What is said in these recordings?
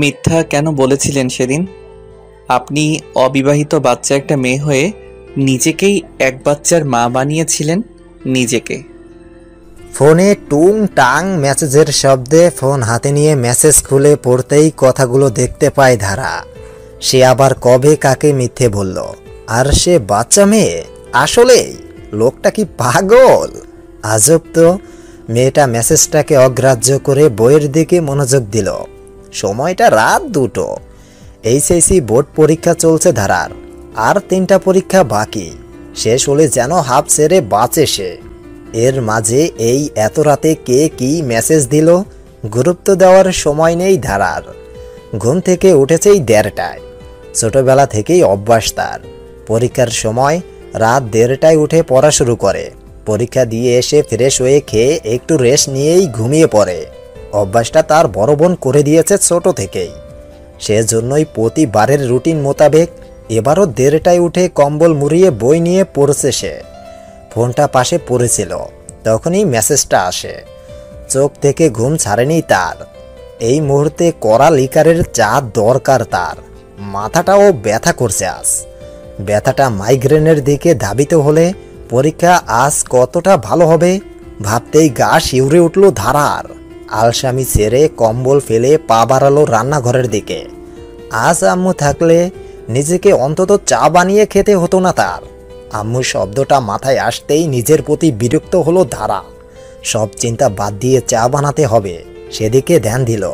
মিথ্যা কেন বলেছিলেন সেদিন? আপনি অবিবাহিত বাচ্চা একটা মেয়ে হয়ে নিজেকেই এক বাচ্চার মা বানিয়েছিলেন নিজেকে। ফোনে টুং টাং মেসেজের শব্দে ফোন হাতে নিয়ে মেসেজ খুলে পড়তেই কথাগুলো দেখতে পায় ধারা। সে আবার কবে কাকে মিথ্যে বলল? আর সে বাচ্চা মেয়ে? আসলেই লোকটা কি পাগল? আজব তো। মেয়েটা মেসেজটাকে অগ্রাহ্য করে বইয়ের দিকে মনোযোগ দিল। সময়টা রাত 2টো। এইচএসসি বোর্ড পরীক্ষা চলছে ধারার। আর 3টা পরীক্ষা বাকি। শেষ হলে যেন হাফ ছেড়ে বাঁচে সে। এর মাঝে এই এত রাতে কে কি মেসেজ দিল গুরুত্ব দেওয়ার সময় নেই ধারার। ঘুম থেকে উঠেছেই 1:30টায়। ছোটবেলা থেকেই অভ্যাস তার। পরীক্ষার সময় রাত 1:30টায় উঠে পড়া শুরু করে। পরীক্ষা দিয়ে এসে ফ্রেশ হয়ে খেয়ে একটু রেস্ট নিয়েই ঘুমিয়ে পড়ে। অভ্যাসটা তার বড় বোন করে দিয়েছে ছোট থেকেই। সেজন্যই প্রতিবারের রুটিন মোতাবেক এবারও 1:30টায় উঠে কম্বল মুড়িয়ে বই নিয়ে পড়ছে সে। ফোনটা পাশে পড়েছিল, তখনই মেসেজটা আসে। চোখ থেকে ঘুম ছাড়েনি তার। এই মুহূর্তে কড়া লিকারের চা দরকার তার। মাথাটাও ব্যথা করছে আজ। ব্যথাটা মাইগ্রেনের দিকে ধাবিত হলে পরীক্ষা আজ কতটা ভালো হবে ভাবতেই গা শিউরে উঠল ধারার। আলসামি ছেড়ে কম্বল ফেলে পা বাড়ালো রান্নাঘরের দিকে। আজ আম্মু থাকলে নিজেকে অন্তত চা বানিয়ে খেতে হতো না তার। আম্মু শব্দটা মাথায় আসতেই নিজের প্রতি বিরক্ত হলো ধারা। সব চিন্তা বাদ দিয়ে চা বানাতে হবে সেদিকে ধ্যান দিল।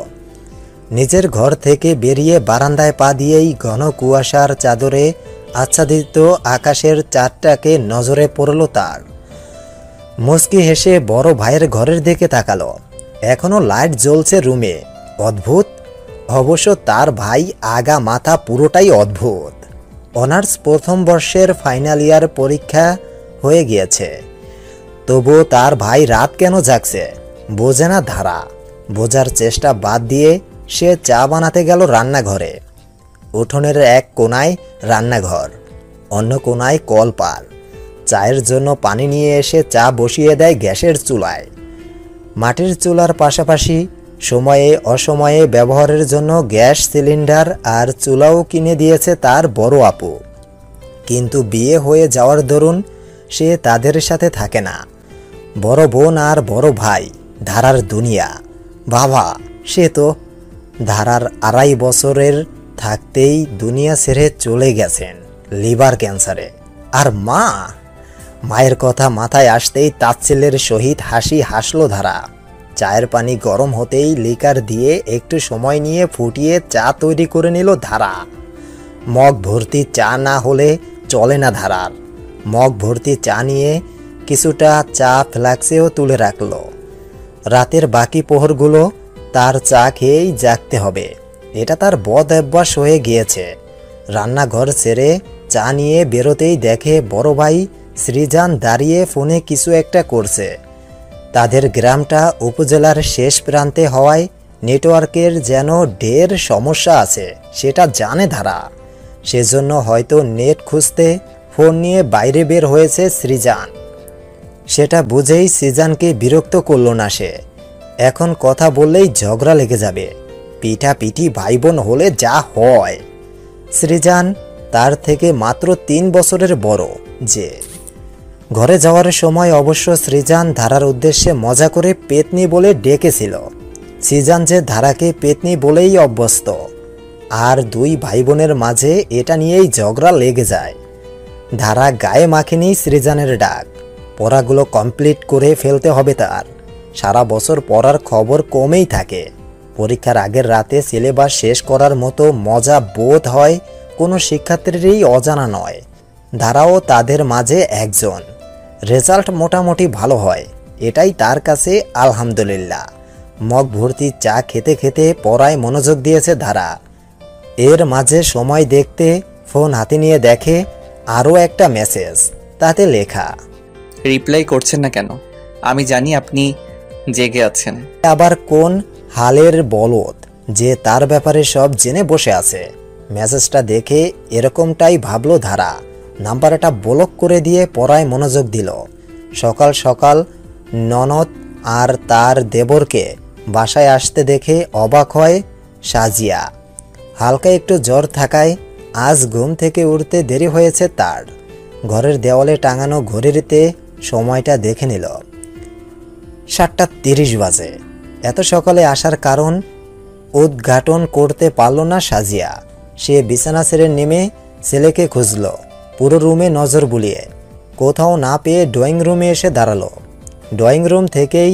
নিজের ঘর থেকে বেরিয়ে বারান্দায় পা দিয়েই ঘন কুয়াশার চাদরে আচ্ছাদিত আকাশের চাঁদটাকে নজরে পড়ল তার। মুচকি হেসে বড় ভাইয়ের ঘরের দিকে তাকালো। এখনো লাইট জ্বলছে রুমে। অদ্ভুত। অবশ্য তার ভাই আগা মাথা পুরোটাই অদ্ভুত। অনার্স প্রথম বর্ষের ফাইনাল ইয়ার পরীক্ষা হয়ে গিয়েছে, তবুও তার ভাই রাত কেন জাগছে বোঝে না ধারা। বোঝার চেষ্টা বাদ দিয়ে সে চা বানাতে গেল রান্নাঘরে। উঠোনের এক কোনায় রান্নাঘর, অন্য কোনায় কলপার। চায়ের জন্য পানি নিয়ে এসে চা বসিয়ে দেয় গ্যাসের চুলায়। মাটির চুলার পাশাপাশি সময়ে অসময়ে ব্যবহারের জন্য গ্যাস সিলিন্ডার আর চুলাও কিনে দিয়েছে তার বড় আপু। কিন্তু বিয়ে হয়ে যাওয়ার দরুন সে তাদের সাথে থাকে না। বড় বোন আর বড় ভাই ধারার দুনিয়া। বাবা সে তো ধারার 2.5 বছরের থাকতেই দুনিয়া ছেড়ে চলে গেছেন লিভার ক্যান্সারে। আর মায়ের কথা মাথায় আসতেই তাচ্ছিল্যের সহিত হাসি হাসল ধারা। চায়ের পানি গরম হতেই লিকার দিয়ে একটু সময় নিয়ে ফুটিয়ে চা তৈরি করে নিল ধারা। মগ ভর্তি চা না হলে চলে না ধারার। মগ ভর্তি চা নিয়ে কিছুটা চা ফ্লাক্সেও তুলে রাখল। রাতের বাকি প্রহরগুলো তার চা খেয়েই জাগতে হবে, এটা তার বদ অভ্যাস হয়ে গিয়েছে। রান্নাঘর ছেড়ে চা নিয়ে বেরোতেই দেখে বড় ভাই সৃজান দাঁড়িয়ে ফোনে কিছু একটা করছে। তাদের গ্রামটা উপজেলার শেষ প্রান্তে হওয়ায় নেটওয়ার্কের যেন ঢের সমস্যা আছে সেটা জানে ধারা। সেজন্য হয়তো নেট খুঁজতে ফোন নিয়ে বাইরে বের হয়েছে সৃজান। সেটা বুঝেই সৃজানকে বিরক্ত করল না সে। এখন কথা বললেই ঝগড়া লেগে যাবে। পিঠাপিঠি ভাই বোন হলে যা হয়। সৃজান তার থেকে মাত্র 3 বছরের বড়। যে ঘরে যাওয়ার সময় অবশ্য সৃজান ধারার উদ্দেশ্যে মজা করে পেতনি বলে ডেকেছিল। সৃজান যে ধারাকে পেতনি বলেই অভ্যস্ত। আর 2 ভাই বোনের মাঝে এটা নিয়েই ঝগড়া লেগে যায়। ধারা গায়ে মাখেনি সৃজানের ডাক। পড়াগুলো কমপ্লিট করে ফেলতে হবে তার। সারা বছর পড়ার খবর কমেই থাকে। পরীক্ষার আগের রাতে সিলেবাস শেষ করার মতো মজা বোধ হয় কোনো শিক্ষার্থীরই অজানা নয়। ধারাও তাদের মাঝে একজন। রেজাল্ট মোটামুটি ভালো হয়, এটাই তার কাছে আলহামদুলিল্লাহ। মগ ভর্তি চা খেতে খেতে পড়ায় মনোযোগ দিয়েছে ধারা। এর মাঝে সময় দেখতে ফোন হাতে নিয়ে দেখে আরও একটা মেসেজ। তাতে লেখা, রিপ্লাই করছেন না কেন? আমি জানি আপনি জেগে আছেন। আবার কোন হালের বলদ যে তার ব্যাপারে সব জেনে বসে আছে। মেসেজটা দেখে এরকমটাই ভাবলো ধারা। নাম্বারটা ব্লক করে দিয়ে পড়ায় মনোযোগ দিল। সকাল সকাল ননদ আর তার দেবরকে বাসায় আসতে দেখে অবাক হয় সাজিয়া। হালকা একটু জ্বর থাকায় আজ ঘুম থেকে উঠতে দেরি হয়েছে তার। ঘরের দেওয়ালে টাঙানো ঘড়িতে সময়টা দেখে নিল, 7:30 বাজে। এত সকালে আসার কারণ উদ্ঘাটন করতে পারল না সাজিয়া। সে বিছানা ছেড়ে নেমে ছেলেকে খুঁজল পুরো রুমে নজর বুলিয়ে। কোথাও না পেয়ে ড্রয়িং রুমে এসে দাঁড়ালো। ড্রয়িং রুম থেকেই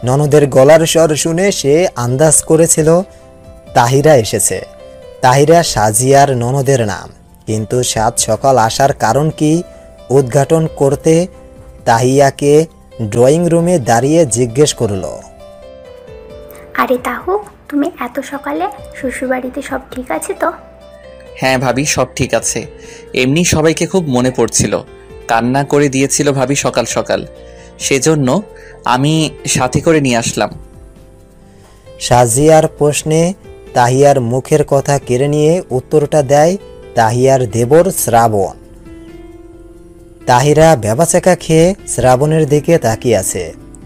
ননদের গলার স্বর শুনে সে আন্দাজ করেছিল তাহিরা এসেছে। তাহিরা সাজিয়ার ননদের নাম, কিন্তু সাত সকাল আসার কারণ কি উদ্ঘাটন করতে তাহিয়াকে ড্রয়িং রুমে দাঁড়িয়ে জিজ্ঞেস করল। আরে তাহু, তুমি এত সকালে? শ্বশুরবাড়িতে সব ঠিক আছে তো? হ্যাঁ ভাবি, সব ঠিক আছে। এমনি সবাইকে খুব মনে পড়ছিল, কান্না করে দিয়েছিল ভাবি সকাল সকাল, সেজন্য আমি সাথে করে নিয়ে আসলাম। সাজিয়ার প্রশ্নে তাহিয়ার মুখের কথা কেড়ে নিয়ে উত্তরটা দেয় তাহিয়ার দেবর শ্রাবণ। তাহিরা ভ্যাবাচাকা খেয়ে শ্রাবণের দিকে তাকিয়ে আছে।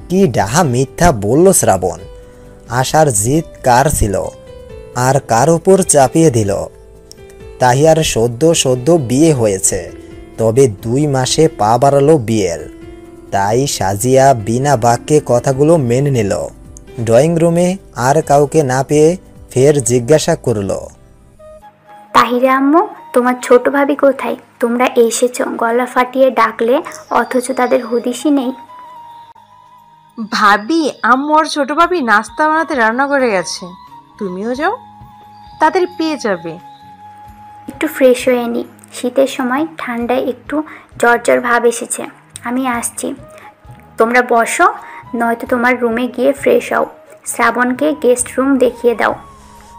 কি ডাহা মিথ্যা বলল শ্রাবণ! আশার জিদ কার ছিল আর কার উপর চাপিয়ে দিল? তাহিয়ার সদ্য বিয়ে হয়েছে, তবে 2 মাসে পা বাড়ালো বিয়ের। তাই সাজিয়া বিনা বাক্যে কথাগুলো মেনে নিল। ড্রয়িং রুমে আর কাউকে না পেয়ে ফের জিজ্ঞাসা করল, তাহিরা আম্মু, তোমার ছোট ভাবি কোথায়? তোমরা এসেছো, গলা ফাটিয়ে ডাকলে অথচ তাদের হদিশই নেই। ভাবি, আম্মু আর ছোট ভাবি নাস্তা বানাতে রান্না করে গেছে, তুমিও যাও, তাদের পেয়ে যাবে। একটু ফ্রেশ হয়ে নি, শীতের সময় ঠান্ডায় একটু জ্বর ভাব এসেছে। আমি আসছি, তোমরা বসো, নয়তো তোমার রুমে গিয়ে ফ্রেশ হও। শ্রাবণকে গেস্ট রুম দেখিয়ে দাও।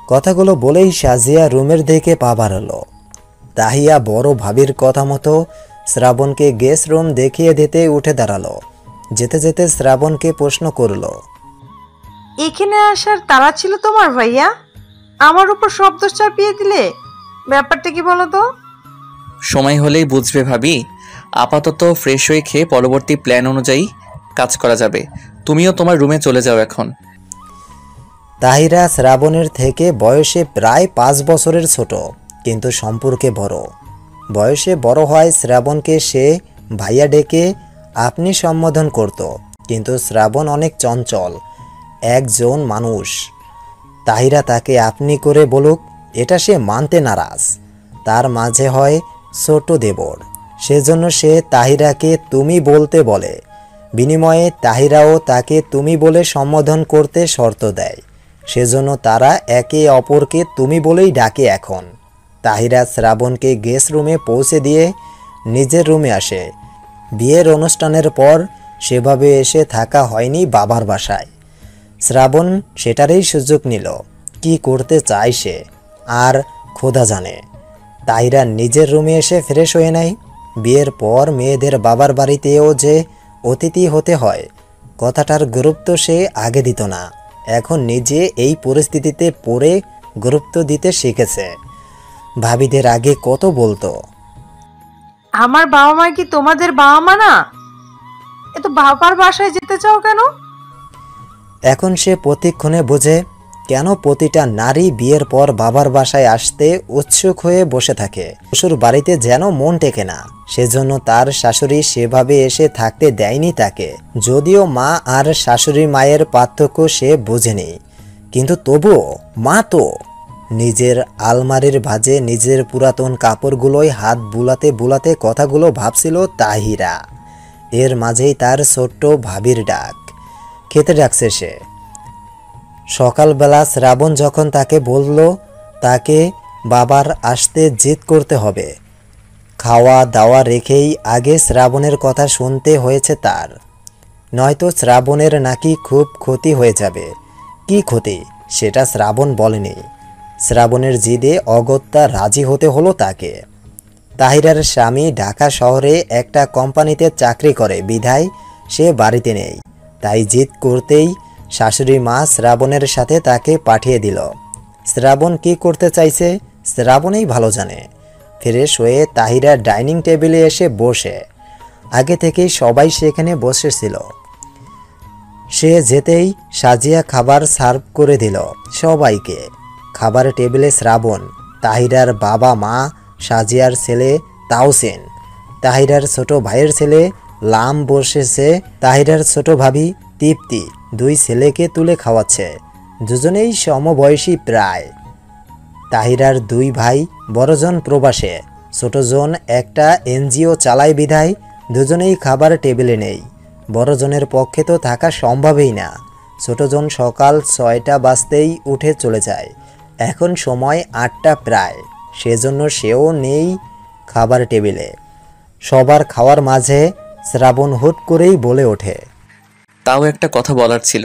কথাগুলো বলেই সাজিয়া রুমের দিকে পা বাড়ালো। তাহিয়া বড় ভাবির কথা মতো শ্রাবণকে গেস্ট রুম দেখিয়ে দিতে উঠে দাঁড়ালো। যেতে যেতে শ্রাবণকে প্রশ্ন করল, এখানে আসার তাড়া ছিল তোমার ভাইয়া? আমার উপর সব দোষ চাপিয়ে দিলে, ব্যাপারটা কি বলো তো? সময় হলেই বুঝবে ভাবি। আপাতত ফ্রেশ হয়ে খেয়ে পরবর্তী প্ল্যান অনুযায়ী কাজ করা যাবে। তুমিও তোমার রুমে চলে যাও এখন। তাহিরা শ্রাবণের থেকে বয়সে প্রায় 5 বছরের ছোট, কিন্তু সম্পর্কে বড়। বয়সে বড় হয় শ্রাবণকে সে ভাইয়া ডেকে আপনি সম্বোধন করত, কিন্তু শ্রাবণ অনেক চঞ্চল একজন মানুষ। তাহিরা তাকে আপনি করে বলুক, এটা সে মানতে নারাজ। তার মাঝে হয় ছোট দেবর, সেজন্য সে তাহিরাকে তুমি বলতে বলে। বিনিময়ে তাহিরাও তাকে তুমি বলে সম্বোধন করতে শর্ত দেয়। সেজন্য তারা একে অপরকে তুমি বলেই ডাকে এখন। তাহিরা শ্রাবণকে গেস্ট রুমে পৌঁছে দিয়ে নিজের রুমে আসে। বিয়ের অনুষ্ঠানের পর সেভাবে এসে থাকা হয়নি বাবার বাসায়। শ্রাবণ সেটারই সুযোগ নিল। কি করতে চায় সে আর খোদা জানে। তাহিরা নিজের রুমে এসে ফ্রেশ হয়ে নেয়। বিয়ের পর মেয়েদের বাবার বাড়িতেও যে অতিথি হতে হয়, কথাটার গুরুত্ব সে আগে দিত না। এখন নিজে এই পরিস্থিতিতে পড়ে গুরুত্ব দিতে শিখেছে। ভাবিদের আগে কত বলতো, আমার বাবা মা কি তোমাদের বাবা মা না? এত বাবার বাসায় যেতে চাও কেন? এখন সে প্রতিক্ষণে বোঝে কেন প্রতিটা নারী বিয়ের পর বাবার বাসায় আসতে উৎসুক হয়ে বসে থাকে। শ্বশুর বাড়িতে যেন মন টেকে না, সেজন্য তার শাশুড়ি সেভাবে এসে থাকতে দেয়নি তাকে। যদিও মা আর শাশুড়ি মায়ের পার্থক্য সে বোঝেনি, কিন্তু তবুও মা তো। নিজের আলমারির ভাঁজে নিজের পুরাতন কাপড়গুলোয় হাত বুলাতে বুলাতে কথাগুলো ভাবছিল তাহিরা। এর মাঝেই তার ছোট্ট ভাবির ডাক। খেতে ডাকছে সে। সকালবেলা শ্রাবণ যখন তাকে বলল তাকে বাবার আসতে জিদ করতে হবে, খাওয়া দাওয়া রেখেই আগে শ্রাবণের কথা শুনতে হয়েছে তার। নয়তো শ্রাবণের নাকি খুব ক্ষতি হয়ে যাবে। কি ক্ষতি সেটা শ্রাবণ বলেনি। শ্রাবণের জিদে অগত্যা রাজি হতে হলো তাকে। তাহিরার স্বামী ঢাকা শহরে একটা কোম্পানিতে চাকরি করে বিধায় সে বাড়িতে নেই। তাই জিদ করতেই শাশুড়ি মা শ্রাবণের সাথে তাকে পাঠিয়ে দিল। শ্রাবণ কি করতে চাইছে শ্রাবণই ভালো জানে। ফ্রেশ হয়ে তাহিরা ডাইনিং টেবিলে এসে বসে। আগে থেকেই সবাই সেখানে বসেছিল। সে যেতেই সাজিয়া খাবার সার্ভ করে দিল সবাইকে। খাবার টেবিলে শ্রাবণ, তাহিরার বাবা মা, সাজিয়ার ছেলে তাওসিন, তাহিরার ছোট ভাইয়ের ছেলে লাম বসেছে, তাহিরার ছোট ভাবি তৃপ্তি দুই ছেলেকে তুলে খাওয়াচ্ছে। দুজনেই সমবয়সী প্রায়। তাহিরার দুই ভাই বড়জন প্রবাসে, ছোটজন একটা এনজিও চালায় বিধায় দুজনেই খাবার টেবিলে নেই। বড়জনের পক্ষে তো থাকা সম্ভবই না। ছোটজন সকাল 6টা বাজতেই উঠে চলে যায়। এখন সময় 8টা প্রায়, সেজন্য সেও নেই খাবার টেবিলে। সবার খাওয়ার মাঝে শ্রাবণ হুট করেই বলে ওঠে, তাও একটা কথা বলার ছিল,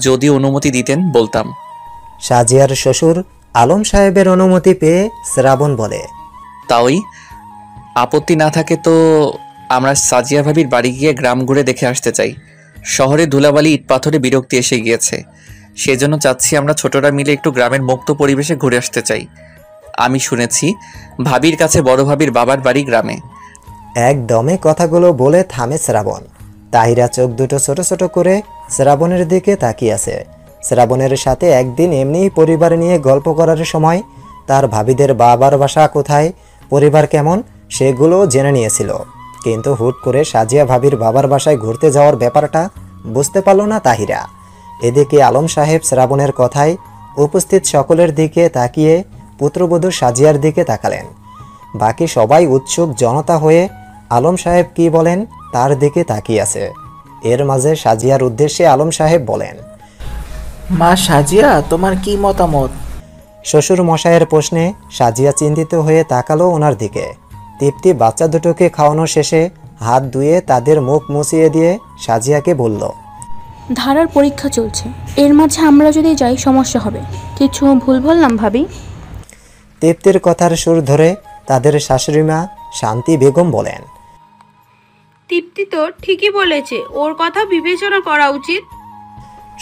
যদি অনুমতি দিতেন বলতাম। সাজিয়ার শ্বশুর আলম সাহেবের অনুমতি পেয়ে শ্রাবণ বলে, তাওই আপত্তি না থাকে তো আমরা সাজিয়া ভাবির বাড়ি গিয়ে গ্রাম ঘুরে দেখে আসতে চাই। শহরে ধুলাবালি ইট পাথরে বিরক্তি এসে গিয়েছে, সেজন্য চাচ্ছি আমরা ছোটরা মিলে একটু গ্রামের মুক্ত পরিবেশে ঘুরে আসতে চাই। আমি শুনেছি ভাবির কাছে বড় ভাবির বাবার বাড়ি গ্রামে। একদমে কথাগুলো বলে থামে শ্রাবণ। তাহিরা চোখ দুটো ছোট ছোট করে শ্রাবণের দিকে তাকিয়ে আছে। শ্রাবণের সাথে একদিন এমনিই পরিবার নিয়ে গল্প করার সময় তার ভাবিদের বাবার বাসা কোথায়, পরিবার কেমন সেগুলো জেনে নিয়েছিল, কিন্তু হুট করে সাজিয়া ভাবির বাবার বাসায় ঘুরতে যাওয়ার ব্যাপারটা বুঝতে পারল না তাহিরা। এদিকে আলম সাহেব শ্রাবণের কথায় উপস্থিত সকলের দিকে তাকিয়ে পুত্রবধূ সাজিয়ার দিকে তাকালেন। বাকি সবাই উৎসুক জনতা হয়ে আলম সাহেব কি বলেন তার দিকে তাকিয়ে আছে। এর মাঝে সাজিয়ার উদ্দেশ্যে আলম সাহেব বলেন, মা সাজিয়া, তোমার কি মতামত? শ্বশুর মশাইয়ের প্রশ্নে সাজিয়া চিন্তিত হয়ে তাকালো ওনার দিকে। তৃপ্তি বাচ্চা দুটোকে খাওয়ানো শেষে হাত ধুয়ে তাদের মুখ মুছিয়ে দিয়ে সাজিয়াকে বলল, ধারার পরীক্ষা চলছে, এর মাঝে আমরা যদি যাই সমস্যা হবে। কিছু ভুল বললাম ভাবি? তৃপ্তির কথার সুর ধরে তাদের শাশুড়িমা শান্তি বেগম বলেন, তৃপ্তি তো ঠিকই বলেছে, ওর কথা বিবেচনা করা উচিত।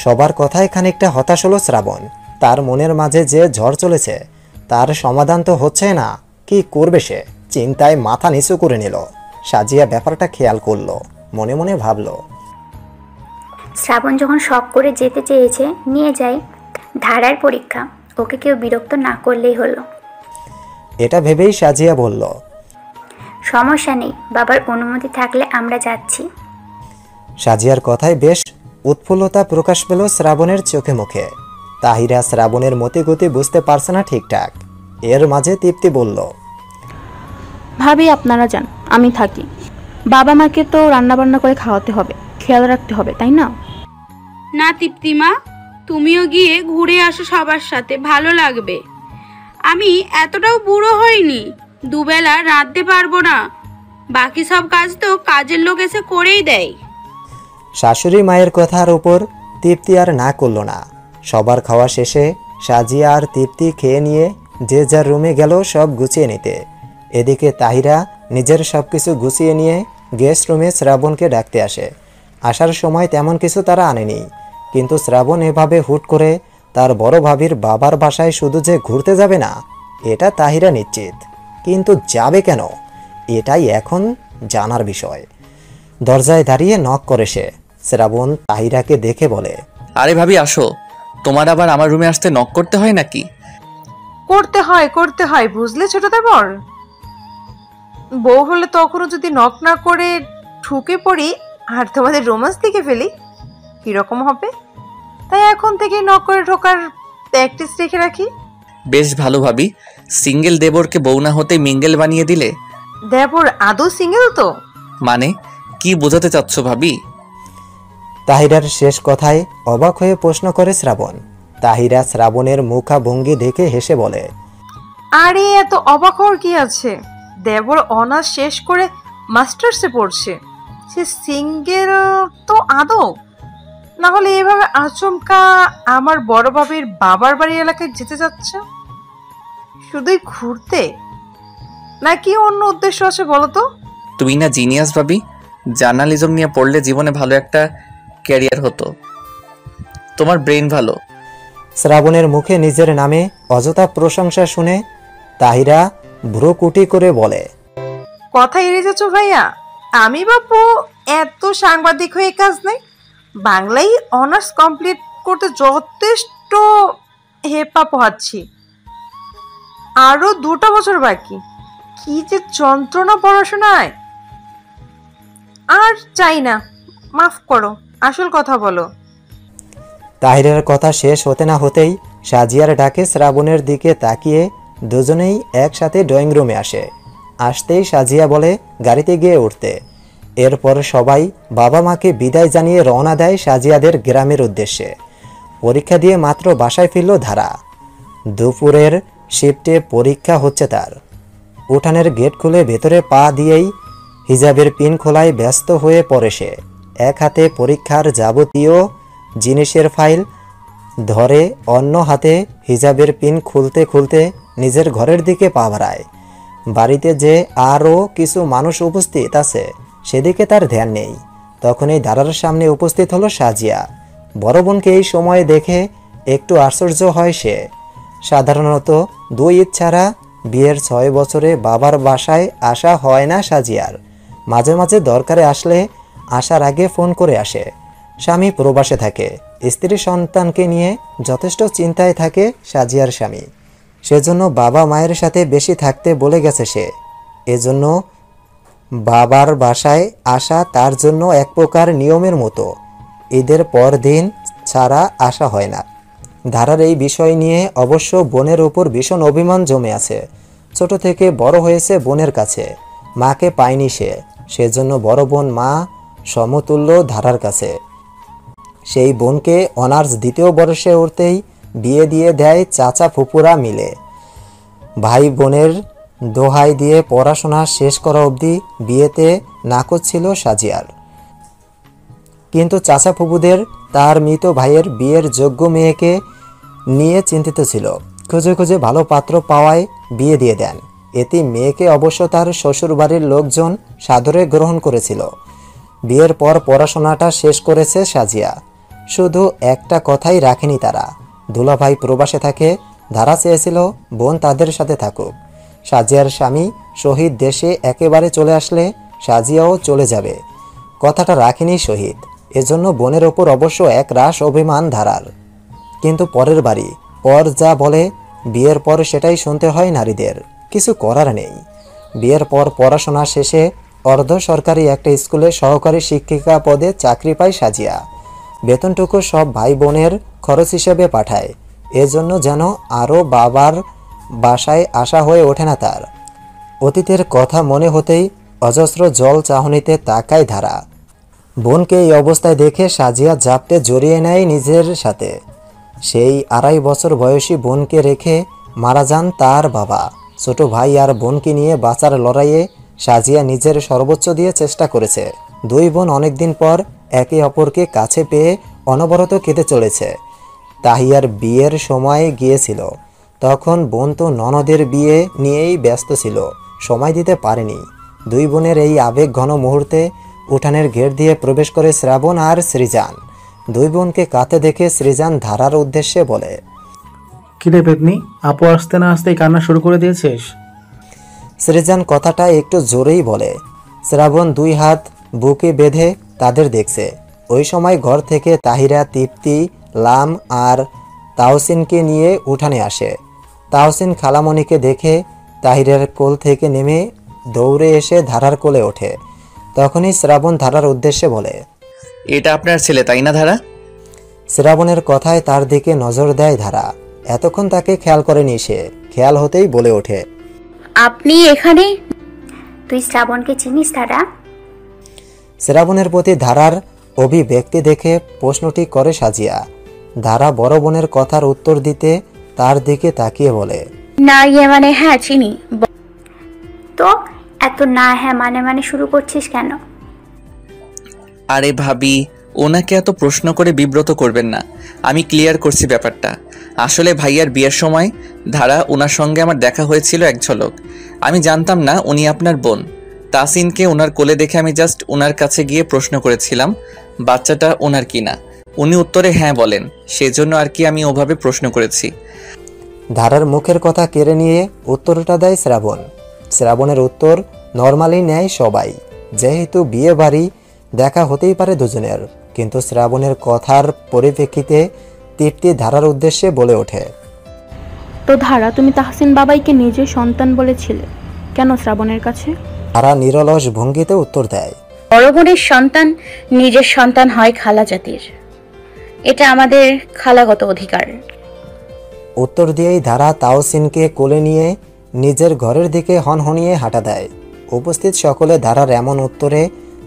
সবার কথায় খানিকটা হতাশ হলো শ্রাবণ। তার মনের মাঝে যে ঝড় চলেছে তার সমাধান তো হচ্ছে না, কি করবে সে চিন্তায় মাথা নিচু করে নিল। সাজিয়া ব্যাপারটা খেয়াল করলো, মনে মনে ভাবলো, শ্রাবণ যখন শখ করে যেতে চেয়েছে নিয়ে যাই, ধারার পরীক্ষা, ওকে কেউ বিরক্ত না করলেই হলো। এটা ভেবেই সাজিয়া বলল, সমস্যা নেই, বাবার অনুমতি থাকলে আমরা যাচ্ছি। সাজিয়ার কথায় বেশ উৎফুল্লতা প্রকাশ পেল শ্রাবণের চোখে মুখে। তাহিরা শ্রাবণের মতিগতি বুঝতে পারছে না ঠিকঠাক। এর মাঝে তৃপ্তি বলল, ভাবি আপনারা যান, আমি থাকি। বাবা মাকে তো রান্নাবান্না করে খাওয়াতে হবে, খেয়াল রাখতে হবে, তাই না? না তৃপ্তিমা, তুমিও গিয়ে ঘুরে আসো সবার সাথে, ভালো লাগবে। আমি এতটাও বুড়ো হইনি, দুবেলা রাঁধতে পারবো না, বাকি সব কাজ তো কাজের লোক এসে করেই দেয়। শাশুড়ি মায়ের কথার উপর তৃপ্তি আর না করল না। সবার খাওয়া শেষে সাজিয়া আর তৃপ্তি খেয়ে নিয়ে যে যার রুমে গেল সব গুছিয়ে নিতে। এদিকে তাহিরা নিজের সব কিছু গুছিয়ে নিয়ে গেস্ট রুমে শ্রাবণকে ডাকতে আসে। আসার সময় তেমন কিছু তারা আনেনি, কিন্তু শ্রাবণ এভাবে হুট করে তার বড় ভাবির বাবার বাসায় শুধু যে ঘুরতে যাবে না এটা তাহিরা নিশ্চিত, কিন্তু যাবে কেন এটাই এখন জানার বিষয়। দরজায় দাঁড়িয়ে নক করে সে। শ্রাবণ তাহিরাকে দেখে বলে, আরে ভাবি আসো, তোমার আবার আমার রুমে আসতে নক করতে হয় নাকি? করতে হয় বুঝলে ছোট দেবর। বউ হলে তখনও যদি নক না করে ঢুকে পড়ি আর তোমাদের রোমান্স দেখে ফেলি কিরকম হবে, তাই এখন থেকে নক করে ঢোকার প্র্যাকটিস রেখে রাখি। বেশ ভালো ভাবি, সিঙ্গেল দেবরকে বউ না হতে মিঙ্গেল বানিয়ে দিলে। দেবর আদৌ সিঙ্গেল তো? মানে কি বোঝাতে চাচ্ছ ভাবি? তাহিরার শেষ কথায় অবাক হয়ে প্রশ্ন করে শ্রাবণ। তাহিরা শ্রাবণের মুখাভঙ্গি দেখে হেসে বলে, আরে এত অবাক হওয়ার কি আছে, দেবর অনার্স শেষ করে মাস্টার্সে পড়ছে, সে সিঙ্গেল তো আদৌ না হলে এভাবে আচমকা আমার বড় বাবির বাবার বাড়ি এলাকায় যেতে যাচ্ছে শুধুই ঘুরতে, নাকি অন্য উদ্দেশ্য আছে বলো তো? তুমি না জিনিয়াস ভাবি, জার্নালিজম নিয়ে পড়লে জীবনে ভালো একটা ক্যারিয়ার হতো, তোমার ব্রেন ভালো। শ্রাবণের মুখে নিজের নামে অযথা প্রশংসা শুনে তাহিরা ভ্রুকুটি করে বলে, কথা এড়িয়ে যাচ্ছ ভাইয়া, আমি বাপু এত সাংবাদিক হয়ে কাজ নেই, বাংলায় অনার্স কমপ্লিট করতে যথেষ্ট হেপা পোহাচ্ছি, আরো 2টা বছর বাকি। কি যে যন্ত্রণা পড়াশোনায়। আর চাই না, মাফ করো, আসল কথা বলো। তাহিরের কথা শেষ হতে না হতেই সাজিয়ার ডাকে শ্রাবণের দিকে তাকিয়ে দুজনেই একসাথে ড্রয়িং রুমে আসে। আসতেই সাজিয়া বলে গাড়িতে গিয়ে উঠতে। এরপর সবাই বাবা মাকে বিদায় জানিয়ে রওনা দেয় সাজিয়াদের গ্রামের উদ্দেশ্যে। পরীক্ষা দিয়ে মাত্র বাসায় ফিরল ধারা। দুপুরের শিফটে পরীক্ষা হচ্ছে তার। উঠানের গেট খুলে ভেতরে পা দিয়েই হিজাবের পিন খোলায় ব্যস্ত হয়ে পড়ে সে। এক হাতে পরীক্ষার যাবতীয় জিনিসের ফাইল ধরে, অন্য হাতে হিজাবের পিন খুলতে খুলতে নিজের ঘরের দিকে পা বাড়ায়। বাড়িতে যে আরও কিছু মানুষ উপস্থিত আছে সেদিকে তার ধ্যান নেই। তখনই ধারার সামনে উপস্থিত হলো সাজিয়া। বড় বোনকে এই সময়ে দেখে একটু আশ্চর্য হয় সে। সাধারণত 2 ঈদ ছাড়া বিয়ের 6 বছরে বাবার বাসায় আসা হয় না সাজিয়ার। মাঝে মাঝে দরকারে আসলে আসার আগে ফোন করে আসে। স্বামী প্রবাসে থাকে, স্ত্রী সন্তানকে নিয়ে যথেষ্ট চিন্তায় থাকে সাজিয়ার স্বামী। সেজন্য বাবা মায়ের সাথে বেশি থাকতে বলে গেছে সে। এজন্য বাবার বাসায় আসা তার জন্য এক প্রকার নিয়মের মতো। ঈদের পর দিন ছাড়া আসা হয় না। ধারার এই বিষয় নিয়ে অবশ্য বোনের উপর ভীষণ অভিমান জমে আছে। ছোট থেকে বড় হয়েছে বোনের কাছে, মাকে পায়নি সে। সেজন্য বড় বোন মা সমতুল্য ধারার কাছে। সেই বোনকে অনার্স 2য় বর্ষে উঠতেই বিয়ে দিয়ে দেয় চাচা ফুপুরা মিলে। ভাই বোনের দোহাই দিয়ে পড়াশোনা শেষ করা অবধি বিয়েতে নাকচ ছিল সাজিয়ার। কিন্তু চাচা ফুপুদের তার মৃত ভাইয়ের বিয়ের যোগ্য মেয়েকে নিয়ে চিন্তিত ছিল। খুঁজে খুঁজে ভালো পাত্র পাওয়ায় বিয়ে দিয়ে দেন। এতে মেয়েকে অবশ্য তার শ্বশুরবাড়ির লোকজন সাদরে গ্রহণ করেছিল। বিয়ের পর পড়াশোনাটা শেষ করেছে সাজিয়া। শুধু একটা কথাই রাখেনি তারা, দুলাভাই প্রবাসে থাকে। ধারা চেয়েছিল বোন তাদের সাথে থাকুক। সাজিয়ার স্বামী শহীদ দেশে একেবারে চলে আসলে সাজিয়াও চলে যাবে, কথাটা রাখেনি শহীদ। এজন্য বোনের ওপর অবশ্য এক রাশ অভিমান ধারার। কিন্তু পরের বাড়ি পর যা বলে, বিয়ের পর সেটাই শুনতে হয় নারীদের। কিছু করার নেই। বিয়ের পর পড়াশোনা শেষে অর্ধ সরকারি একটা স্কুলে সহকারী শিক্ষিকা পদে চাকরি পায় সাজিয়া। বেতনটুকু সব ভাই বোনের খরচ হিসেবে পাঠায়। এজন্য যেন আরও বাবার বাসায় আসা হয়ে ওঠে না তার। অতীতের কথা মনে হতেই অজস্র জল চাহনিতে তাকায় ধারা। বোনকে এই অবস্থায় দেখে সাজিয়া জাপটে জড়িয়ে নেয় নিজের সাথে। সেই 2.5 বছর বয়সী বোনকে রেখে মারা যান তার বাবা। ছোট ভাই আর বোনকে নিয়ে বাঁচার লড়াইয়ে সাজিয়া নিজের সর্বোচ্চ দিয়ে চেষ্টা করেছে। 2 বোন অনেকদিন পর একে অপরকে কাছে পেয়ে অনবরত কেঁদে চলেছে। তাহিয়ার বিয়ের সময় গিয়েছিল, তখন বোন তো ননদের বিয়ে নিয়েই ব্যস্ত ছিল, সময় দিতে পারেনি। 2 বোনের এই আবেগ ঘন মুহূর্তে উঠানের গেট দিয়ে প্রবেশ করে শ্রাবণ আর সৃজান। 2 বোনকে কাঁদতে দেখে সৃজান ধারার উদ্দেশ্যে বলে, কিরে পেতনি, আপু আসতে না আসতেই কান্না শুরু করে দিয়েছিস? সৃজান কথাটা একটু জোরেই বলে। শ্রাবণ 2 হাত বুকে বেঁধে তাদের দেখছে। ওই সময় ঘর থেকে তাহিরা, তৃপ্তি, লাম আর তাওসিনকে নিয়ে উঠানে আসে। তাওসিন খালামণিকে দেখে তাহিরের কোল থেকে নেমে দৌড়ে এসে ধারার কোলে ওঠে। তখনই শ্রাবণ ধারার উদ্দেশ্যে বলে, এটা আপনার ছেলে তাই না ধারা? শ্রাবণের কথায় তার দিকে নজর দেয় ধারা। এতক্ষণ তাকে খেয়াল করেনি সে। খেয়াল হতেই বলে ওঠে, আপনি এখানে? তুই শ্রাবণকে চিনিস ধারা? শ্রাবণের প্রতি ধারার অভিব্যক্তি দেখে প্রশ্নটি করে সাজিয়া। ধারা বড় বোনের কথার উত্তর দিতে তার দিকে তাকিয়ে বলে, না মানে হ্যাঁ চিনি। তো এত না হ্যাঁ মানে শুরু করছিস কেন? আরে ভাবি, ওনাকে এত প্রশ্ন করে বিব্রত করবেন না। আমি ক্লিয়ার করছি ব্যাপারটা। আসলে ভাইয়ার বিয়ের সময় ধারা ওনার সঙ্গে আমার দেখা হয়েছিল এক ঝলক। আমি জানতাম না উনি আপনার বোন। তাসিনকে ওনার কোলে দেখে আমি জাস্ট ওনার কাছে গিয়ে প্রশ্ন করেছিলাম বাচ্চাটা ওনার কিনা। উনি উত্তরে হ্যাঁ বলেন, সেজন্য আর কি আমি ওভাবে প্রশ্ন করেছি। ধারার মুখের কথা কেড়ে নিয়ে উত্তরটা দেয় শ্রাবণ। শ্রাবণের উত্তর নর্মালি নেয় সবাই, যেহেতু বিয়ে বাড়ি দেখা হতেই পারে দুজনের। কিন্তু শ্রাবণের কথার পরিপ্রেক্ষিতে তৃপ্তি ধারার উদ্দেশ্যে বলে ওঠে, তো ধারা, তুমি তাহসিন বাবাইকে নিজের সন্তান বলেছিলে কেন শ্রাবণের কাছে? ধারা নিরলস ভঙ্গিতে উত্তর দেয়, বড় বোনের সন্তান নিজের সন্তান হয় খালা জাতির, এটা আমাদের খালাগত অধিকার। উত্তর দিয়েই ধারা তাওসিনকে কোলে নিয়ে নিজের ঘরের দিকে হনহনিয়ে হাঁটা দেয়। উপস্থিত সকলে ধারার এমন উত্তরে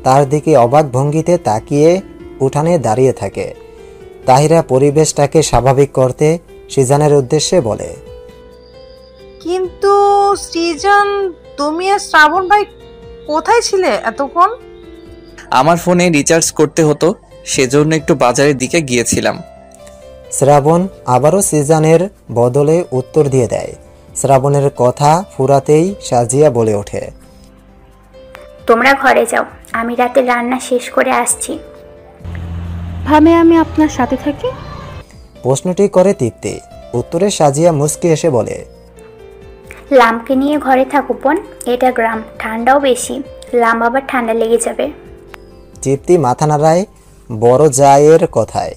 তার দিকে অবাক ভঙ্গিতে তাকিয়ে উঠানে দাঁড়িয়ে থাকে। তাহিরা পরিবেশটাকে স্বাভাবিক করতে সিজানের উদ্দেশ্যে বলে, কিন্তু সৃজন, তুমি আর শ্রাবণ ভাই কোথায় ছিলে এতক্ষণ? আমার ফোনে রিচার্জ করতে হতো, সেজন্য একটু বাজারের দিকে গিয়েছিলাম। শ্রাবণ আবারও সিজানের বদলে উত্তর দিয়ে দেয়। শ্রাবণের কথা ফুরাতেই সাজিয়া বলে ওঠে, তোমরা ঘরে যাও, আমি রাতে রান্না শেষ করে আসছি। ভাবে আমি আপনার সাথে থাকি? প্রশ্নটি করে তৃপ্তি। উত্তরে সাজিয়া মুচকি এসে বলে, লামকে নিয়ে ঘরে থাকো বোন, এটা গ্রাম, ঠান্ডাও বেশি, লাম আবার ঠান্ডা লেগে যাবে। তৃপ্তি মাথা নাড়ায় বড় জায়ের কথায়।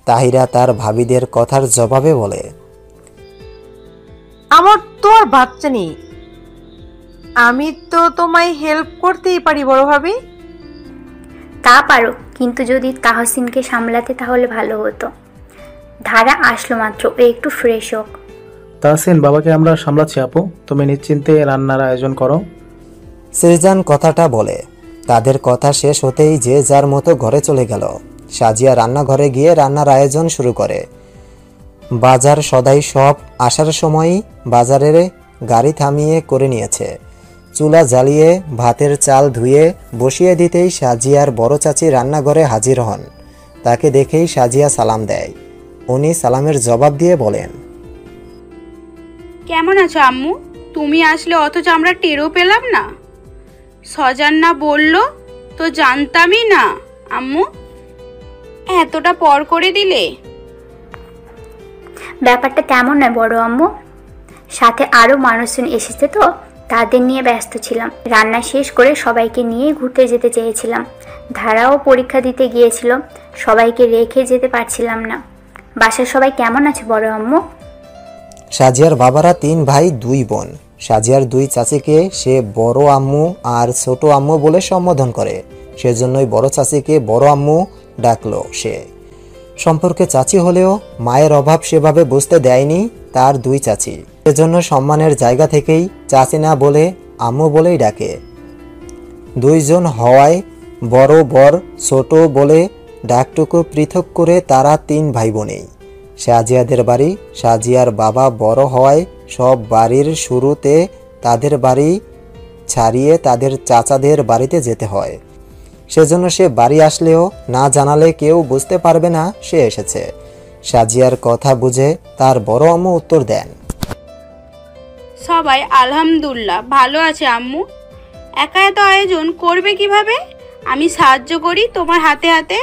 তাহিরা তার ভাবিদের কথার জবাবে বলে, আমার তো আর বাচ্চা নেই, আমি তো তোমায় হেল্প করতেই পারি বড় ভাবি। তা পারো, কিন্তু যদি তাহসিনকে সামলাতে তাহলে ভালো হতো। ধারা আসলো মাত্র, ও একটু ফ্রেশ হোক। তাহসিন বাবাকে আমরা সামলাচ্ছি আপু, তুমি নিশ্চিন্তে রান্নার আয়োজন করো। সিরজান কথাটা বলে তাদের কথা শেষ হতেই যে যার মতো ঘরে চলে গেল। সাজিয়া রান্নাঘরে গিয়ে রান্নার আয়োজন শুরু করে। বাজার সদাই সব আসার সময়ই বাজারের গাড়ি থামিয়ে করে নিয়েছে। চুলা জ্বালিয়ে ভাতের চাল ধুয়ে বসিয়ে দিতেই সাজিয়ার বড় চাচি রান্নাঘরে হাজির হন। তাকে দেখেই সাজিয়া সালাম দেয়। উনি সালামের জবাব দিয়ে বলেন, কেমন আছো আম্মু? তুমি আসলে অথচ আমরা টেরও পেলাম না। সজান না বললো তো জানতামই না। আম্মু, এতটা পর করে দিলে? ব্যাপারটা তেমন নয় বড় আম্মু, সাথে আরও মানুষজন এসেছে তো তাদের নিয়ে ব্যস্ত ছিলাম। রান্না শেষ করে সবাইকে নিয়ে ঘুরতে যেতে চেয়েছিলাম। ধারাও পরীক্ষা দিতে গিয়েছিল, সবাইকে রেখে যেতে পারছিলাম না। বাসার সবাই কেমন আছে বড় আম্মু? সাজিয়ার বাবারা 3 ভাই 2 বোন। সাজিয়ার 2 চাচিকে সে বড় আম্মু আর ছোট আম্মু বলে সম্বোধন করে, সেজন্যই বড় চাচিকে বড় আম্মু ডাকলো সে। সম্পর্কে চাচি হলেও মায়ের অভাব সেভাবে বুঝতে দেয়নি তার 2 চাচি, সেজন্য সম্মানের জায়গা থেকেই চাচি না বলে আম্মু বলেই ডাকে। 2 জন হওয়ায় বড় বর ছোট বলে ডাকটুকু পৃথক করে তারা 3 ভাই বোনেই। সাজিয়াদের বাড়ি, সাজিয়ার বাবা বড় হওয়ায় সব বাড়ির শুরুতে তাদের বাড়ি ছাড়িয়ে তাদের চাচাদের বাড়িতে যেতে হয়। সেজন্য সে বাড়ি আসলেও না জানালে কেউ বুঝতে পারবে না সে এসেছে। সাজিয়ার কথা বুঝে তার বড় আম্মু উত্তর দেন, সবাই আলহামদুলিল্লাহ ভালো আছে আম্মু। একা এত আয়োজন করবে কিভাবে? আমি সাহায্য করি তোমার হাতে হাতে।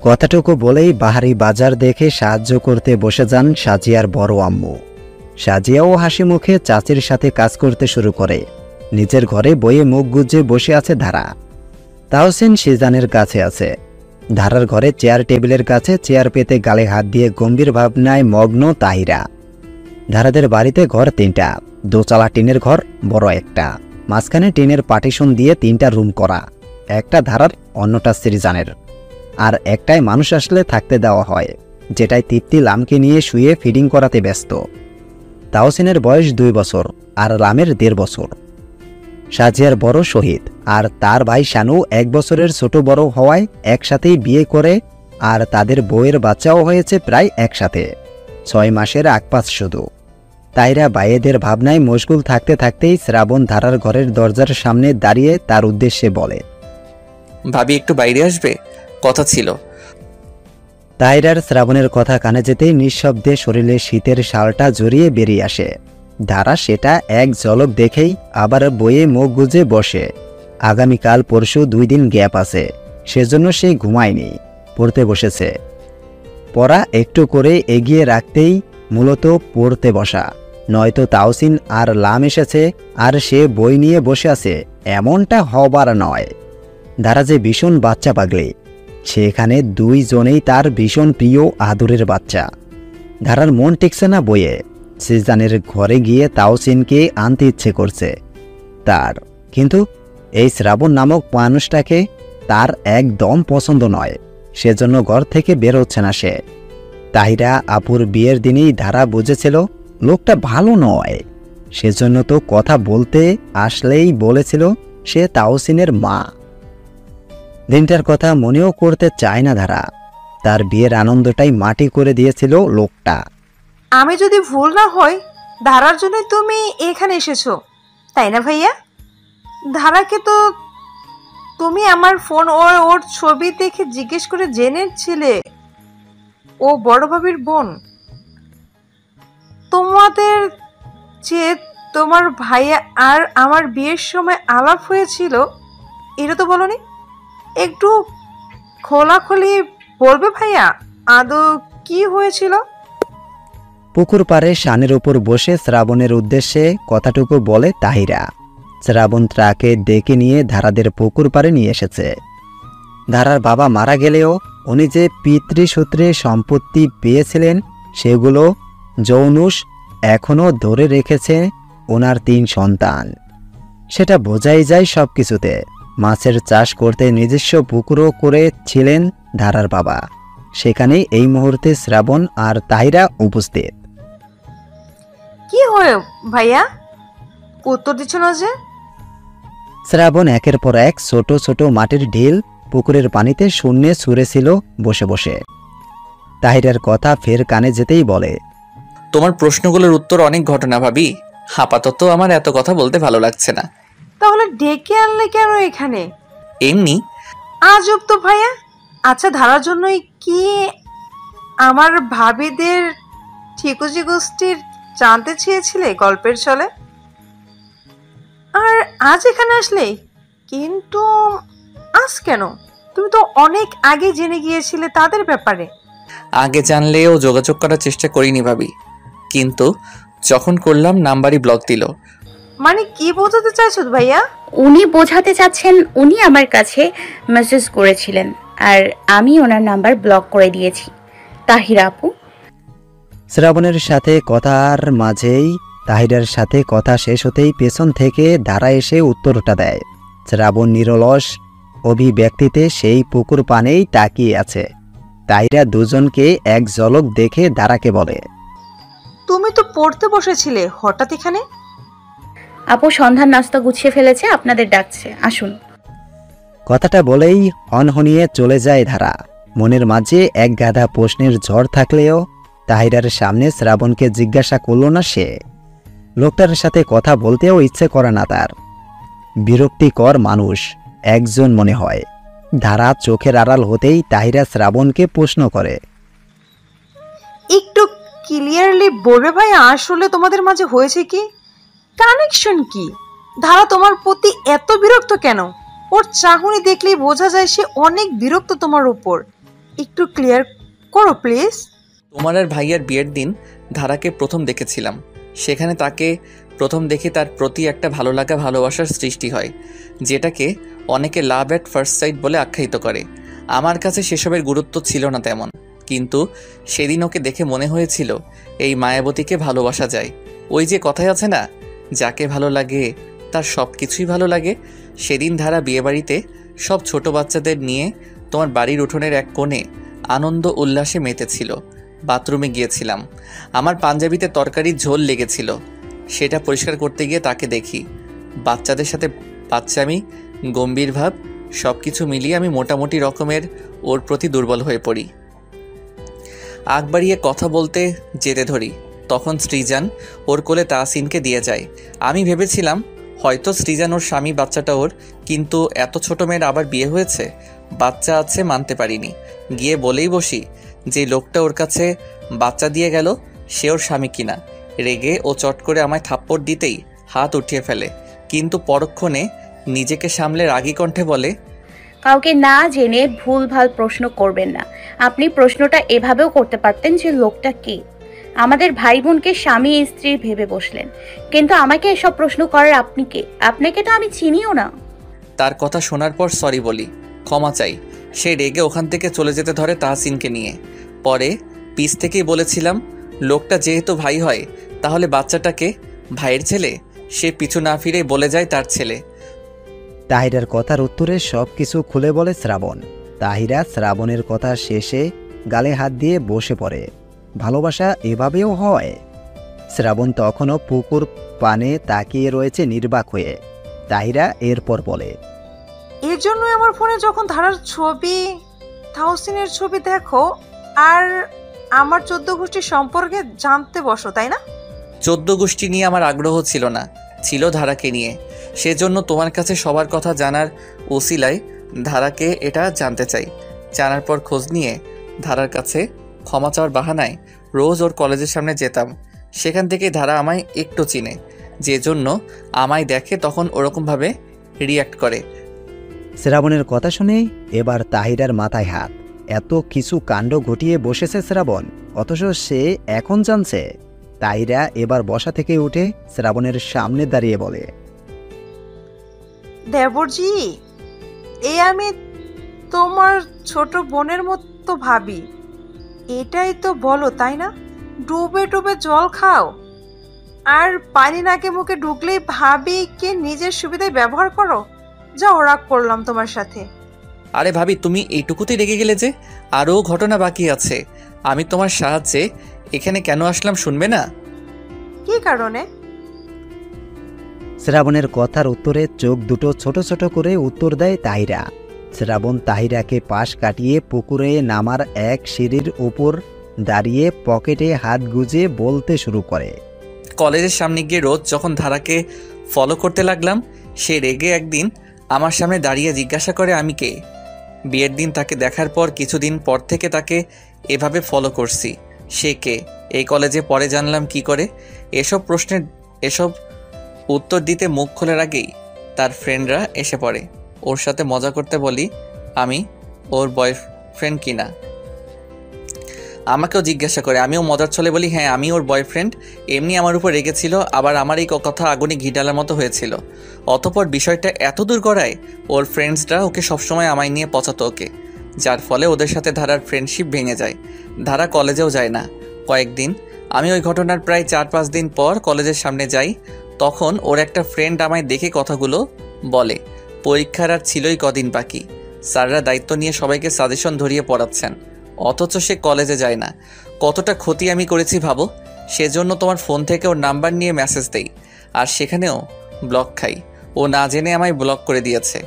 কথাটুকু বলেই বাহারি বাজার দেখে সাহায্য করতে বসে যান সাজিয়ার বড় আম্মু। সাজিয়াও হাসি মুখে চাচির সাথে কাজ করতে শুরু করে। নিজের ঘরে বইয়ে মুখ গুজে বসে আছে ধারা। তাহসিন সিজানের কাছে আছে। ধারার ঘরে চেয়ার টেবিলের কাছে চেয়ার পেতে গালে হাত দিয়ে গম্ভীর ভাবনায় মগ্ন তাহিরা। ধারাদের বাড়িতে ঘর 3টা, দোতলা টিনের ঘর বড় একটা, মাঝখানে টিনের পার্টিশন দিয়ে 3টা রুম করা, একটা ধারার অন্যটা সিরজানের, আর একটাই মানুষ আসলে থাকতে দেওয়া হয়, যেটাই তৃপ্তি লামকে নিয়ে শুয়ে ফিডিং করাতে ব্যস্ত। তাহসিনের বয়স 2 বছর আর লামের 1.5 বছর। সাজিয়ার বড় শহীদ আর তার ভাই শানু 1 বছরের ছোট বড় হওয়ায় একসাথেই বিয়ে করে, আর তাদের বউয়ের বাচ্চাও হয়েছে প্রায় একসাথে, 6 মাসের আকপাস শুধু। তাইরা বাইয়েদের ভাবনায় মশগুল থাকতে থাকতেই শ্রাবণ ধারার ঘরের দরজার সামনে দাঁড়িয়ে তার উদ্দেশ্যে বলে, ভাবি একটু বাইরে আসবে, কথা ছিল। তাইরার শ্রাবণের কথা কানে যেতেই নিঃশব্দে শরীরে শীতের শালটা জড়িয়ে বেরিয়ে আসে। ধারা সেটা এক ঝলক দেখেই আবার বইয়ে মুখ গুজে বসে। আগামীকাল পরশু 2 দিন গ্যাপ আছে, সেজন্য সে ঘুমায়নি, পড়তে বসেছে। পড়া একটু করে এগিয়ে রাখতেই মূলত পড়তে বসা, নয়তো তাওসিন আর লাম এসেছে আর সে বই নিয়ে বসে আছে, এমনটা হবার নয়। ধারা যে ভীষণ বাচ্চা পাগলি, সেখানে 2 জনেই তার ভীষণ প্রিয় আদরের বাচ্চা। ধারার মন টেকছে না বইয়ে, সিজানের ঘরে গিয়ে তাওসিনকে আনতে ইচ্ছে করছে তার, কিন্তু এই শ্রাবণ নামক মানুষটাকে তার একদম পছন্দ নয়, সেজন্য ঘর থেকে বের হচ্ছে না সে। তাহিরা আপুর বিয়ের দিনেই ধারা বুঝেছিল লোকটা ভালো নয়, সেজন্য তো কথা বলতে আসলেই বলেছিল সে তাওসিনের মা। দিনটার কথা মনেও করতে চায় না ধারা, তার বিয়ের আনন্দটাই মাটি করে দিয়েছিল লোকটা। আমি যদি ভুল না হই, ধারার জন্যই তুমি এখানে এসেছো, তাই না ভাইয়া? ধারাকে তো তুমি আমার ফোন ওর ছবি দেখে জিজ্ঞেস করে জেনেছিলে ও বড় ভাবির বোন। তোমাদের যে তোমার ভাইয়া আর আমার বিয়ের সময় আলাপ হয়েছিল এটা তো বলনি। একটু খোলাখুলি বলবে ভাইয়া, আদৌ কি হয়েছিল? পুকুর পাড়ে শানের উপর বসে শ্রাবণের উদ্দেশ্যে কথাটুকু বলে তাহিরা। শ্রাবণ তাকে ডেকে নিয়ে ধারাদের পুকুর পাড়ে নিয়ে এসেছে। ধারার বাবা মারা গেলেও উনি যে পিতৃসূত্রে সম্পত্তি পেয়েছিলেন সেগুলো জৌনুস এখনও ধরে রেখেছে ওনার 3 সন্তান। সেটা বোঝাই যায় সব কিছুতে। মাছের চাষ করতে নিজস্ব পুকুরও করেছিলেন ধারার বাবা। সেখানেই এই মুহূর্তে শ্রাবণ আর তাহিরা উপস্থিত। কি হয় ভাইয়া, উত্তর দিচ্ছ না যে? শ্রাবণ একের পর এক ছোট ছোট মাটির ঢিল পুকুরের পানিতে শূন্যে ছুঁড়েছিল বসে বসে। তাহিরার কথা ফের কানে যেতেই বলে, তোমার প্রশ্নগুলোর উত্তর অনেক ঘটনা ভাবি, আপাতত আমার এত কথা বলতে ভালো লাগছে না। তাহলে ডেকে আনলে কেন এখানে? এমনি। আজব তো ভাইয়া। আচ্ছা, ধারার জন্যই কি আমার ভাবিদের ঠিকুজি গোষ্ঠীর জানতে চেয়েছিলে গল্পের ছলে? আর আজ এখানে আসলে? কিন্তু আজ কেন? তুমি তো অনেক আগে জেনে গিয়েছিলে তাদের ব্যাপারে। আগে জানলেও যোগাযোগ করার চেষ্টা করিনি ভাবি, কিন্তু যখন করলাম নাম্বারই ব্লক দিল। মানে কি বোঝাতে চাইছো ভাইয়া? উনি বোঝাতে চাচ্ছেন উনি আমার কাছে মেসেজ করেছিলেন আর আমি ওনার নাম্বার ব্লক করে দিয়েছি। তাহিরা আপু। শ্রাবণের সাথে কথার মাঝেই তাহিরার সাথে কথা শেষ হতেই পেছন থেকে ধারা এসে উত্তরটা দেয়। শ্রাবণ নিরলস অভিব্যক্তিতে সেই পুকুর পানেই তাকিয়ে আছে। তাহিরা দুজনকে এক ঝলক দেখে ধারাকে বলে, তুমি তো পড়তে বসেছিলে, হঠাৎ এখানে? আপু সন্ধ্যার নাস্তা গুছিয়ে ফেলেছে, আপনাদের ডাকছে, আসুন। কথাটা বলেই হনহনিয়ে চলে যায় ধারা। মনের মাঝে এক গাদা প্রশ্নের ঝড় থাকলেও তাহিরার সামনে শ্রাবণকে জিজ্ঞাসা করল না সে। লোকটার সাথে কথা বলতেও ইচ্ছে করে না তার। বিরক্তিকর মানুষ একজন মনে হয়। ধারা চোখের আড়াল হতেই তাহিরা শ্রাবণকে প্রশ্ন করে, একটু ক্লিয়ারলি বলবে ভাই, আসলে তোমাদের মাঝে হয়েছে কি? কানেকশন কি? ধারা তোমার প্রতি এত বিরক্ত কেন? ওর চাহনি দেখলেই বোঝা যায় সে অনেক বিরক্ত তোমার উপর। একটু ক্লিয়ার করো প্লিজ। তোমার আর ভাইয়ার বিয়ের দিন ধারাকে প্রথম দেখেছিলাম। সেখানে তাকে প্রথম দেখে তার প্রতি একটা ভালো লাগা ভালোবাসার সৃষ্টি হয়, যেটাকে অনেকে লাভ অ্যাট ফার্স্ট সাইট বলে আখ্যায়িত করে। আমার কাছে সেসবের গুরুত্ব ছিল না তেমন, কিন্তু সেদিন ওকে দেখে মনে হয়েছিল এই মায়াবতীকে ভালোবাসা যায়। ওই যে কথায় আছে না, যাকে ভালো লাগে তার সব কিছুই ভালো লাগে। সেদিন ধারা বিয়েবাড়িতে সব ছোট বাচ্চাদের নিয়ে তোমার বাড়ির উঠোনের এক কোণে আনন্দ উল্লাসে মেতেছিল। বাথরুমে গিয়েছিলাম, আমার পাঞ্জাবিতে তরকারির ঝোল লেগেছিল। সেটা পরিষ্কার করতে গিয়ে তাকে দেখি। বাচ্চাদের সাথে বাচ্চামি, গম্ভীর ভাব, সব কিছু মিলিয়ে আমি মোটামুটি রকমের ওর প্রতি দুর্বল হয়ে পড়ি। আগ বাড়িয়ে কথা বলতে যেতে ধরি, তখন সৃজান ওর কোলে তাহসিনকে দিয়ে যায়। আমি ভেবেছিলাম হয়তো সৃজান ওর স্বামী, বাচ্চাটা ওর, কিন্তু এত ছোট মেয়ের আবার বিয়ে হয়েছে, বাচ্চা আছে মানতে পারিনি। গিয়ে বলেই বসি যে লোকটা ওর কাছে বাচ্চা দিয়ে গেল সে ওর স্বামী কিনা। রেগে ও চট করে আমায় থাপ্পড় দিতেই হাত উঠিয়ে ফেলে, কিন্তু পরক্ষণে নিজেকে সামলে রাগী কণ্ঠে বলে, কাউকে না জেনে ভুলভাল প্রশ্ন করবেন না। আপনি প্রশ্নটা এভাবেও করতে পারতেন যে লোকটা কে। আমাদের ভাই বোনকে স্বামী স্ত্রী ভেবে বসলেন, কিন্তু আমাকে এসব প্রশ্ন করার আপনি কে? আপনাকে তো আমি চিনিও না। তার কথা শোনার পর সরি বলি, ক্ষমা চাই। সে রেগে ওখান থেকে চলে যেতে ধরে তাহসিনকে নিয়ে। পরে পিছ থেকেই বলেছিলাম লোকটা যেহেতু ভাই হয় তাহলে বাচ্চাটাকে ভাইয়ের ছেলে? সে পিছু না ফিরে বলে যায় তার ছেলে। তাহিরার কথার উত্তরে সব কিছু খুলে বলে শ্রাবণ। তাহিরা শ্রাবণের কথা শেষে গালে হাত দিয়ে বসে পড়ে। ভালোবাসা এভাবেও হয়? শ্রাবণ তখনও পুকুর পানে তাকিয়ে রয়েছে নির্বাক হয়ে। তাহিরা এরপর বলে, এর জন্যই আমার ফোনে যখন ধারার ছবি, তাহসিনের ছবি দেখো আর আমার 14 গোষ্ঠী সম্পর্কে জানতে বসো, তাই না? 14 গোষ্ঠী নিয়ে আমার আগ্রহ ছিল না, ছিল ধারাকে নিয়ে। সেজন্য তোমার কাছে সবার কথা জানার ওসিলায় ধারাকে এটা জানতে চাই। জানার পর খোঁজ নিয়ে ধারার কাছে ক্ষমা চাওয়ার বাহানায় রোজ ওর কলেজের সামনে যেতাম। সেখান থেকে ধারা আমায় একটু চিনে, যে জন্য আমায় দেখে তখন ওরকমভাবে রিয়্যাক্ট করে। শ্রাবণের কথা শুনে এবার তাহিরার মাথায় হাত। এত কিছু কাণ্ড ঘটিয়ে বসেছে শ্রাবণ, অথচ সে এখন জানছে। তাহিরা এবার বসা থেকে উঠে শ্রাবণের সামনে দাঁড়িয়ে বলে, দেবরজি, আমি তোমার ছোট বোনের মতো ভাবি, এটাই তো বলো, তাই না? ডুবে ডুবে জল খাও আর পানি নাকে মুখে ঢুকলেই ভাবিকে নিজের সুবিধায় ব্যবহার করো। যা রাগ করলাম তোমার সাথে। আরে ভাবি, তুমি এইটুকুতেই রেগে গেলে যে? আরও ঘটনা বাকি আছে। আমি তোমার সাহায্যে এখানে কেন আসলাম শুনবে না? কি কারণে? শ্রাবণের কথার উত্তরে চোখ দুটো ছোট ছোট করে উত্তর দেয় তাহিরা। শ্রাবণ তাহিরাকে পাশ কাটিয়ে পুকুরে নামার এক সিঁড়ির উপর দাঁড়িয়ে পকেটে হাত গুজে বলতে শুরু করে, কলেজের সামনে গিয়ে রোজ যখন ধারাকে ফলো করতে লাগলাম, সে রেগে একদিন আমার সামনে দাঁড়িয়ে জিজ্ঞাসা করে আমি কে। বিয়ের দিন তাকে দেখার পর কিছুদিন পর থেকে তাকে এভাবে ফলো করছি। সে কে এই কলেজে পরে জানলাম কি করে। এসব উত্তর দিতে মুখ খোলার আগেই তার ফ্রেন্ডরা এসে পড়ে। ওর সাথে মজা করতে বলি আমি ওর বয়ফ্রেন্ড কিনা। আমাকেও জিজ্ঞাসা করে, আমিও মজার ছলে বলি হ্যাঁ আমি ওর বয়ফ্রেন্ড। এমনি আমার উপর রেগেছিল, আবার আমার এই কথা আগুনে ঘি ঢালার মতো হয়েছিল। অতপর বিষয়টা এত দূর গড়ায় ওর ফ্রেন্ডসরা ওকে সবসময় আমায় নিয়ে পচাতো ওকে, যার ফলে ওদের সাথে ধারার ফ্রেন্ডশিপ ভেঙে যায়। ধারা কলেজেও যায় না কয়েকদিন। আমি ওই ঘটনার প্রায় 4-5 দিন পর কলেজের সামনে যাই। তখন ওর একটা ফ্রেন্ড আমায় দেখে কথাগুলো বলে। পরীক্ষার আর ছিলই কদিন বাকি। স্যাররা দায়িত্ব নিয়ে সবাইকে সাজেশন ধরিয়ে পড়াচ্ছেন, অথচ সে কলেজে যায় না। কতটা ক্ষতি আমি করেছি ভাবো। সেজন্য তোমার ফোন থেকে ওর নাম্বার নিয়ে মেসেজ দেই, আর সেখানেও ব্লক খাই। ও না জেনে আমায় ব্লক করে দিয়েছে।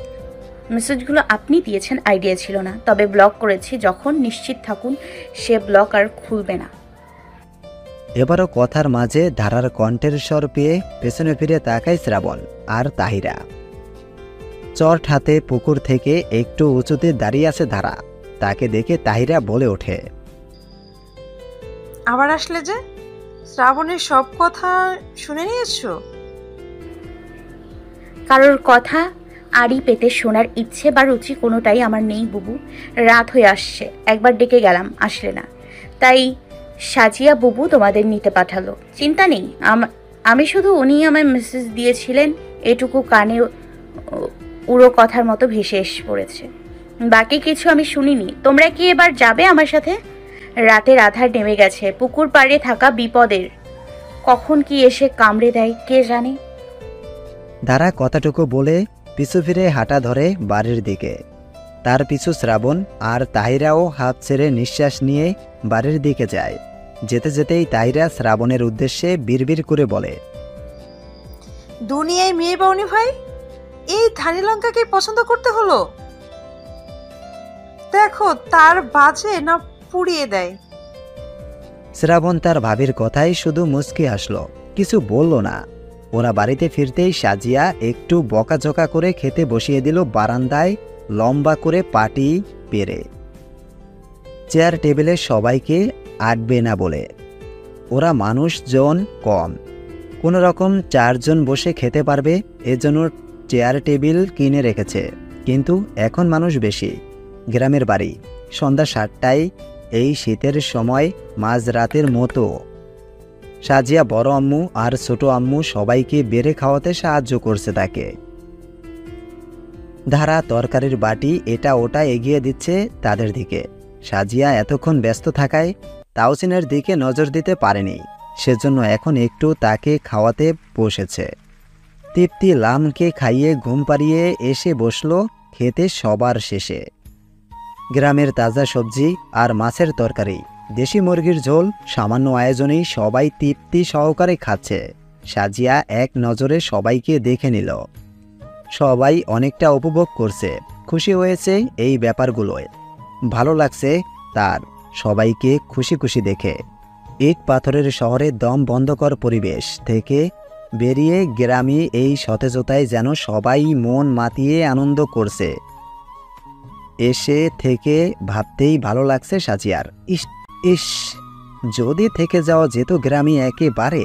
মেসেজগুলো আপনি দিয়েছেন, আইডিয়া ছিল না, তবে ব্লক করেছি যখন নিশ্চিত থাকুন সে ব্লক আর খুলবে না। এবারও কথার মাঝে ধারার কণ্ঠের স্বর পেয়ে পেছনে ফিরে তাকায় শ্রাবণ আর তাহিরা। চট হাতে পুকুর থেকে একটু উঁচুতে দাঁড়িয়ে আছে ধারা। তাকে দেখে তাহিরা বলে ওঠে, আবার আসলে যে? শ্রাবণের সব কথা শুনে নিয়েছো? কারোর কথা আড়ি পেতে শোনার ইচ্ছে বা রুচি কোনোটাই আমার নেই বুবু। রাত হয়ে আসছে, একবার ডেকে গেলাম, আসলে না, তাই সাজিয়া বুবু তোমাদের নিতে পাঠালো। চিন্তা নেই, আমি শুধু উনি আমায় মেসেজ দিয়েছিলেন এটুকু কানে উড়ো কথার মতো ভেসে এসে পড়েছে। বাকি কিছু আমি শুনিনি। তোমরা কি এবার যাবে আমার সাথে? রাতের আধার নেমে গেছে, পুকুর পাড়ে থাকা বিপদের। কখন কি এসে কামড়ে দেয় কে জানে। ধারা কথাটুকু বলে পিছু ফিরে হাঁটা ধরে বাড়ির দিকে। তার পিছু শ্রাবণ আর তাহিরাও হাত ছেড়ে নিঃশ্বাস নিয়ে বাড়ির দিকে যায়। যেতে যেতেই তাহিরা শ্রাবণের উদ্দেশ্যে বিড়বিড় করে বলে, দুনিয়ায় মেয়ে পাওনি ভাই, এই ধানি লঙ্কাকে পছন্দ করতে হলো। দেখো তার বাজে না পুড়িয়ে দেয়। শ্রাবণ তার ভাবির কথাই শুধু মুচকি হাসল, কিছু বলল না। ওরা বাড়িতে ফিরতেই সাজিয়া একটু বকাঝকা করে খেতে বসিয়ে দিল বারান্দায় লম্বা করে পাটি পেরে। চেয়ার টেবিলে সবাইকে আটবে না বলে। ওরা মানুষজন কম, কোনো রকম 4 জন বসে খেতে পারবে এজন্য চেয়ার টেবিল কিনে রেখেছে। কিন্তু এখন মানুষ বেশি। গ্রামের বাড়ি, সন্ধ্যা 7টায়, এই শীতের সময় মাঝরাতের মতো। সাজিয়া বড় আম্মু আর ছোট আম্মু সবাইকে বেড়ে খাওয়াতে সাহায্য করছে তাকে। ধারা তরকারির বাটি এটা ওটা এগিয়ে দিচ্ছে তাদের দিকে। সাজিয়া এতক্ষণ ব্যস্ত থাকায় তাওসিনের দিকে নজর দিতে পারেনি। সেজন্য এখন একটু তাকে খাওয়াতে বসেছে। তৃপ্তি লামকে খাইয়ে ঘুম পাড়িয়ে এসে বসলো খেতে সবার শেষে। গ্রামের তাজা সবজি আর মাছের তরকারি, দেশি মুরগির ঝোল, সামান্য আয়োজনেই সবাই তৃপ্তি সহকারে খাচ্ছে। সাজিয়া এক নজরে সবাইকে দেখে নিল। সবাই অনেকটা উপভোগ করছে, খুশি হয়েছে এই ব্যাপারগুলোয়। ভালো লাগছে তার সবাইকে খুশি খুশি দেখে। ইট পাথরের শহরে দম বন্ধকর পরিবেশ থেকে বেরিয়ে গ্রামে এই সতেজতায় যেন সবাই মন মাতিয়ে আনন্দ করছে। এসে থেকে ভাবতেই ভালো লাগছে সাজিয়ার। ইস ইস, যদি থেকে যাওয়া যেত গ্রামে একেবারে।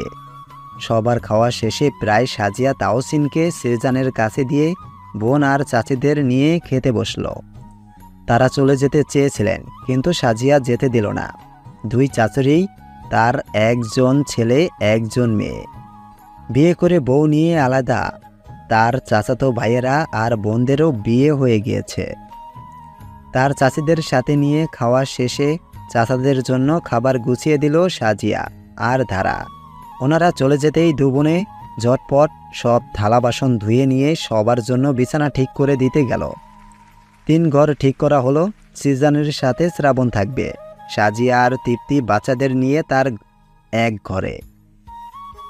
সবার খাওয়া শেষে প্রায় সাজিয়া তাওসিনকে সেজানের কাছে দিয়ে বোন আর চাচিদের নিয়ে খেতে বসল। তারা চলে যেতে চেয়েছিলেন, কিন্তু সাজিয়া যেতে দিল না। দুই চাচুরই তার একজন ছেলে একজন মেয়ে, বিয়ে করে বউ নিয়ে আলাদা। তার চাচাতো ভাইয়েরা আর বোনদেরও বিয়ে হয়ে গিয়েছে। তার চাচিদের সাথে নিয়ে খাওয়া শেষে চাচাদের জন্য খাবার গুছিয়ে দিল সাজিয়া আর ধারা। ওনারা চলে যেতেই দু বোনে ঝটপট সব থালা বাসন ধুয়ে নিয়ে সবার জন্য বিছানা ঠিক করে দিতে গেল। 3 ঘর ঠিক করা হলো। সিজানের সাথে শ্রাবণ থাকবে, সাজিয়া আর তৃপ্তি বাচ্চাদের নিয়ে তার এক ঘরে,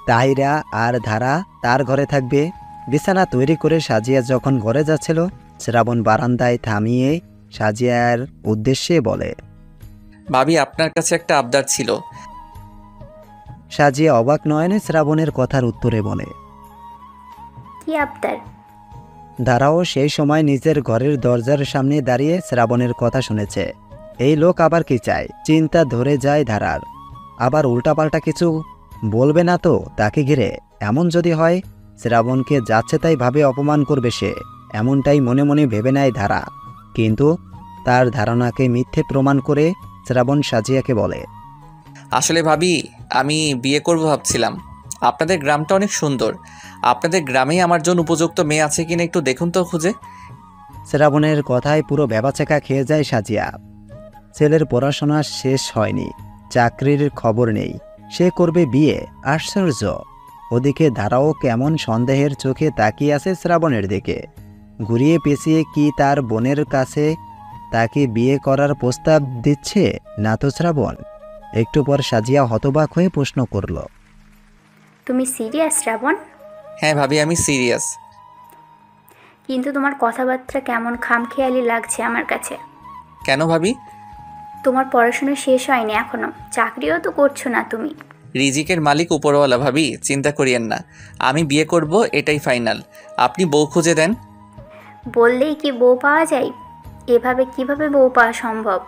তাহিরা আর ধারা তার ঘরে থাকবে। বিছানা তৈরি করে সাজিয়া যখন ঘরে যাচ্ছিল, শ্রাবণ বারান্দায় থামিয়ে সাজিয়ার উদ্দেশ্যে বলে, ভাবি আপনার কাছে একটা আবদার ছিল। সাজিয়া অবাক নয়নে শ্রাবণের কথার উত্তরে বলে, কি আবদার? ধারাও সেই সময় নিজের ঘরের দরজার সামনে দাঁড়িয়ে শ্রাবণের কথা শুনেছে। এই লোক আবার কি চায়? চিন্তা ধরে যায় ধারার। আবার উল্টাপাল্টা কিছু বলবে না তো তাকে ঘিরে? এমন যদি হয় শ্রাবণকে যাচ্ছে তাই ভাবে অপমান করবে সে, এমনটাই মনে মনে ভেবে নেয় ধারা। কিন্তু তার ধারণাকে মিথ্যে প্রমাণ করে শ্রাবণ সাজিয়াকে বলে, আসলে ভাবি, আমি বিয়ে করব ভাবছিলাম। আপনাদের গ্রামটা অনেক সুন্দর। আপনাদের গ্রামেই আমার জন্য উপযুক্ত মেয়ে আছে কিনা একটু দেখুন তো খুঁজে। শ্রাবণের কথায় পুরো ভ্যাবাচেকা খেয়ে যায় সাজিয়া। ছেলের পড়াশোনা শেষ হয়নি, চাকরির খবর নেই, সে করবে বিয়ে? আশ্চর্য। ওদিকে ধারাও কেমন সন্দেহের চোখে তাকিয়ে আছে শ্রাবণের দিকে। ঘুরিয়ে পেঁচিয়ে কি তার বোনের কাছে তাকে বিয়ে করার প্রস্তাব দিচ্ছে না তো শ্রাবণ? একটু পর সাজিয়া হতবাক হয়ে প্রশ্ন করল, তুমি সিরিয়াস শ্রাবণ? হ্যাঁ ভাবি, আমি সিরিয়াস। কিন্তু তোমার কথাবার্তা কেমন খামখেয়ালি লাগছে আমার কাছে। কেন ভাবি? তোমার পড়াশোনা শেষ হয়নি এখনো, চাকরিও তো করছো না তুমি। রিজিকের মালিক উপরওয়ালা ভাবি, চিন্তা করিয়েন না। আমি বিয়ে করব, এটাই ফাইনাল। আপনি বউ খুঁজে দেন। বললেই কি বউ পাওয়া যায়? এভাবে কিভাবে বউ পাওয়া সম্ভব?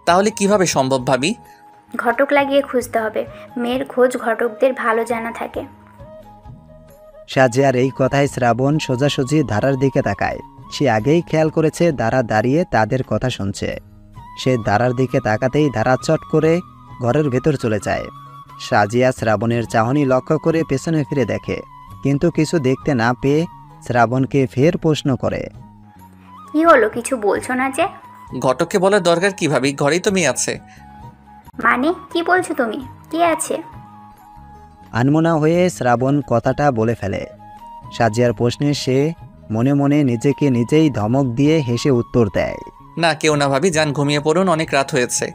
তাহলে কিভাবে সম্ভব ভাবি? ঘটক লাগিয়ে খুঁজতে হবে। মেয়ের খোঁজ ঘটকদের ভালো জানা থাকে। সাজিয়ার এই কথায় শ্রাবণ সোজাসুজি ধারার দিকে তাকায়। সে আগেই খেয়াল করেছে ধারা দাঁড়িয়ে তাদের কথা শুনছে। সে ধারার দিকে তাকাতেই ধারা চট করে ঘরের ভেতর চলে যায়। সাজিয়া শ্রাবণের চাহনি লক্ষ্য করে পেছনে ফিরে দেখে, কিন্তু কিছু দেখতে না পেয়ে শ্রাবণকে ফের প্রশ্ন করে, কি হলো, কিছু বলছো না যে? ঘটককে বলার দরকার কি ভাবি? ঘরেই তো মেয়ে আছে। মানে কি বলছো তুমি? কে আছে? আনমনা হয়ে শ্রাবণ কথাটা বলে ফেলে। সাজিয়ার প্রশ্নে সে মনে মনে নিজেকে নিজেই ধমক দিয়ে হেসে উত্তর দেয়, না, কেউ না ভাবি, যান ঘুমিয়ে পড়ুন, অনেক রাত হয়েছে।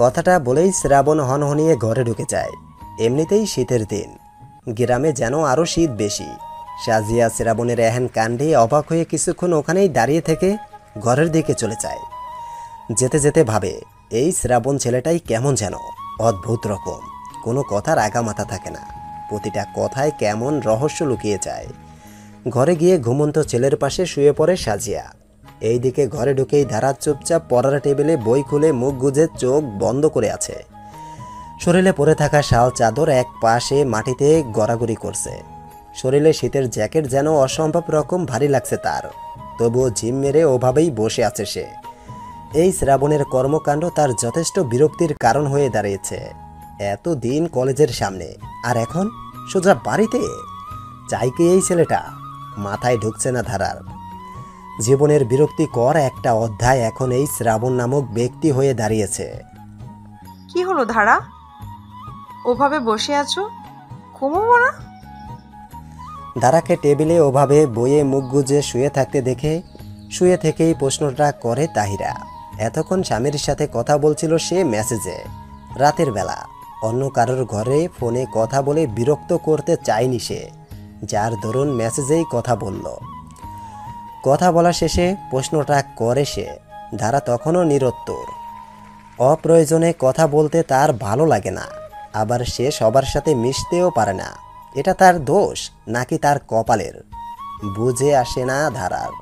কথাটা বলেই শ্রাবণ হনহনিয়ে ঘরে ঢুকে যায়। এমনিতেই শীতের দিন, গ্রামে যেন আরও শীত বেশি। সাজিয়া শ্রাবণের এহেন কাণ্ডে অবাক হয়ে কিছুক্ষণ ওখানেই দাঁড়িয়ে থেকে ঘরের দিকে চলে যায়। যেতে যেতে ভাবে, এই শ্রাবণ ছেলেটাই কেমন যেন অদ্ভুত রকম, কোনো কথার আগামাথা থাকে না, প্রতিটা কথায় কেমন রহস্য লুকিয়ে যায়। ঘরে গিয়ে ঘুমন্ত ছেলের পাশে শুয়ে পড়ে সাজিয়া। এইদিকে ঘরে ঢুকেই ধারা চুপচাপ পড়ার টেবিলে বই খুলে মুখ গুজে চোখ বন্ধ করে আছে। শরীরে পরে থাকা শাল চাদর এক পাশে মাটিতে গড়াগড়ি করছে। শরীরে শীতের জ্যাকেট যেন অসম্ভব রকম ভারী লাগছে তার, তবুও জিম মেরে ওভাবেই বসে আছে সে। এই শ্রাবণের কর্মকাণ্ড তার যথেষ্ট বিরক্তির কারণ হয়ে দাঁড়িয়েছে। এতদিন কলেজের সামনে, আর এখন সোজা বাড়িতে। চাই কি এই ছেলেটা? মাথায় ঢুকছে না ধারার। জীবনের বিরক্তিকর একটা অধ্যায় এখন এই শ্রাবণ নামক ব্যক্তি হয়ে দাঁড়িয়েছে। কি হলো ধারা? ওভাবে বসে আছো, ঘুমোবো না? ধারাকে টেবিলে ওভাবে বইয়ে মুখ গুজে শুয়ে থাকতে দেখে শুয়ে থেকেই প্রশ্নটা করে তাহিরা। এতক্ষণ স্বামীর সাথে কথা বলছিল সে মেসেজে, রাতের বেলা। অন্য কারোর ঘরে ফোনে কথা বলে বিরক্ত করতে চায়নি সে, যার দরুন মেসেজেই কথা বলল। কথা বলা শেষে প্রশ্নটা করে সে। ধারা তখনও নিরুত্তর। অপ্রয়োজনে কথা বলতে তার ভালো লাগে না, আবার সে সবার সাথে মিশতেও পারে না। এটা তার দোষ নাকি তার কপালের, বুঝে আসে না ধারার।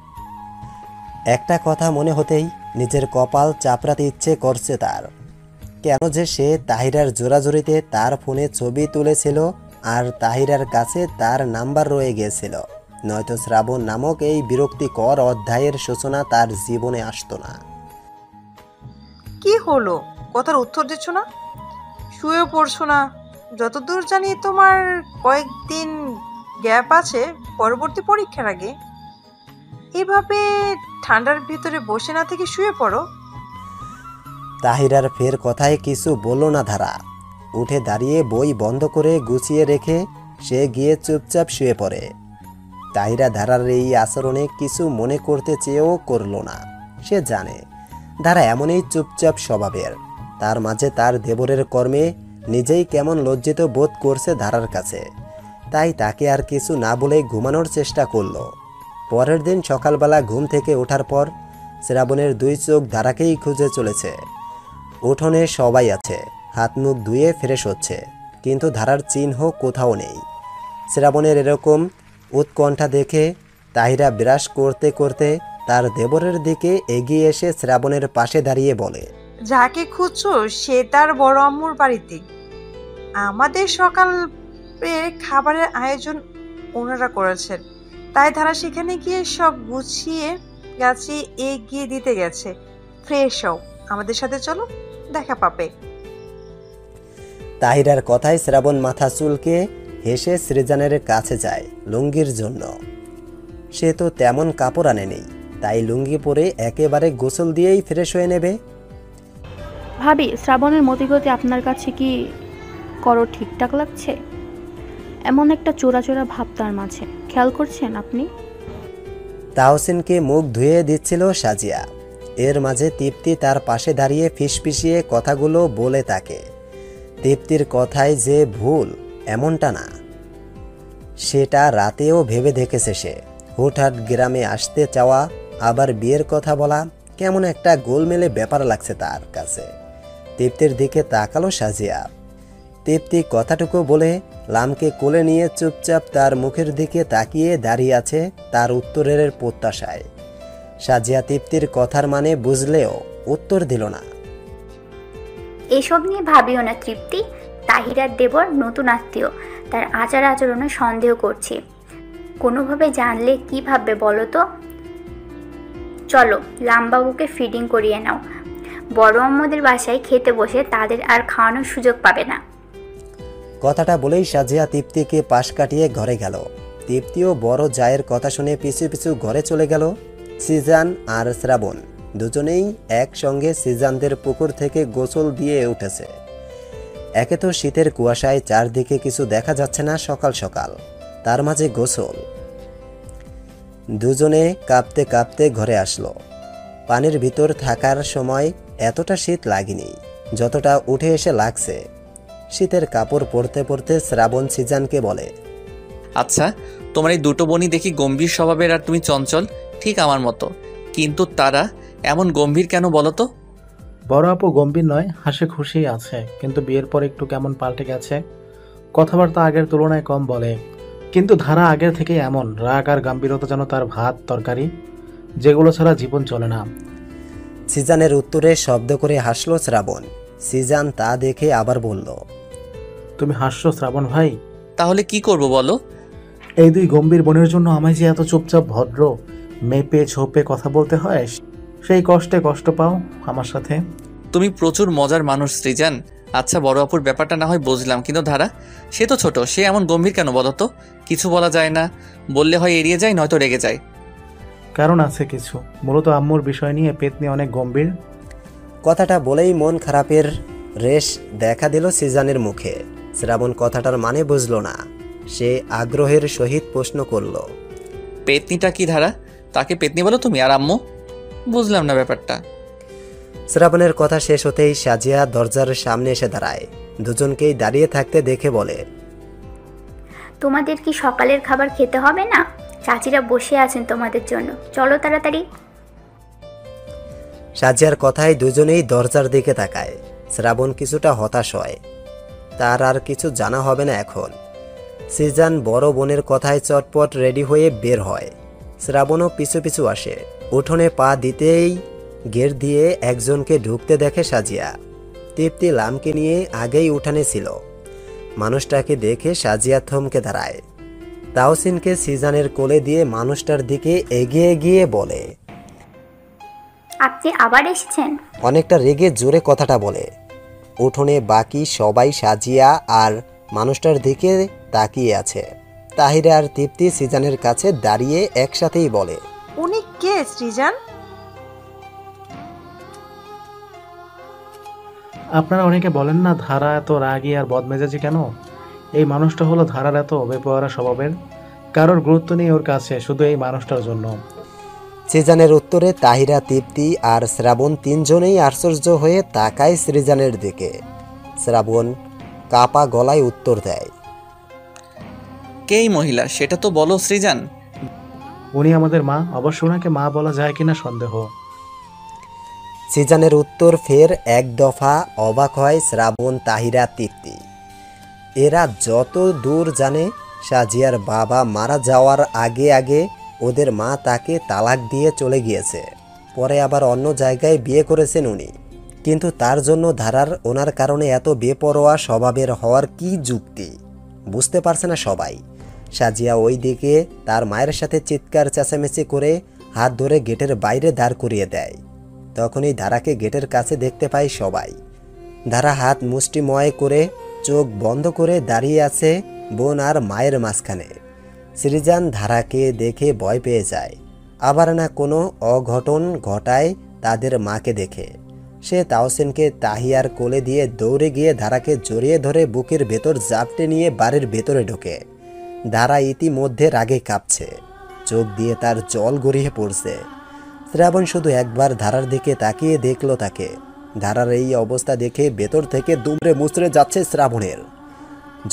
একটা কথা মনে হতেই নিজের কপাল চাপড়াতে ইচ্ছে করছে তার। কেন যে সে তাহিরার জোরাজুরিতে তার ফোনে ছবি তুলেছিল আর তাহিরার কাছে তার নাম্বার রয়ে গিয়েছিল, নয়তো শ্রাবণ নামক এই বিরক্তিকর অধ্যায়ের সূচনা তার জীবনে আসতো না। কি হলো, কথার উত্তর দিচ্ছ না? শুয়ে পড়ছো না? যতদূর জানি তোমার কয়েকদিন গ্যাপ আছে পরবর্তী পরীক্ষার আগে। এভাবে ঠান্ডার ভিতরে বসে না থেকে শুয়ে পড়ো। তাহিরার ফের কথায় কিছু বলল না ধারা। উঠে দাঁড়িয়ে বই বন্ধ করে গুছিয়ে রেখে সে গিয়ে চুপচাপ শুয়ে পড়ে। তাহিরা ধারার এই আচরণে কিছু মনে করতে চেয়েও করল না। সে জানে ধারা এমনই চুপচাপ স্বভাবের। তার মাঝে তার দেবরের কর্মে নিজেই কেমন লজ্জিত বোধ করছে ধারার কাছে, তাই তাকে আর কিছু না বলে ঘুমানোর চেষ্টা করল। পরের দিন সকালবেলা ঘুম থেকে ওঠার পর শ্রাবণের দুই চোখ ধারাকেই খুঁজে চলেছে। উঠোনে সবাই আছে, হাত মুখ ধুয়ে ফ্রেশ হচ্ছে, কিন্তু ধারার চিহ্ন কোথাও নেই। শ্রাবণের এরকম উৎকণ্ঠা দেখে তাহিরা বিরাস করতে করতে তার দেবরের দিকে এগিয়ে এসে শ্রাবণের পাশে দাঁড়িয়ে বলে, যাকে খুঁজছো সে তার বড় আম্মুর বাড়িতে। আমাদের সকালের খাবারের আয়োজন ওনারা করেছেন, তাই ধারা সেখানে গিয়ে সব গুছিয়ে গাছে এগিয়ে দিতে গেছে। ফ্রেশ হও, আমাদের সাথে চলো, দেখা পাবে। তাহিরার কথায় শ্রাবণ মাথা চুলকে হেসে সৃজনের কাছে যায় লুঙ্গির জন্য। সে তো তেমন কাপড় আনেনি, তাই লুঙ্গি পরে একেবারে গোসল দিয়েই ফ্রেশ হয়ে নেবে। ভাবি, শ্রাবণের মতিগতি আপনার কাছে কি করো ঠিকঠাক লাগছে? এমন একটা চোরা চোরা ভাব তার মাঝে, খেয়াল করছেন আপনি? তাহসিনকে মুখ ধুয়ে দিচ্ছিল সাজিয়া। এর মাঝে তৃপ্তি তার পাশে দাঁড়িয়ে ফিসফিসিয়ে কথাগুলো বলে তাকে। তৃপ্তির কথায় যে ভুল এমনটা না, সেটা রাতেও ভেবে দেখেছে সে। হুটহাট গ্রামে আসতে চাওয়া আবার বিয়ের কথা বলা, কেমন একটা গোলমেলে ব্যাপার লাগছে তার কাছে। তৃপ্তির দিকে তাকালো সাজিয়া। তৃপ্তি কথাটুকু বলে লামকে কোলে নিয়ে চুপচাপ তার মুখের দিকে তাকিয়ে দাঁড়িয়ে আছে তার উত্তরের প্রত্যাশায়। সাজিয়া তৃপ্তির কথার মানে বুঝলেও উত্তর দিল না। এসব নিয়ে ভাবিও না তৃপ্তি, তাহিরার দেবর নতুন আত্মীয়, তার আচার আচরণে সন্দেহ করছি। কোনোভাবে জানলে কি ভাববে বলো তো? চলো লামবাবুকে ফিডিং করিয়ে নাও, বড় আম্মুদের বাসায় খেতে বসে তাদের আর খাওয়ানোর সুযোগ পাবে না। কথাটা বলেই সাজিয়া তৃপ্তিকে পাশ কাটিয়ে ঘরে গেল। তৃপ্তিও বড় জায়ের কথা শুনে পিছু পিছু ঘরে চলে গেল। সিজান আর শ্রাবণ দুজনেই একসঙ্গে সিজানদের পুকুর থেকে গোসল দিয়ে উঠেছে। একে তো শীতের কুয়াশায় চারদিকে কিছু দেখা যাচ্ছে না সকাল সকাল, তার মাঝে গোসল। দুজনে কাঁপতে কাঁপতে ঘরে আসলো। পানির ভিতর থাকার সময় এতটা শীত লাগেনি যতটা উঠে এসে লাগছে। শীতের কাপড় পরতে পরতে শ্রাবণ সিজানকে বলে, আচ্ছা, তোমার এই দুটো বোনই দেখি গম্ভীর স্বভাবের আর তুমি চঞ্চল, ঠিক আমার মতো, কিন্তু তারা এমন গম্ভীর কেন বলো তো? বড় আপু গম্ভীর নয়, হাসি খুশি আছে, কিন্তু বিয়ের পর একটু কেমন পাল্টে গেছে। কথাবার্তা আগের তুলনায় কম বলে, কিন্তু ধারা আগের থেকে এমন রাগ আর গাম্ভীরতা যেন তার ভাত তরকারি, যেগুলো ছাড়া জীবন চলে না। সিজানের উত্তরে শব্দ করে হাসলো শ্রাবণ। সিজান তা দেখে আবার বলল, তুমি হাসছো শ্রাবণ ভাই? তাহলে কি করব বলো? এই দুই গম্ভীর বোনের জন্য আমায় যে এত চুপচাপ ভদ্র মেপে ছোপে কথা বলতে হয়, সেই কষ্টে কষ্ট পাও আমার সাথে। তুমি প্রচুর মজার মানুষ সৃজান। আচ্ছা, বড় আপুর ব্যাপারটা না হয় বুঝলাম, কিন্তু ধারা, সে তো ছোট, সে এমন গম্ভীর কেন বলো তো? কিছু বলা যায় না, বললে হয় এড়িয়ে যায়, নয়তো রেগে যায়। কারণ আছে কিছু, মূলত আম্মুর বিষয় নিয়ে পেতনি অনেক গম্ভীর। কথাটা বলেই মন খারাপের রেশ দেখা দিল সিজানের মুখে। শ্রাবণ কথাটার মানে বুঝল না। সে আগ্রহের সহিত প্রশ্ন করল, পেতনিটা কি ধারা? তাকে পেতনি বলো তুমি? আর আম্মু? বুঝলাম না ব্যাপারটা। শ্রাবণের কথা শেষ হতেই সাজিয়া দরজার সামনে এসে দাঁড়ায়। দুজনকেই দাঁড়িয়ে থাকতে দেখে বলে, তোমাদের কি সকালের খাবার খেতে হবে না? চাচিরা বসে আছেন তোমাদের জন্য, চলো তাড়াতাড়ি। সাজিয়ার কথায় দুজনেই দরজার দিকে তাকায়। শ্রাবণ কিছুটা হতাশ হয়, তার আর কিছু জানা হবে না এখন। সিজান বড় বোনের কথায় চটপট রেডি হয়ে বের হয়। শ্রাবণও পিছু পিছু আসে। উঠোনে পা দিতেই গেট দিয়ে একজনকে ঢুকতে দেখে সাজিয়া। তৃপ্তি লামকে নিয়ে আগেই উঠানে ছিল। মানুষটাকে দেখে সাজিয়া থমকে দাঁড়ায়। তাওসিনকে সিজানের কোলে দিয়ে মানুষটার দিকে এগিয়ে গিয়ে বলে, আপনি আবার এসেছেন? অনেকটা রেগে জোরে কথাটা বলে। উঠোনে বাকি সবাই সাজিয়া আর মানুষটার দিকে তাকিয়ে আছে। তাহিরা আর তৃপ্তি সিজানের কাছে দাঁড়িয়ে একসাথেই বলে, উনি কে সৃজন? আপনারা অনেকে বলেন না ধারা এত রাগী আর বদমেজাজি কেন? এই মানুষটা হলো ধারার এত বেপরোয়া স্বভাবের। কারোর গুরুত্ব নেই ওর কাছে, শুধু এই মানুষটার জন্য। সিজানের উত্তরে তাহিরা, তৃপ্তি আর শ্রাবণ তিনজনেই আশ্চর্য হয়ে তাকায় সৃজনের দিকে। শ্রাবণ কাপা গলায় উত্তর দেয়, কে এই মহিলা সেটা তো বলো সৃজান। উনি আমাদের মা। অবশ্য ওনাকে মা বলা যায় কিনা সন্দেহ। সিজানের উত্তর ফের এক দফা অবাক হয় শ্রাবণ, তাহিরা, তৃপ্তি। এরা যত দূর জানে, সাজিয়ার বাবা মারা যাওয়ার আগে আগে ওদের মা তাকে তালাক দিয়ে চলে গিয়েছে। পরে আবার অন্য জায়গায় বিয়ে করেছেন উনি। কিন্তু তার জন্য ধারার ওনার কারণে এত বেপরোয়া স্বভাবের হওয়ার কি যুক্তি? বুঝতে পারছে না সবাই। সাজিয়া ওই দিকে তার মায়ের সাথে চিৎকার চেঁচামেচি করে হাত ধরে গেটের বাইরে দাঁড় করিয়ে দেয়। তখনই ধারাকে গেটের কাছে দেখতে পায় সবাই। ধারা হাত মুষ্টিময় করে চোখ বন্ধ করে দাঁড়িয়ে আছে বোন আর মায়ের মাঝখানে। সৃজন ধারাকে দেখে ভয় পেয়ে যায়। আবার না কোনো অঘটন ঘটায় তাদের মাকে দেখে। সে তাওসিনকে তাহিয়ার কোলে দিয়ে দৌড়ে গিয়ে ধারাকে জড়িয়ে ধরে বুকের ভেতর জাপটে নিয়ে বাড়ির ভেতরে ঢোকে। ধারা ইতিমধ্যে রাগে কাঁপছে, চোখ দিয়ে তার জল গড়িয়ে পড়ছে। শ্রাবণ শুধু একবার ধারার দিকে তাকিয়ে দেখল তাকে। ধারার এই অবস্থা দেখে ভেতর থেকে দুমড়ে মুচড়ে যাচ্ছে শ্রাবণের।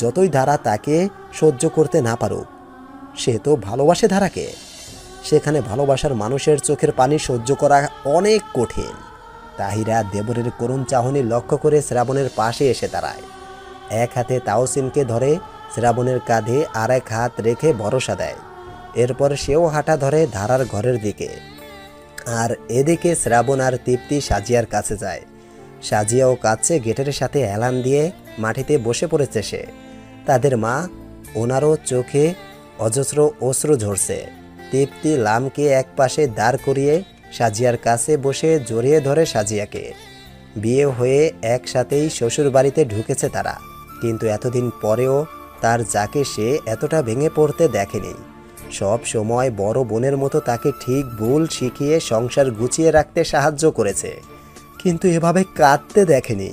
যতই ধারা তাকে সহ্য করতে না পারুক, সে তো ভালোবাসে ধারাকে। সেখানে ভালোবাসার মানুষের চোখের পানি সহ্য করা অনেক কঠিন। তাহিরা দেবরের করুণ চাহনি লক্ষ্য করে শ্রাবণের পাশে এসে দাঁড়ায়। এক হাতে তাওসিনকে ধরে শ্রাবণের কাঁধে আর এক হাত রেখে ভরসা দেয়। এরপর সেও হাঁটা ধরে ধারার ঘরের দিকে। আর এদিকে শ্রাবণ আর তৃপ্তি সাজিয়ার কাছে যায়। সাজিয়াও কাছে গেটের সাথে হেলান দিয়ে মাটিতে বসে পড়েছে সে। তাদের মা, ওনারও চোখে অজস্র অশ্রু ঝরছে। তৃপ্তি লামকে এক পাশে দাঁড় করিয়ে সাজিয়ার কাছে বসে জড়িয়ে ধরে সাজিয়াকে। বিয়ে হয়ে একসাথেই শ্বশুর বাড়িতে ঢুকেছে তারা, কিন্তু এতদিন পরেও তার যাকে সে এতটা ভেঙে পড়তে দেখেনি। সব সময় বড় বোনের মতো তাকে ঠিক ভুল শিখিয়ে সংসার গুছিয়ে রাখতে সাহায্য করেছে, কিন্তু এভাবে কাঁদতে দেখেনি।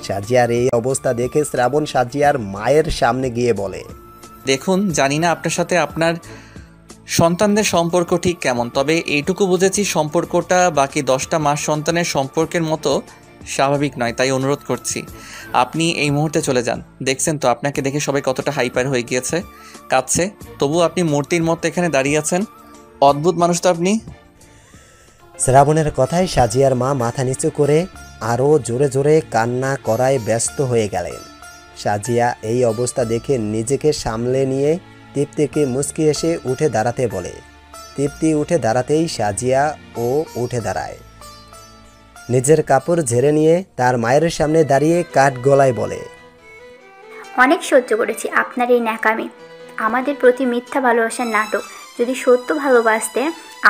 সাজিয়ার এই অবস্থা দেখে শ্রাবণ সাজিয়ার মায়ের সামনে গিয়ে বলে, দেখুন, জানি না আপনার সাথে আপনার সন্তানদের সম্পর্ক ঠিক কেমন, তবে এইটুকু বুঝেছি সম্পর্কটা বাকি 10টা মাস সন্তানের সম্পর্কের মতো স্বাভাবিক নয়। তাই অনুরোধ করছি আপনি এই মুহূর্তে চলে যান। দেখছেন তো আপনাকে দেখে সবাই কতটা হাইপার হয়ে গিয়েছে, কাঁদছে, তবু আপনি মূর্তির মতো এখানে দাঁড়িয়ে আছেন। অদ্ভুত মানুষ তো আপনি। শ্রাবণের কথায় সাজিয়ার মা মাথা নিচু করে আরও জোরে জোরে কান্না করায় ব্যস্ত হয়ে গেলেন। সাজিয়া এই অবস্থা দেখে নিজেকে সামলে নিয়ে তৃপ্তিকে মুচকি এসে উঠে দাঁড়াতে বলে। তৃপ্তি উঠে দাঁড়াতেই সাজিয়া ও উঠে দাঁড়ায়। নিজের কাপড় ঝেড়ে নিয়ে তার মায়ের সামনে দাঁড়িয়ে কাঠ গলায় বলে, অনেক সহ্য করেছি আপনার এই ন্যাকামি, আমাদের প্রতি মিথ্যা ভালোবাসার নাটক। যদি সত্য ভালোবাসতে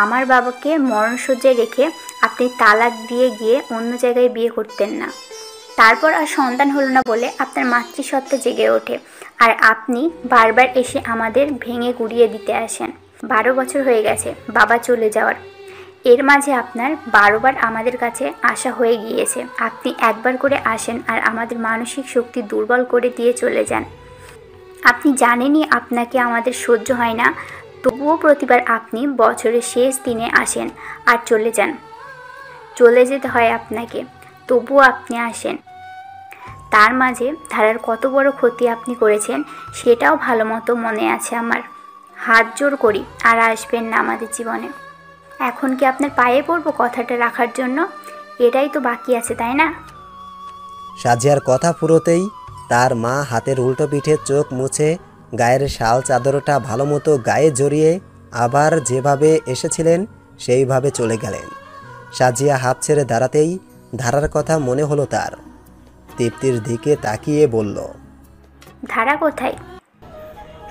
আমার বাবাকে মরণশয্যায় রেখে আপনি তালাক দিয়ে গিয়ে অন্য জায়গায় বিয়ে করতেন না। তারপর আর সন্তান হলো না বলে আপনার মাতৃসত্তা জেগে ওঠে, আর আপনি বারবার এসে আমাদের ভেঙে গুড়িয়ে দিতে আসেন। 12 বছর হয়ে গেছে বাবা চলে যাওয়ার। এর মাঝে আপনার 12 বার আমাদের কাছে আসা হয়ে গিয়েছে। আপনি একবার করে আসেন আর আমাদের মানসিক শক্তি দুর্বল করে দিয়ে চলে যান। আপনি জানেনই আপনাকে আমাদের সহ্য হয় না, তবুও প্রতিবার আপনি বছরের শেষ দিনে আসেন আর চলে যান। চলে যেতে হয় আপনাকে, তবুও আপনি আসেন। তার মাঝে ধারার কত বড় ক্ষতি আপনি করেছেন সেটাও ভালো মতো মনে আছে আমার। হাত জোর করি আর আসবেন না আমাদের জীবনে। এখন কি আপনার পায়ে পড়বো কথাটা রাখার জন্য? এটাই তো বাকি আছে, তাই না? সাজিয়ার কথা পুরোতেই তার মা হাতের উল্টো পিঠে চোখ মুছে গায়ের শাল চাদরটা ভালো মতো গায়ে জড়িয়ে আবার যেভাবে এসেছিলেন সেইভাবে চলে গেলেন। সাজিয়া হাঁপ ছেড়ে দাঁড়াতেই ধারার কথা মনে হলো তার। তৃপ্তির দিকে তাকিয়ে বলল, ধারা কোথায়?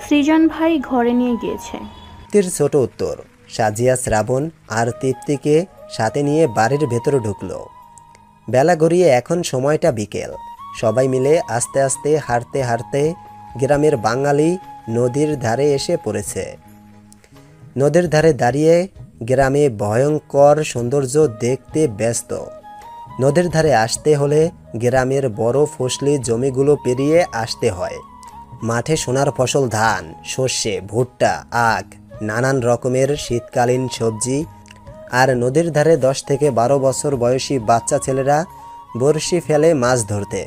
সৃজন ভাই ঘরে নিয়ে গিয়েছে। তৃপ্তির ছোট উত্তর। সাজিয়া শ্রাবণ আর তৃপ্তিকে সাথে নিয়ে বাড়ির ভেতরে ঢুকলো। বেলা গড়িয়ে এখন সময়টা বিকেল। সবাই মিলে আস্তে আস্তে হাঁটতে হাঁটতে গ্রামের বাঙালি নদীর ধারে এসে পড়েছে। নদীর ধারে দাঁড়িয়ে গ্রামে ভয়ঙ্কর সৌন্দর্য দেখতে ব্যস্ত। নদীর ধারে আসতে হলে গ্রামের বড় ফসলি জমিগুলো পেরিয়ে আসতে হয়। মাঠে সোনার ফসল ধান, সর্ষে, ভুট্টা, আখ, নানান রকমের শীতকালীন সবজি। আর নদীর ধারে 10 থেকে 12 বছর বয়সী বাচ্চা ছেলেরা বড়শি ফেলে মাছ ধরতে।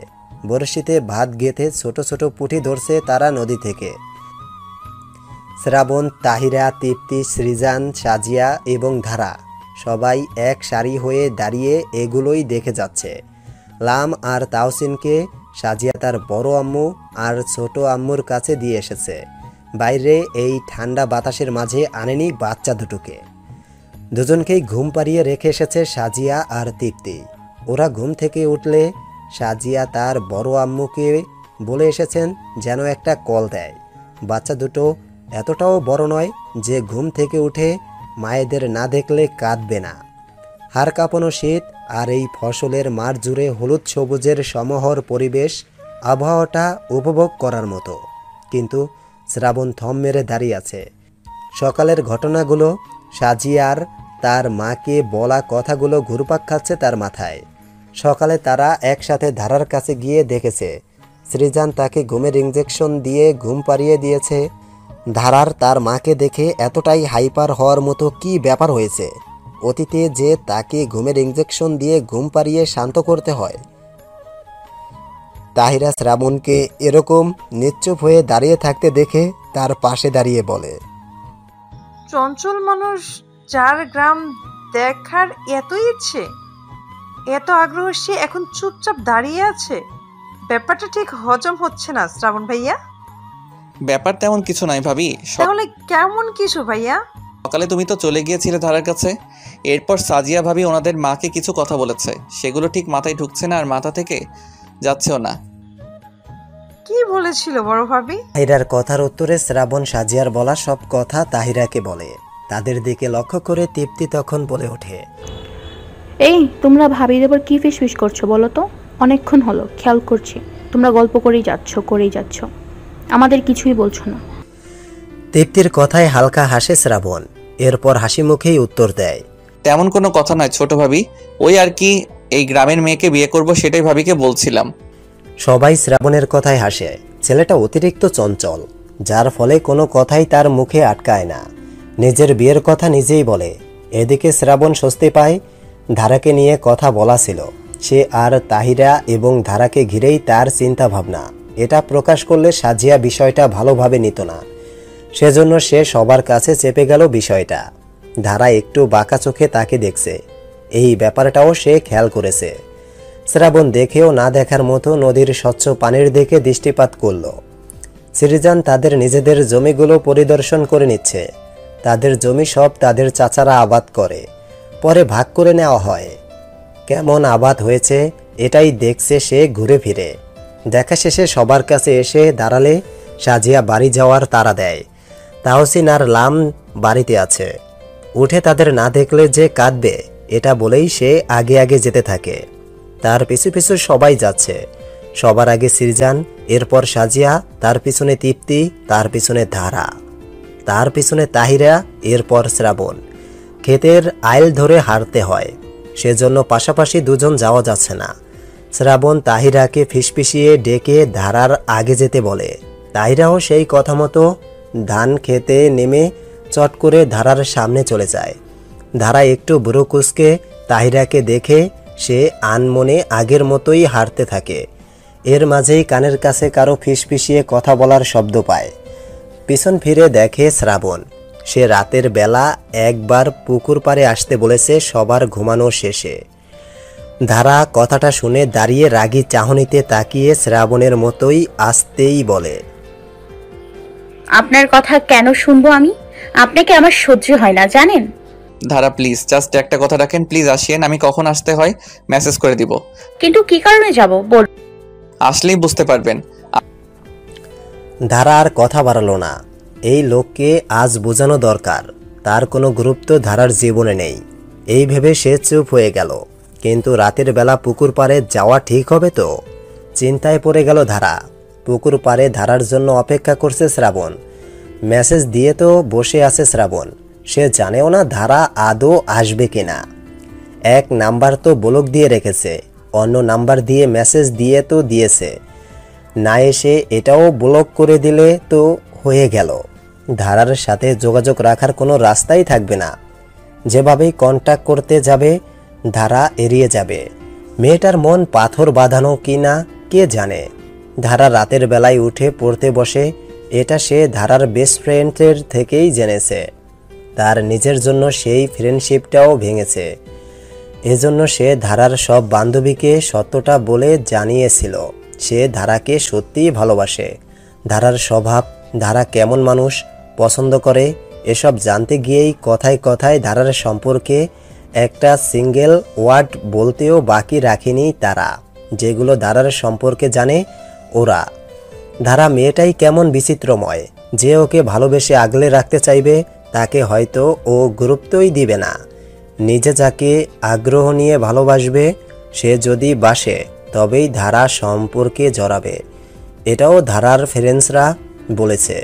বড়শিতে ভাত গেঁথে ছোট ছোট পুঁটি ধরছে তারা নদী থেকে। শ্রাবণ, তাহিরা, তৃপ্তি, সৃজান, সাজিয়া এবং ধারা সবাই এক সারি হয়ে দাঁড়িয়ে এগুলোই দেখে যাচ্ছে। লাম আর তাওসিনকে সাজিয়া তার বড় আম্মু আর ছোট আম্মুর কাছে দিয়ে এসেছে। বাইরে এই ঠান্ডা বাতাসের মাঝে আনেনি বাচ্চা দুটোকে। দুজনকেই ঘুম পাড়িয়ে রেখে এসেছে সাজিয়া আর তৃপ্তি। ওরা ঘুম থেকে উঠলে সাজিয়া তার বড় আম্মুকে বলে এসেছেন যেন একটা কল দেয়। বাচ্চা দুটো এতটাও বড় নয় যে ঘুম থেকে উঠে মায়েদের না দেখলে কাঁদবে না। হাড় কাঁপানো শীত আর এই ফসলের মাঠ জুড়ে হলুদ সবুজের সমহর পরিবেশ, আবহাওয়াটা উপভোগ করার মতো। কিন্তু শ্রাবণ থম মেরে দাঁড়িয়ে আছে। সকালের ঘটনাগুলো, সাজিয়ার তার মাকে বলা কথাগুলো ঘুরপাক খাচ্ছে তার মাথায়। সকালে তারা একসাথে ধারার কাছে গিয়ে দেখেছে সৃজান তাকে ঘুমের ইঞ্জেকশন দিয়ে ঘুম পাড়িয়ে দিয়েছে। ধারার তার মাকে দেখে এতটাই হাইপার হওয়ার মতো কি ব্যাপার হয়েছে? অতীতে যে তাকে ঘুমের ইঞ্জেকশন দিয়ে ঘুম পাড়িয়ে শান্ত করতে হয়। তাহিরা শ্রাবণকে এরকম নিশ্চুপ হয়ে দাঁড়িয়ে থাকতে দেখে তার পাশে দাঁড়িয়ে বলে, চঞ্চল মানুষ যার গ্রাম দেখার এত ইচ্ছে, এত আগ্রহ, সে এখন চুপচাপ দাঁড়িয়ে আছে। ব্যাপারটা ঠিক হজম হচ্ছে না শ্রাবণ ভাইয়া। ব্যাপার তেমন কিছু নাই ভাবি। তাহলে কেমন কিছু ভাইয়া? সকালে তুমি তো চলে গিয়েছিলে ধারার কাছে। এরপর সাজিয়া ভাবি ওনাদের মাকে কিছু কথা বলেছে, সেগুলো ঠিক মাথায় ঢুকছে না আর মাথা থেকে যাচ্ছেও না। কি বলেছিল বড় ভাবি? তাহিরার কথার উত্তরে শ্রাবণ সাজিয়ার বলা সব কথা তাহিরাকে বলে। তাদের দিকে লক্ষ্য করে তৃপ্তি তখন বলে ওঠে, এই তোমরা ভাবিদের উপর কি ফিসফিস করছো বলো তো? অনেকক্ষণ হলো খেয়াল করছি তোমরা গল্প করেই যাচ্ছ, আমাদের কিছুই বলছো না। তৃপ্তির কথায় হালকা হাসে শ্রাবণ, এরপর হাসি মুখেই উত্তর দেয়, তেমন কোনো কথা নয় ছোট ভাবি, ওই আর কি, এই গ্রামের মেয়েকে বিয়ে করব সেটাই ভাবিকে বলছিলাম। সবাই শ্রাবণের কথায় হাসে। ছেলেটা অতিরিক্ত চঞ্চল, যার ফলে কোনো কথাই তার মুখে আটকায় না। নিজের বিয়ের কথা নিজেই বলে। এদিকে শ্রাবণ স্বস্তি পায়। ধারাকে নিয়ে কথা বলা ছিল, সে আর তাহিরা এবং ধারাকে ঘিরেই তার চিন্তা ভাবনা। এটা প্রকাশ করলে সাজিয়া বিষয়টা ভালোভাবে নিত না, সেজন্য সে সবার কাছে চেপে গেল বিষয়টা। ধারা একটু বাঁকা চোখে তাকে দেখছে, এই ব্যাপারটাও সে খেয়াল করেছে। শ্রাবণ দেখেও না দেখার মতো নদীর স্বচ্ছ পানির দিকে দৃষ্টিপাত করল। সৃজান তাদের নিজেদের জমিগুলো পরিদর্শন করে নিচ্ছে। তাদের জমি সব তাদের চাচারা আবাদ করে, পরে ভাগ করে নেওয়া হয়। কেমন আবাদ হয়েছে এটাই দেখছে সে ঘুরে ফিরে। দেখা শেষে সবার কাছে এসে দাঁড়ালে সাজিয়া বাড়ি যাওয়ার তাড়া দেয়। তাহসিন আর লাম বাড়িতে আছে। উঠে তাদের না দেখলে যে কাঁদবে এটা বলেই সে আগে আগে যেতে থাকে। তার পিছু পিছু সবাই যাচ্ছে। সবার আগে সৃজান, এরপর সাজিয়া, তার পিছনে তৃপ্তি, তার পিছনে ধারা, তার পিছনে তাহিরা, এরপর শ্রাবণ। ক্ষেতের আইল ধরে হারতে হয়, সেজন্য পাশাপাশি দুজন যাওয়া যাচ্ছে না। শ্রাবণ তাহিরাকে ফিসফিসিয়ে ডেকে ধারার আগে যেতে বলে। তাহিরাও সেই কথা মতো ধান খেতে নেমে চট করে ধারার সামনে চলে যায়। ধারা একটু বুড়ো কুচকে তাহিরাকে দেখে সে আনমনে আগের মতোই হাঁটতে থাকে। এর মাঝেই কানের কাছে কারো ফিসফিসিয়ে কথা বলার শব্দ পায়। পিছন ফিরে দেখে শ্রাবণ। সে রাতের বেলা একবার পুকুর পাড়ে আসতে বলেছে সবার ঘুমানো শেষে। ধারা কথাটা শুনে দাঁড়িয়ে রাগী চাহনিতে তাকিয়ে শ্রাবণের মতোই আসতেই বলে, আপনার কথা কেন শুনবো আমি? আপনাকে আমার সহ্য হয় না জানেন। ধারা প্লিজ জাস্ট একটা কথা রাখেন, প্লিজ আসিয়েন। আমি কখন আসতে হয় মেসেজ করে দিব। কিন্তু কি কারণে যাব বল। আসলেই বুঝতে পারবেন। ধারা আর কথা বাড়ালো না। এই লোককে আজ বোঝানো দরকার, তার কোনো গুরুত্ব ধারার জীবনে নেই। এই ভেবে সে চুপ হয়ে গেল। কিন্তু রাতের বেলা পুকুর পাড়ে যাওয়া ঠিক হবে তো? চিন্তায় পড়ে গেল ধারা। পুকুর পাড়ে ধারার জন্য অপেক্ষা করছে শ্রাবণ। মেসেজ দিয়ে তো বসে আছে শ্রাবণ। সে জানেও না ধারা আদৌ আসবে কিনা। এক নাম্বার তো ব্লক দিয়ে রেখেছে, অন্য নাম্বার দিয়ে মেসেজ দিয়ে তো দিয়েছে। না এসে এটাও ব্লক করে দিলে তো হয়ে গেল। ধারার সাথে যোগাযোগ রাখার কোনো রাস্তাই থাকবে না। যেভাবেই কন্ট্যাক্ট করতে যাবে ধারা এড়িয়ে যাবে। মেয়েটার মন পাথর বাঁধানো কি না কে জানে। ধারা রাতের বেলায় উঠে পড়তে বসে, এটা সে ধারার বেস্ট ফ্রেন্ডের থেকেই জেনেছে। তার নিজের জন্য সেই ফ্রেন্ডশিপটাও ভেঙেছে। এজন্য সে ধারার সব বান্ধবীকে সত্যটা বলে জানিয়েছিল সে ধারাকে সত্যিই ভালোবাসে। ধারার স্বভাব, ধারা কেমন মানুষ পছন্দ করে, এসব জানতে গিয়েই কথায় কথায় ধারার সম্পর্কে একটা সিঙ্গেল ওয়ার্ড বলতেও বাকি রাখেনি তারা, যেগুলো ধারার সম্পর্কে জানে ওরা। ধারা মেয়েটাই কেমন বিচিত্রময়, যে ওকে ভালোবেসে আগলে রাখতে চাইবে তাকে হয়তো ও গুরুত্বই দিবে না। নিজে যাকে আগ্রহ নিয়ে ভালোবাসবে সে যদি বাসে তবেই ধারা সম্পর্কে জড়াবে। এটাও ধারার ফ্রেন্ডসরা বলেছে।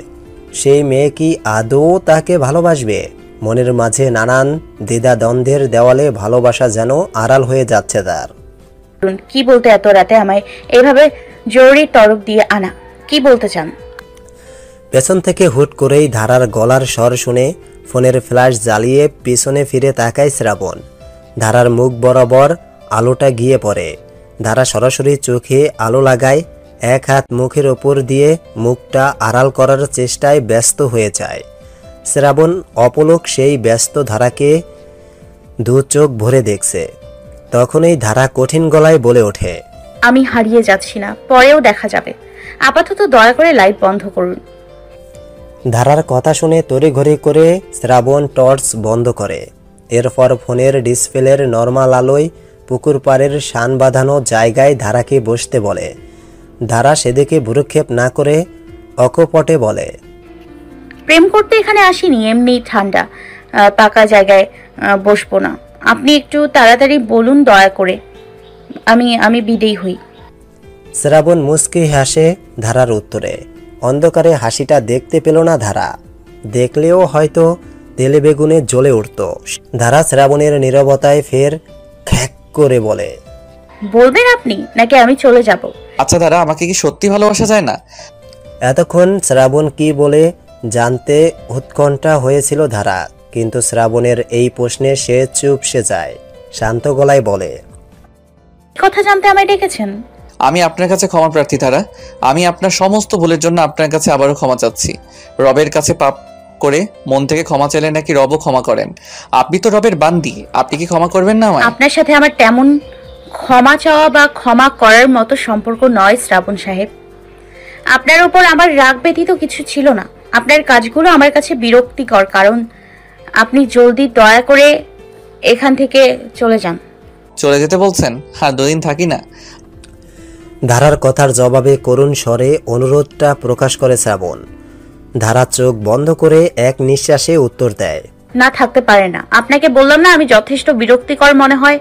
সেই মেয়ে কি আদৌ তাকে ভালোবাসবে? মনের মাঝে নানান দ্বিধাদ্বন্দ্বের দেওয়ালে ভালোবাসা যেন আড়াল হয়ে যাচ্ছে তার। কি বলতে এত রাতে আমায় এভাবে জরুরি তরফ দিয়ে আনা? কি বলতে চান? পেছন থেকে হুট করেই ধারার গলার স্বর শুনে ফোনের ফ্ল্যাশ জ্বালিয়ে পিছনে ফিরে তাকায় শ্রাবণ। ধারার মুখ বরাবর আলোটা গিয়ে পড়ে। ধারা সরাসরি চোখে আলো লাগায়, এক হাত মুখের ওপর দিয়ে মুখটা আড়াল করার চেষ্টায় ব্যস্ত হয়ে যায়। শ্রাবণ অপলক সেই ব্যস্ত ধারাকে দু চোখ ভরে দেখছে। তখনই ধারা কঠিন গলায় বলে ওঠে, আমি হারিয়ে যাচ্ছি না, পরেও দেখা যাবে। আপাতত দয়া করে লাইট বন্ধ করুন। ধারার কথা শুনে তড়িঘড়ি করে শ্রাবণ টর্চ বন্ধ করে। এরপর ফোনের ডিসপ্লের নর্মাল আলোয় পুকুর পাড়ের শান বাঁধানো জায়গায় ধারাকে বসতে বলে। ধারা সেদিকে ভ্রুক্ষেপ না করে অকপটে বলে, প্রেম করতে এখানে আসিনি, এমনি ঠান্ডা পাকা জায়গায় বসবো না। আপনি একটু তাড়াতাড়ি বলুন দয়া করে, আমি বিদেয় হই। শ্রাবণ মুচকি হাসে ধারার উত্তরে। অন্ধকারে হাসিটা দেখতে পেল না ধারা, দেখলেও হয়তো তেলে বেগুনে জ্বলে উঠত। ধারা শ্রাবণের নীরবতায় ফের খ্যাক করে বলে, বলবেন আপনি নাকি আমি চলে যাব? আচ্ছা ধারা, আমাকে কি সত্যি ভালোবাসা যায় না? এতক্ষণ শ্রাবণ কি বলে জানতে উৎকণ্ঠা হয়েছিল ধারা, কিন্তু শ্রাবণের এই প্রশ্নে সে চুপসে যায়। শান্ত গলায় বলে, কথা জানতে আমায় ডেকেছেন? আমি আপনার কাছে ক্ষমা প্রার্থী ধারা। আমি আপনার সমস্ত ভুলের জন্য আপনার কাছে আবারও ক্ষমা চাচ্ছি। রবের কাছে পাপ করে মন থেকে ক্ষমা চাইলে নাকি রবও ক্ষমা করেন। আপনি তো রবের বান্দি, আপনি কি ক্ষমা করবেন না আমায়? আপনার সাথে আমার তেমন ক্ষমা চাওয়া বা ক্ষমা করার মতো সম্পর্ক নয় শ্রাবণ সাহেব। আপনার উপর আমার রাগ ব্যতীত কিছু ছিল না। আপনার কাজগুলো আমার কাছে বিরক্তিকর, কারণ আপনি জলদি দয়া করে এখান থেকে চলে যান। চলে যেতে বলছেন? আর 2 দিন থাকি না? ধারার কথার জবাবে করুণ স্বরে অনুরোধটা প্রকাশ করে শ্রাবণ। ধারা চোখ বন্ধ করে এক নিঃশ্বাসে উত্তর দেয়, না, থাকতে পারে না। আপনাকে বললাম না আমি যথেষ্ট বিরক্তিকর মনে হয়।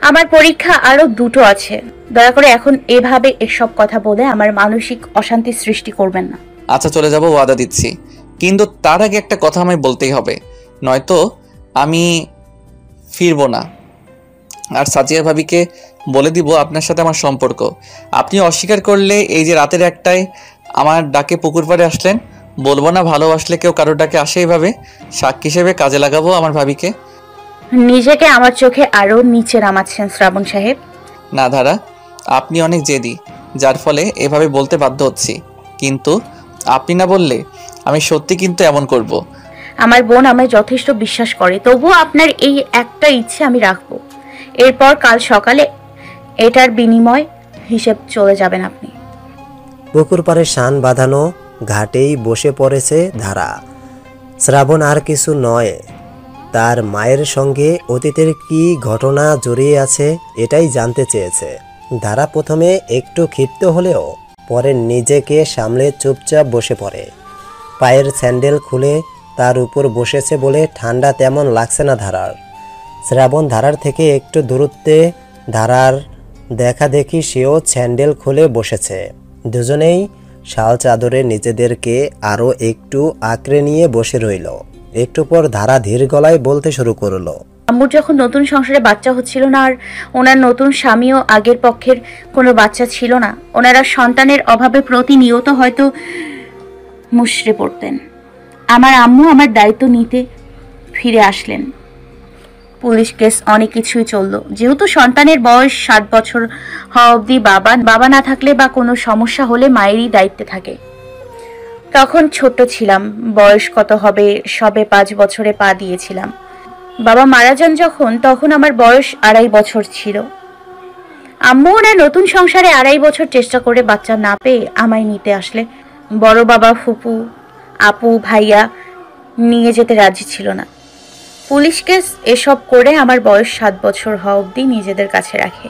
আমার পরীক্ষা আরো 2টো আছে। দয়া করে এখন এভাবে এসব কথা বলে আমার মানসিক অশান্তি সৃষ্টি করবেন না। আচ্ছা চলে যাব, ওয়াদা দিচ্ছি। কিন্তু তার আগে একটা কথা আমায় বলতেই হবে, নয়তো আমি ফিরবো না। আর সাজিয়া ভাবিকে বলে দিব আপনার সাথে আমার সম্পর্ক। আপনি অস্বীকার করলে এই যে রাতের একটায় আমার ডাকে পুকুর পাড়ে আসলেন, বলবো না ভালোবাসলে কেউ কারোর ডাকে আসে এইভাবে? সাক্ষী হিসেবে কাজে লাগাবো আমার ভাবিকে। নিজেকে আমার চোখে আরো নিচে নামাচ্ছেন শ্রাবণ সাহেব। না ধারা, আপনি অনেক জেদি, যার ফলে এভাবে বলতে বাধ্য হচ্ছি। কিন্তু আপনি না বললে আমি সত্যি কিন্তু এমন করব। আমার বোন আমায় যথেষ্ট বিশ্বাস করে, তবুও আপনার এই একটা ইচ্ছে আমি রাখবো। এরপর কাল সকালে এটার বিনিময় হিসেব চলে যাবেন আপনি। পুকুর পাড়ে শান বাঁধানো ঘাটেই বসে পড়েছে ধারা। শ্রাবণ আর কিছু নয়, তার মায়ের সঙ্গে অতীতের কি ঘটনা জড়িয়ে আছে এটাই জানতে চেয়েছে। ধারা প্রথমে একটু ক্ষিপ্ত হলেও পরে নিজেকে সামলে চুপচাপ বসে পড়ে। পায়ের স্যান্ডেল খুলে তার উপর বসেছে বলে ঠান্ডা তেমন লাগছে না ধারার। শ্রাবণ ধারার থেকে একটু দূরত্বে, ধারার দেখা দেখি সেও স্যান্ডেল খুলে বসেছে। দুজনেই শাল চাদরে নিজেদেরকে আরও একটু আঁকড়ে নিয়ে বসে রইল। একটু পর ধারা ধীর গলায় বলতে শুরু করলো। আম্মুর যখন নতুন সংসারে বাচ্চা হচ্ছিল না, আর ওনার নতুন স্বামীও আগের পক্ষের কোনো বাচ্চা ছিল না, ওনারা সন্তানের অভাবে প্রতিনিয়ত হয়তো মুষড়ে পড়তেন। আমার আম্মু আমার দায়িত্ব নিতে ফিরে আসলেন। পুলিশ কেস অনেক কিছুই চলল। যেহেতু সন্তানের বয়স 7 বছর হওয়া অবধি বাবা না থাকলে বা কোনো সমস্যা হলে মায়েরই দায়িত্বে থাকে। তখন ছোট ছিলাম, বয়স কত হবে, সবে 5 বছরে পা দিয়েছিলাম। বাবা মারা যান যখন, তখন আমার বয়স 2.5 বছর ছিল। আম্মু ওনার নতুন সংসারে 2.5 বছর চেষ্টা করে বাচ্চা না পেয়ে আমায় নিতে আসলে বড় বাবা, ফুপু, আপু, ভাইয়া নিয়ে যেতে রাজি ছিল না। পুলিশ কেস এসব করে আমার বয়স 7 বছর হওয়া অবধি নিজেদের কাছে রাখে।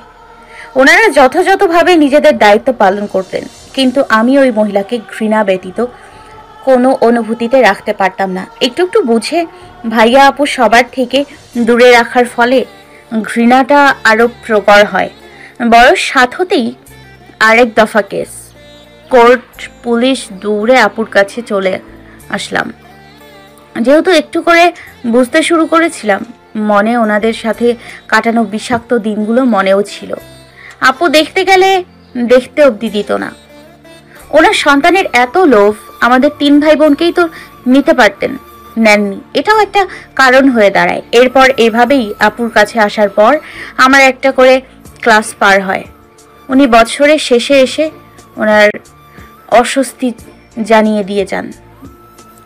ওনারা যথাযথভাবে নিজেদের দায়িত্ব পালন করতেন, কিন্তু আমি ওই মহিলাকে ঘৃণা ব্যতীত কোনো অনুভূতিতে রাখতে পারতাম না। একটু একটু বুঝে ভাইয়া আপু সবার থেকে দূরে রাখার ফলে ঘৃণাটা আরও প্রকট হয়। বয়স 7 হতেই আরেক দফা কেস, কোর্ট, পুলিশ, দৌড়ে আপুর কাছে চলে আসলাম। যেহেতু একটু করে বুঝতে শুরু করেছিলাম, মনে ওনাদের সাথে কাটানো বিষাক্ত দিনগুলো মনেও ছিল। আপু দেখতে গেলে দেখতে অবধি দিত না। ওনার সন্তানের এত লোভ, আমাদের 3 ভাই বোনকেই তো নিতে পারতেন, নেননি। এটাও একটা কারণ হয়ে দাঁড়ায়। এরপর এভাবেই আপুর কাছে আসার পর আমার একটা করে ক্লাস পার হয়। উনি বছরের শেষে এসে ওনার অস্বস্তি জানিয়ে দিয়ে যান।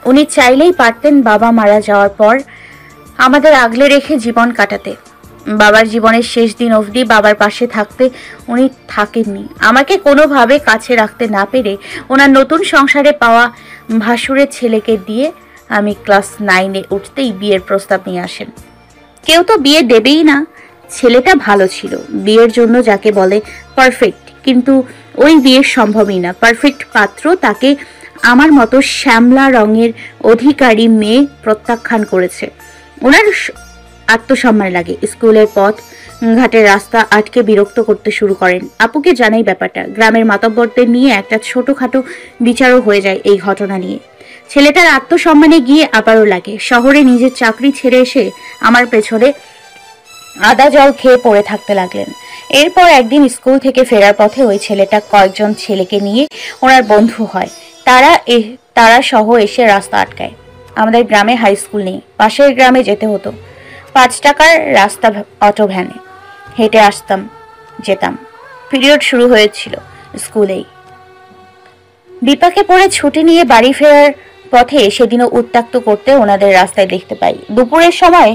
উনি চাইলেই পারতেন বাবা মারা যাওয়ার পর আমাদের আগলে রেখে জীবন কাটাতে। বাবার জীবনের শেষ দিন অবধি বাবার পাশে থাকতে উনি থাকেননি। আমাকে কোনোভাবে কাছে রাখতে না পেরে ওনার নতুন সংসারে পাওয়া ভাসুরের ছেলেকে দিয়ে আমি ক্লাস 9-এ উঠতেই বিয়ের প্রস্তাব নিয়ে আসেন। কেউ তো বিয়ে দেবেই না। ছেলেটা ভালো ছিল, বিয়ের জন্য যাকে বলে পারফেক্ট, কিন্তু ওই বিয়ে সম্ভবই না। পারফেক্ট পাত্র তাকে আমার মতো শ্যামলা রঙের অধিকারী মেয়ে প্রত্যাখ্যান করেছে। ওনার আত্মসম্মান লাগে। স্কুলের পথ ঘাটের রাস্তা আটকে বিরক্ত করতে শুরু করেন। আপুকে জানাই ব্যাপারটা। গ্রামের মাতব্বরদের নিয়ে একটা ছোটখাটো বিচারও হয়ে যায় এই ঘটনা নিয়ে। ছেলেটার আত্মসম্মানে গিয়ে আবারও লাগে। শহরে নিজের চাকরি ছেড়ে এসে আমার পেছনে আদা জল খেয়ে পড়ে থাকতে লাগলেন। এরপর একদিন স্কুল থেকে ফেরার পথে ওই ছেলেটা কয়েকজন ছেলেকে নিয়ে ওনার বন্ধু হয়। তারা সহ এসে রাস্তা আটকায়। আমাদের গ্রামে হাই স্কুল নেই, পাশের গ্রামে যেতে হতো। 5 টাকার রাস্তা অটো ভ্যানে হেঁটে আসতাম, যেতাম। পিরিয়ড শুরু হয়েছিল স্কুলেই। বিপাকে পড়ে ছুটি নিয়ে বাড়ি ফেরার পথে সেদিনও উত্ত্যক্ত করতে ওনাদের রাস্তায় দেখতে পাই। দুপুরের সময়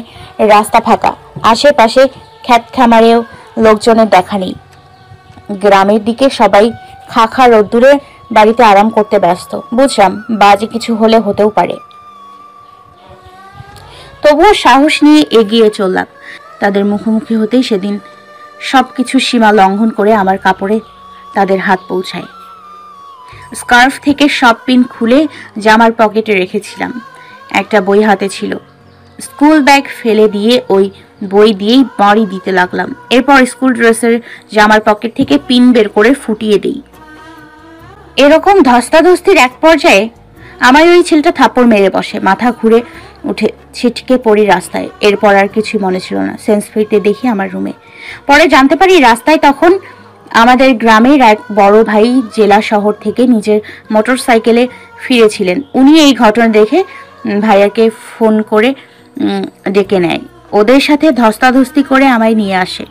রাস্তা ফাঁকা, আশেপাশে খ্যাত খামারেও লোকজনের দেখা নেই। গ্রামের দিকে সবাই খাখা রোদ্দুরে বাড়িতে আরাম করতে ব্যস্ত। বুঝলাম বাজে কিছু হলে হতেও পারে, তবুও সাহস নিয়ে এগিয়ে চললাম। তাদের মুখোমুখি হতেই সেদিন সবকিছু সীমা লঙ্ঘন করে আমার কাপড়ে তাদের হাত পৌঁছায়। স্কার্ফ থেকে সব পিন খুলে জামার পকেটে রেখেছিলাম। একটা বই হাতে ছিল। স্কুল ব্যাগ ফেলে দিয়ে ওই বই দিয়েই বাড়ি দিতে লাগলাম। এরপর স্কুল ড্রেসের জামার পকেট থেকে পিন বের করে ফুটিয়ে দিই। এরকম ধস্তাধস্তির এক পর্যায়ে আমার ওই ছেলেটা থাপ্পড় মেরে বসে। মাথা ঘুরে উঠে ছিটকে পড়ি রাস্তায়। এরপর আর কিছুই মনে ছিল না। সেন্স ফিরতে দেখি আমার রুমে। পরে জানতে পারি রাস্তায় তখন আমাদের গ্রামের এক বড় ভাই জেলা শহর থেকে নিজের মোটর সাইকেলে ফিরেছিলেন। উনি এই ঘটনা দেখে ভাইয়াকে ফোন করে ডেকে নেয়, ওদের সাথে ধস্তাধস্তি করে আমায় নিয়ে আসে।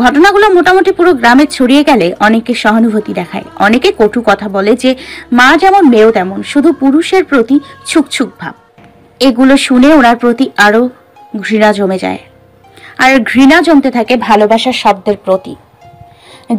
ঘটনাগুলো মোটামুটি পুরো গ্রামে ছড়িয়ে গেলে অনেকে সহানুভূতি দেখায়, অনেকে কটু কথা বলে যে মা যেমন মেয়েও তেমন, শুধু পুরুষের প্রতি ছুকছুক ভাব। এগুলো শুনে ওনার প্রতি আরো ঘৃণা জমে যায়, আর ঘৃণা জমতে থাকে ভালোবাসার শব্দের প্রতি।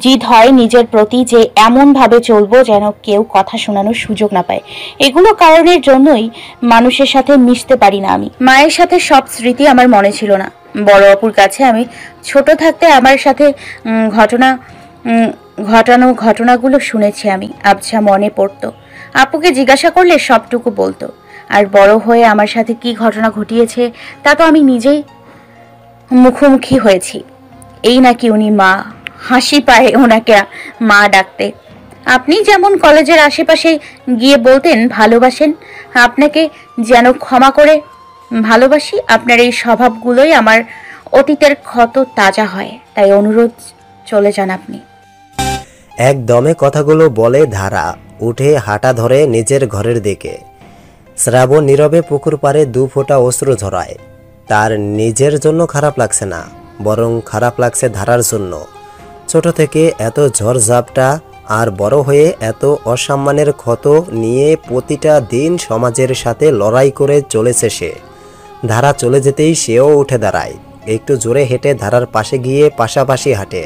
জিদ হয় নিজের প্রতি যে এমন ভাবে চলবো যেন কেউ কথা শোনানোর সুযোগ না পায়। এগুলো কারণের জন্যই মানুষের সাথে মিশতে পারি না আমি। মায়ের সাথে সব স্মৃতি আমার মনে ছিল না। বড় অপুর কাছে আমি ছোট থাকতে আমার সাথে ঘটনাগুলো শুনেছি আমি, আবছা মনে পড়তো। আপুকে জিজ্ঞাসা করলে সবটুকু বলতো। আর বড় হয়ে আমার সাথে কি ঘটনা ঘটিয়েছে তা তো আমি নিজেই মুখোমুখি হয়েছি। এই নাকি উনি মা, হাসি পায় ওনাকে মা ডাকতে। আপনি যেমন কলেজের আশেপাশে গিয়ে বলতেন ভালোবাসেন, আপনাকে যেন ক্ষমা করে ভালোবাসি, আপনার এই স্বভাবগুলোই আমার অতীতের ক্ষত তাজা হয়। তাই অনুরোধ চলে যান আপনি। একদমে কথাগুলো বলে ধারা উঠে হাঁটা ধরে নিজের ঘরের দিকে। শ্রাবণ নীরবে পুকুর পাড়ে 2 ফোঁটা অশ্রু ঝরায়। তার নিজের জন্য খারাপ লাগছে না, বরং খারাপ লাগছে ধারার জন্য। ছোট থেকে এত ঝড়ঝাপটা আর বড় হয়ে এত অসম্মানের ক্ষত নিয়ে প্রতিটা দিন সমাজের সাথে লড়াই করে চলেছে সে। ধারা চলে যেতেই সেও উঠে দাঁড়ায়, একটু জোরে হেঁটে ধারার পাশে গিয়ে পাশাপাশি হাঁটে।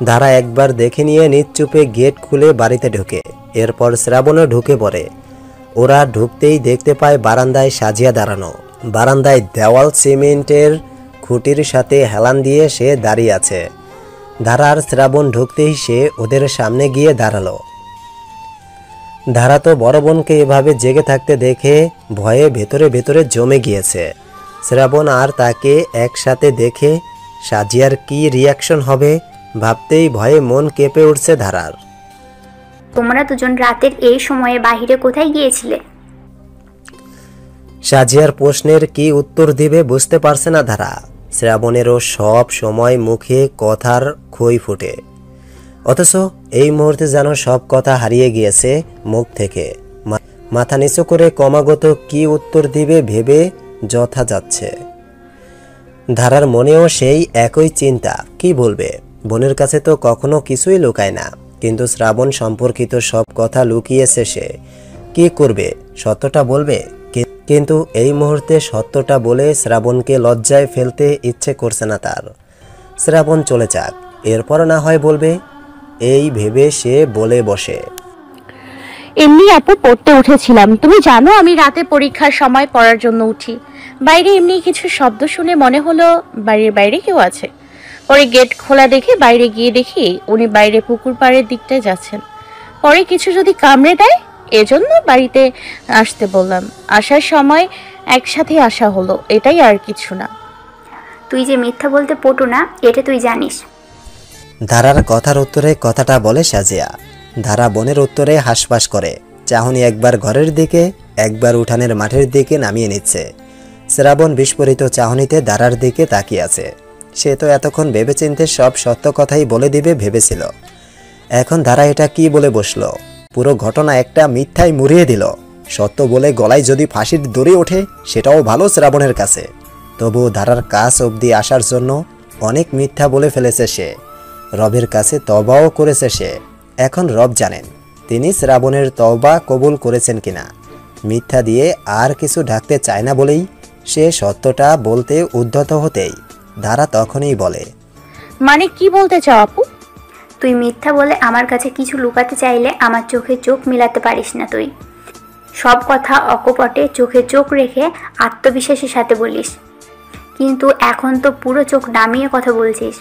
ধারা একবার দেখে নিয়ে নিশ্চুপে গেট খুলে বাড়িতে ঢোকে, এরপর শ্রাবণও ঢুকে পড়ে। ওরা ঢুকতেই দেখতে পায় বারান্দায় সাজিয়া দাঁড়ানো। বারান্দায় দেওয়াল সিমেন্টের খুঁটির সাথে হেলান দিয়ে সে দাঁড়িয়ে আছে। ধারার শ্রাবণ ঢুকতেই সে ওদের সামনে গিয়ে দাঁড়ালো। ধারা তো বড় বোনকে এভাবে জেগে থাকতে দেখে ভয়ে ভেতরে ভেতরে জমে গিয়েছে। শ্রাবণ আর তাকে একসাথে দেখে সাজিয়ার কি রিয়াকশন হবে ভাবতেই ভয়ে মন কেঁপে উঠছে ধারার। তোমরা দুজন রাতের এই সময়ে বাইরে কোথায় গিয়েছিলে? সাজিয়ার প্রশ্নের কি উত্তর দিবে বুঝতে পারছে না ধারা। শ্রাবণেরও সব সময় মুখে কথার খই ফুটে, অথচ এই মুহূর্তে যেন সব কথা হারিয়ে গিয়েছে মুখ থেকে। মাথা নিচু করে ক্রমাগত কি উত্তর দিবে ভেবে যথা যাচ্ছে। ধারার মনেও সেই একই চিন্তা, কি বলবে। বোনের কাছে তো কখনো কিছুই লুকায় না, কিন্তু শ্রাবণ সম্পর্কিত সব কথা লুকিয়েছে সে। কি করবে, সত্যটা বলবে? কিন্তু এই মুহূর্তে সত্যটা বলে শ্রাবণকে লজ্জায় ফেলতে ইচ্ছে করছে না তার। শ্রাবণ চলে যাক, এরপর না হয় বলবে, এই ভেবে সে বলে বসে। এমনি আপু পড়তে উঠেছিলাম, তুমি জানো আমি রাতে পরীক্ষার সময় পড়ার জন্য উঠি। বাইরে এমনি কিছু শব্দ শুনে মনে হলো বাড়ির বাইরে কেউ আছে। পরে গেট খোলা দেখে বাইরে গিয়ে দেখি উনি বাইরে পুকুর পাড়ের দিকটায় যাচ্ছেন। পরে কিছু যদি কামড়ে দেয় এজন্য বাড়িতে আসতে বললাম। আসার সময় একসাথে আসা হলো, এটাই আর কিছু না। তুই যে মিথ্যা বলতে পটু না, এটা তুই জানিস। ধারার কথার উত্তরে কথাটা বলে সাজিয়া। ধারা বোনের উত্তরে হাসপাস করে, চাহনি একবার ঘরের দিকে একবার উঠানের মাঠের দিকে নামিয়ে নিচ্ছে। শ্রাবণ বিস্ফোরিত চাহনিতে ধারার দিকে তাকিয়ে আছে। সে তো এতক্ষণ ভেবেচিন্তে সব সত্য কথাই বলে দিবে ভেবেছিল, এখন ধারা এটা কি বলে বসলো? পুরো ঘটনা একটা মিথ্যায় মুড়িয়ে দিল। সত্য বলে গলায় যদি ফাঁসির দড়ি ওঠে সেটাও ভালো শ্রাবণের কাছে। তবু ধারার কাছ অবধি আসার জন্য অনেক মিথ্যা বলে ফেলেছে সে। রবের কাছে তওবাও করেছে সে। এখন রব জানেন তিনি শ্রাবণের তওবা কবুল করেছেন কিনা। মিথ্যা দিয়ে আর কিছু ঢাকতে চায় না বলেই সে সত্যটা বলতে উদ্ধত হতেই ধারা তখনই বলে, মানে কি বলতে চাও আপু? তুই মিথ্যা বলে আমার কাছে কিছু লুকাতে চাইলে আমার চোখে চোখ মিলাতে পারিস না। তুই সব কথা অকপটে চোখে চোখ রেখে আত্মবিশ্বাসের সাথে বলিস, কিন্তু এখন তো পুরো চোখ নামিয়ে কথা বলছিস।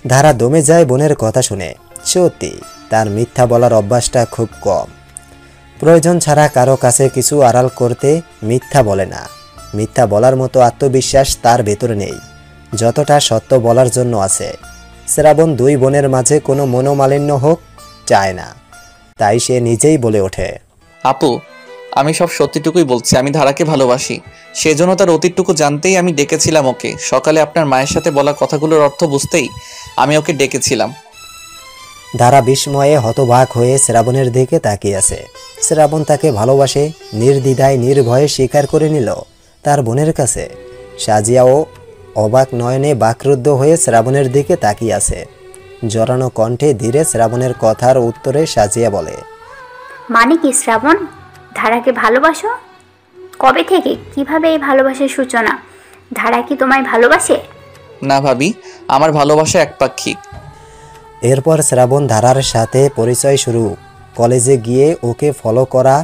ধারা দমে যায় বোনের কথা শুনে। সত্যি তার মিথ্যা বলার অভ্যাসটা খুব কম। প্রয়োজন ছাড়া কারো কাছে কিছু আড়াল করতে মিথ্যা বলে না। মিথ্যা বলার মতো আত্মবিশ্বাস তার ভেতরে নেই যতটা সত্য বলার জন্য আছে। শ্রাবণ 2 বোনের মাঝে কোনো মনোমালিন্য হোক চায় না, তাই সে নিজেই বলে ওঠে, আপু, আমি সব সত্যিটুকুই বলছি, আমি ধারাকে ভালোবাসি। সেজন্য তার অতীতটুকু জানতেই আমি ডেকেছিলাম ওকে। সকালে আপনার মায়ের সাথে বলা কথাগুলোর অর্থ বুঝতেই আমি ওকে ডেকেছিলাম। ধারা বিস্ময়ে হতবাক হয়ে শ্রাবণের দিকে তাকিয়ে আছে। শ্রাবণ তাকে ভালোবাসে, নির্দ্বিধায় নির্ভয়ে স্বীকার করে নিল তার বোনের কাছে। সাজিয়াও অবাক নয়নে বাকরুদ্ধ হয়ে শ্রাবণের দিকে তাকিয়ে আছে। জড়ানো কণ্ঠে ধীরে শ্রাবণের কথার উত্তরে সাজিয়া বলে, মানে কি শ্রাবণ, ধারাকে ভালোবাসো? কবে থেকে, কিভাবে এই ভালোবাসার সূচনা? ধারা কি তোমায় ভালোবাসে? না ভাবি, আমার ভালোবাসা একপাক্ষিক। এরপর শ্রাবণ ধারার সাথে পরিচয় শুরু, কলেজে গিয়ে ওকে ফলো করা,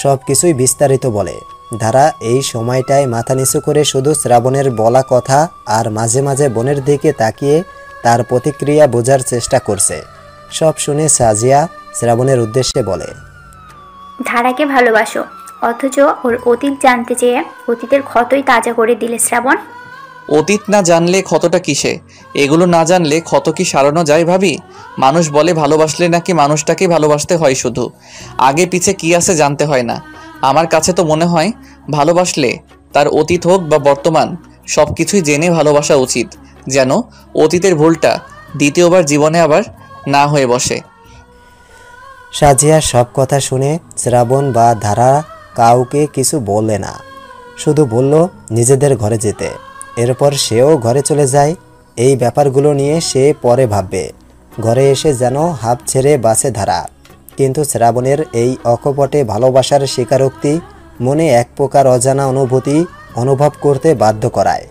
সব কিছুই বিস্তারিত বলে। ধারা এই সময়টায় মাথা নিচু করে শুধু শ্রাবণের বলা কথা আর মাঝে মাঝে বোনের দিকে তাকিয়ে তার প্রতিক্রিয়া বোঝার চেষ্টা করছে। সব শুনে সাজিয়া শ্রাবণের উদ্দেশ্যে বলে, ধারাকে ভালোবাসো, অথচ ওর অতীত জানতে চেয়ে অতীতের ক্ষতই তাজা করে দিলে শ্রাবণ। অতীত না জানলে ক্ষতটা কিসে? এগুলো না জানলে ক্ষত কি সারানো যায় ভাবি? মানুষ বলে ভালোবাসলে নাকি মানুষটাকে ভালোবাসতে হয়, শুধু আগে পিছে কি আছে জানতে হয় না। আমার কাছে তো মনে হয় ভালোবাসলে তার অতীত হোক বা বর্তমান সব কিছুই জেনে ভালোবাসা উচিত, যেন অতীতের ভুলটা দ্বিতীয়বার জীবনে আবার না হয়ে বসে। সাজিয়া সব কথা শুনে শ্রাবণ বা ধারা কাউকে কিছু বললে না, শুধু বলল নিজেদের ঘরে যেতে। এরপর সেও ঘরে চলে যায়। এই ব্যাপারগুলো নিয়ে সে পরে ভাববে। ঘরে এসে যেন হাঁপ ছেড়ে বাঁচে ধারা, কিন্তু শ্রাবণের এই অকপটে ভালোবাসার স্বীকারোক্তি মনে এক প্রকার অজানা অনুভূতি অনুভব করতে বাধ্য করায়।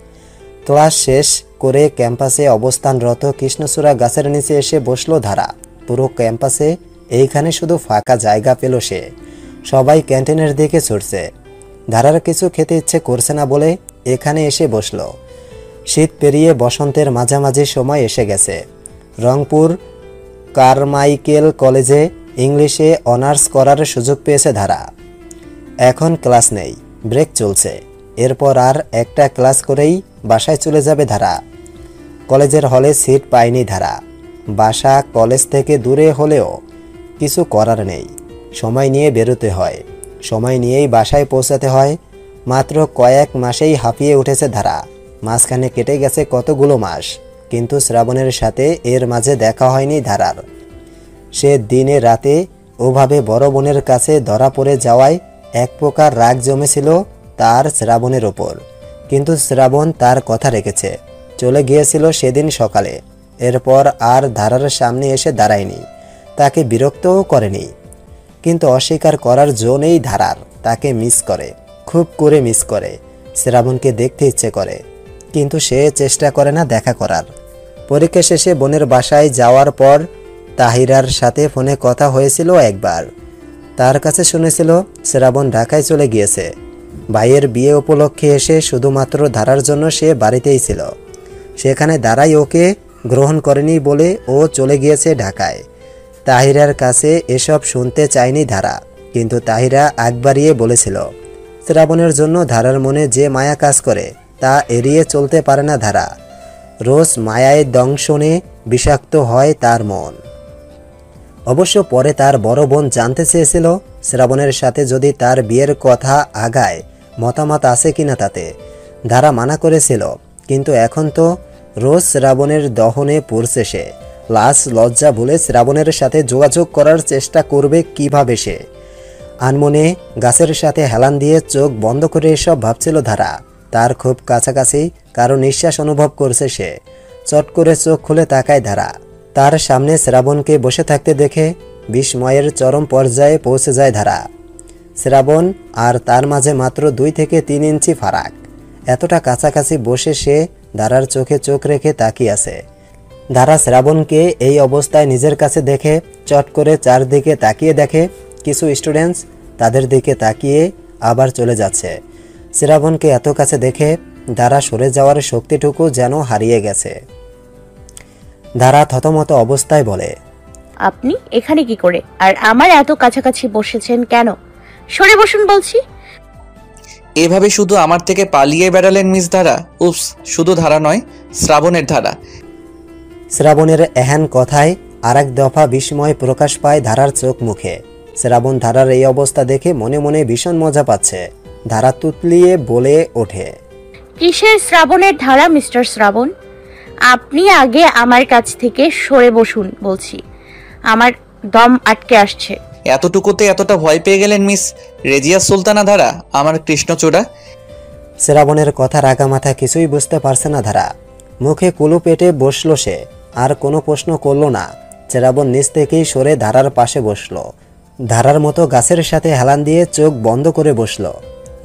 ক্লাস শেষ করে ক্যাম্পাসে অবস্থানরত কৃষ্ণচূড়া গাছের নিচে এসে বসলো ধারা। পুরো ক্যাম্পাসে এইখানে শুধু ফাঁকা জায়গা পেল সে। সবাই ক্যান্টিনের দিকে ছুটছে। ধারার কিছু খেতে ইচ্ছে করছে না বলে এখানে এসে বসল। শীত পেরিয়ে বসন্তের মাঝামাঝি সময় এসে গেছে। রংপুর কারমাইকেল কলেজে ইংলিশে অনার্স করার সুযোগ পেয়েছে ধারা। এখন ক্লাস নেই, ব্রেক চলছে। এরপর আর একটা ক্লাস করেই বাসায় চলে যাবে ধারা। কলেজের হলে সিট পায়নি ধারা। বাসা কলেজ থেকে দূরে হলেও কিছু করার নেই, সময় নিয়ে বেরোতে হয়, সময় নিয়েই বাসায় পৌঁছাতে হয়। মাত্র কয়েক মাসেই হাঁপিয়ে উঠেছে ধারা। মাঝখানে কেটে গেছে কতগুলো মাস, কিন্তু শ্রাবণের সাথে এর মাঝে দেখা হয়নি ধারার। সে দিনে রাতে ওভাবে বড় বোনের কাছে ধরা পড়ে যাওয়ায় এক প্রকার রাগ জমেছিল তার শ্রাবণের ওপর। কিন্তু শ্রাবণ তার কথা রেখেছে, চলে গিয়েছিল সেদিন সকালে। এরপর আর ধারার সামনে এসে দাঁড়ায়নি, তাকে বিরক্তও করেনি। কিন্তু অস্বীকার করার জো নেই ধারার। তাকে মিস করে, খুব করে মিস করে। শ্রাবণকে দেখতে ইচ্ছে করে, কিন্তু সে চেষ্টা করে না দেখা করার। পরীক্ষা শেষে বোনের বাসায় যাওয়ার পর তাহিরার সাথে ফোনে কথা হয়েছিল একবার। তার কাছে শুনেছিল শ্রাবণ ঢাকায় চলে গিয়েছে। ভাইয়ের বিয়ে উপলক্ষে এসে শুধুমাত্র ধারার জন্য সে বাড়িতেই ছিল। সেখানে দাঁড়াই ওকে গ্রহণ করেনি বলে ও চলে গিয়েছে ঢাকায়। তাহিরার কাছে এসব শুনতে চায়নি ধারা, কিন্তু তাহিরা আগ বাড়িয়ে বলেছিল শ্রাবণের জন্য ধারার মনে যে মায়া কাজ করে তা এড়িয়ে চলতে পারে না ধারা। রোজ মায়ায় দংশনে বিষাক্ত হয় তার মন। অবশ্য পরে তার বড় বোন জানতে চেয়েছিল শ্রাবণের সাথে যদি তার বিয়ের কথা আগায় মতামত আছে কিনা তাতে। ধারা মানা করেছিল, কিন্তু এখন তো রোজ শ্রাবণের দহনে পড়ছে সে। লাজ লজ্জা ভুলে শ্রাবণের সাথে যোগাযোগ করার চেষ্টা করবে কিভাবে সে। আনমনে গাছের সাথে হেলান দিয়ে চোখ বন্ধ করে এসব ভাবছিল ধারা। তার খুব কাছাকাছি কারো নিঃশ্বাস অনুভব করছে সে। চট করে চোখ খুলে তাকায় ধারা। তার সামনে শ্রাবণকে বসে থাকতে দেখে বিস্ময়ের চরম পর্যায়ে পৌঁছে যায় ধারা। শ্রাবণ আর তার মাঝে মাত্র 2 থেকে 3 ইঞ্চি ফারাক। এতটা কাছাকাছি বসে সে ধারার চোখে চোখ রেখে তাকিয়ে আছে। ধারা শ্রাবণকে এই অবস্থায় নিজের কাছে দেখে চট করে চারদিকে তাকিয়ে দেখে কিছু স্টুডেন্টস তাদের দিকে তাকিয়ে আবার চলে যাচ্ছে। শ্রাবণকে এত কাছে দেখে ধারা সরে যাওয়ার শক্তিটুকু যেন হারিয়ে গেছে। ধারা থতমত অবস্থায় বলে, আপনি এখানে কি করে, আর আমার এত কাছাকাছি বসেছেন কেন? সরে বসুন বলছি। এভাবে শুধু আমার থেকে পালিয়ে বেড়ালেন মিস ধারা? উপস, শুধু ধারা নয়, শ্রাবণের ধারা। শ্রাবণের এহেন কথায় আরেক দফা বিস্ময় প্রকাশ পায় ধারার চোখ মুখে। শ্রাবণ ধারার এই অবস্থা দেখে মনে মনে ভীষণ মজা পাচ্ছে। ধারা তুতলিয়ে বলে ওঠে, কিসের শ্রাবণের ধারা মিস্টার শ্রাবণ? আপনি আগে আমার কাছ থেকে সরে বসুন বলছি, আমার দম আটকে আসছে। এতটুকুতে এতটা ভয় পেয়ে গেলেন মিস রেজিয়া সুলতানা ধারা, আমার কৃষ্ণচূড়া? শ্রাবণের কথা রাগা মাথা কিছুই বুঝতে পারছে না ধারা। মুখে কুলু পেটে বসল সে, আর কোনো প্রশ্ন করল না। শ্রাবণ নিচ থেকেই সরে ধারার পাশে বসল। ধারার মতো গাছের সাথে হেলান দিয়ে চোখ বন্ধ করে বসল।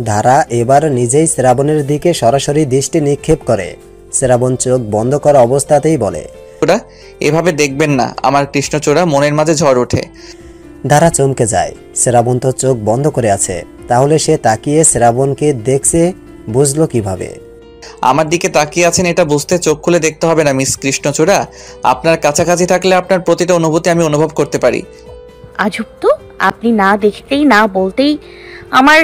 ধারা এবার নিজেই শ্রাবণের দিকে সরাসরি দৃষ্টি নিক্ষেপ করে। শ্রাবণ চোখ বন্ধ করা অবস্থাতেই বলে, চূড়া, এভাবে দেখবেন না, আমার কৃষ্ণচূড়া। মনের মাঝে ঝড় ওঠে। ধারা চমকে যায়। শ্রাবণ তো চোখ বন্ধ করে আছে, তাহলে সে তাকিয়ে শ্রাবণকে দেখছে বুঝলো কিভাবে? আমার দিকে তাকিয়ে আছেন এটা বুঝতে চোখ খুলে দেখতে হবে না মিস কৃষ্ণচূড়া। আপনার কাছাকাছি থাকলে আপনার প্রতিটা অনুভূতি আমি অনুভব করতে পারি। আজব তো, আপনি না দেখতেই না বলতেই আমার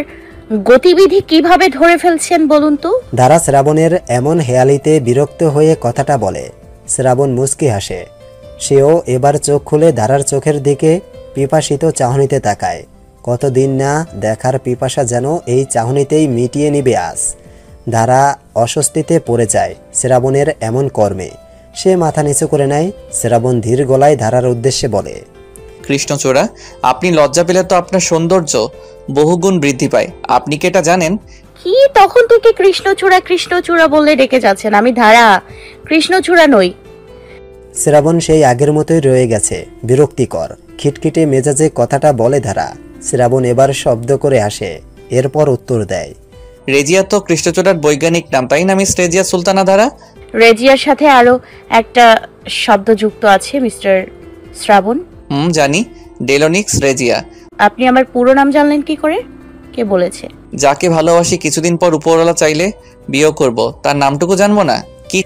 গতিবিধি কিভাবে ধরে ফেলছেন বলুন তো? ধারা শ্রাবণের এমন হেয়ালিতে বিরক্ত হয়ে কথাটা বলে। শ্রাবণ মুচকি হাসে। সেও এবার চোখ খুলে ধারার চোখের দিকে পিপাসিত চাহনিতে তাকায়। কতদিন না দেখার পিপাসা যেন এই চাহনিতেই মিটিয়ে নিবে আজ। ধারা অস্বস্তিতে পড়ে যায় শ্রাবণের এমন কর্মে। সে মাথা নিচু করে নেয়। শ্রাবণ ধীর গলায় ধারার উদ্দেশ্যে বলে, কৃষ্ণচূড়া, আপনি লজ্জা পেলে তো আপনার সৌন্দর্য বহুগুণ বৃদ্ধি পায়। আপনি কি এটা জানেন? কি তখন থেকে কৃষ্ণচূড়া কৃষ্ণচূড়া বলে ডেকে যাচ্ছেন? আমি ধারা, কৃষ্ণচূড়া নই। শ্রাবণ সেই আগের মতোই রয়ে গেছে, বিরক্তিকর খিটখিটে মেজাজে কথাটা বলে ধারা। শ্রাবণ এবার শব্দ করে আসে, এরপর উত্তর দেয়, রেজিয়া তো কৃষ্ণচূড়ার বৈজ্ঞানিক নাম, তাই না মিস রেজিয়া সুলতানা ধারা? রেজিয়ার সাথে আরো একটা শব্দ যুক্ত আছে মিস্টার শ্রাবণ। জানি, ডেলোনিক্স রেজিয়া। আপনি আমার পুরো নাম জানলেন কি করে? কে বলেছে? যাকে ভালোবাসি কিছুদিন পর উপরওয়ালা চাইলে বিয়ে করব, তার নামটুকু জানবো না কি?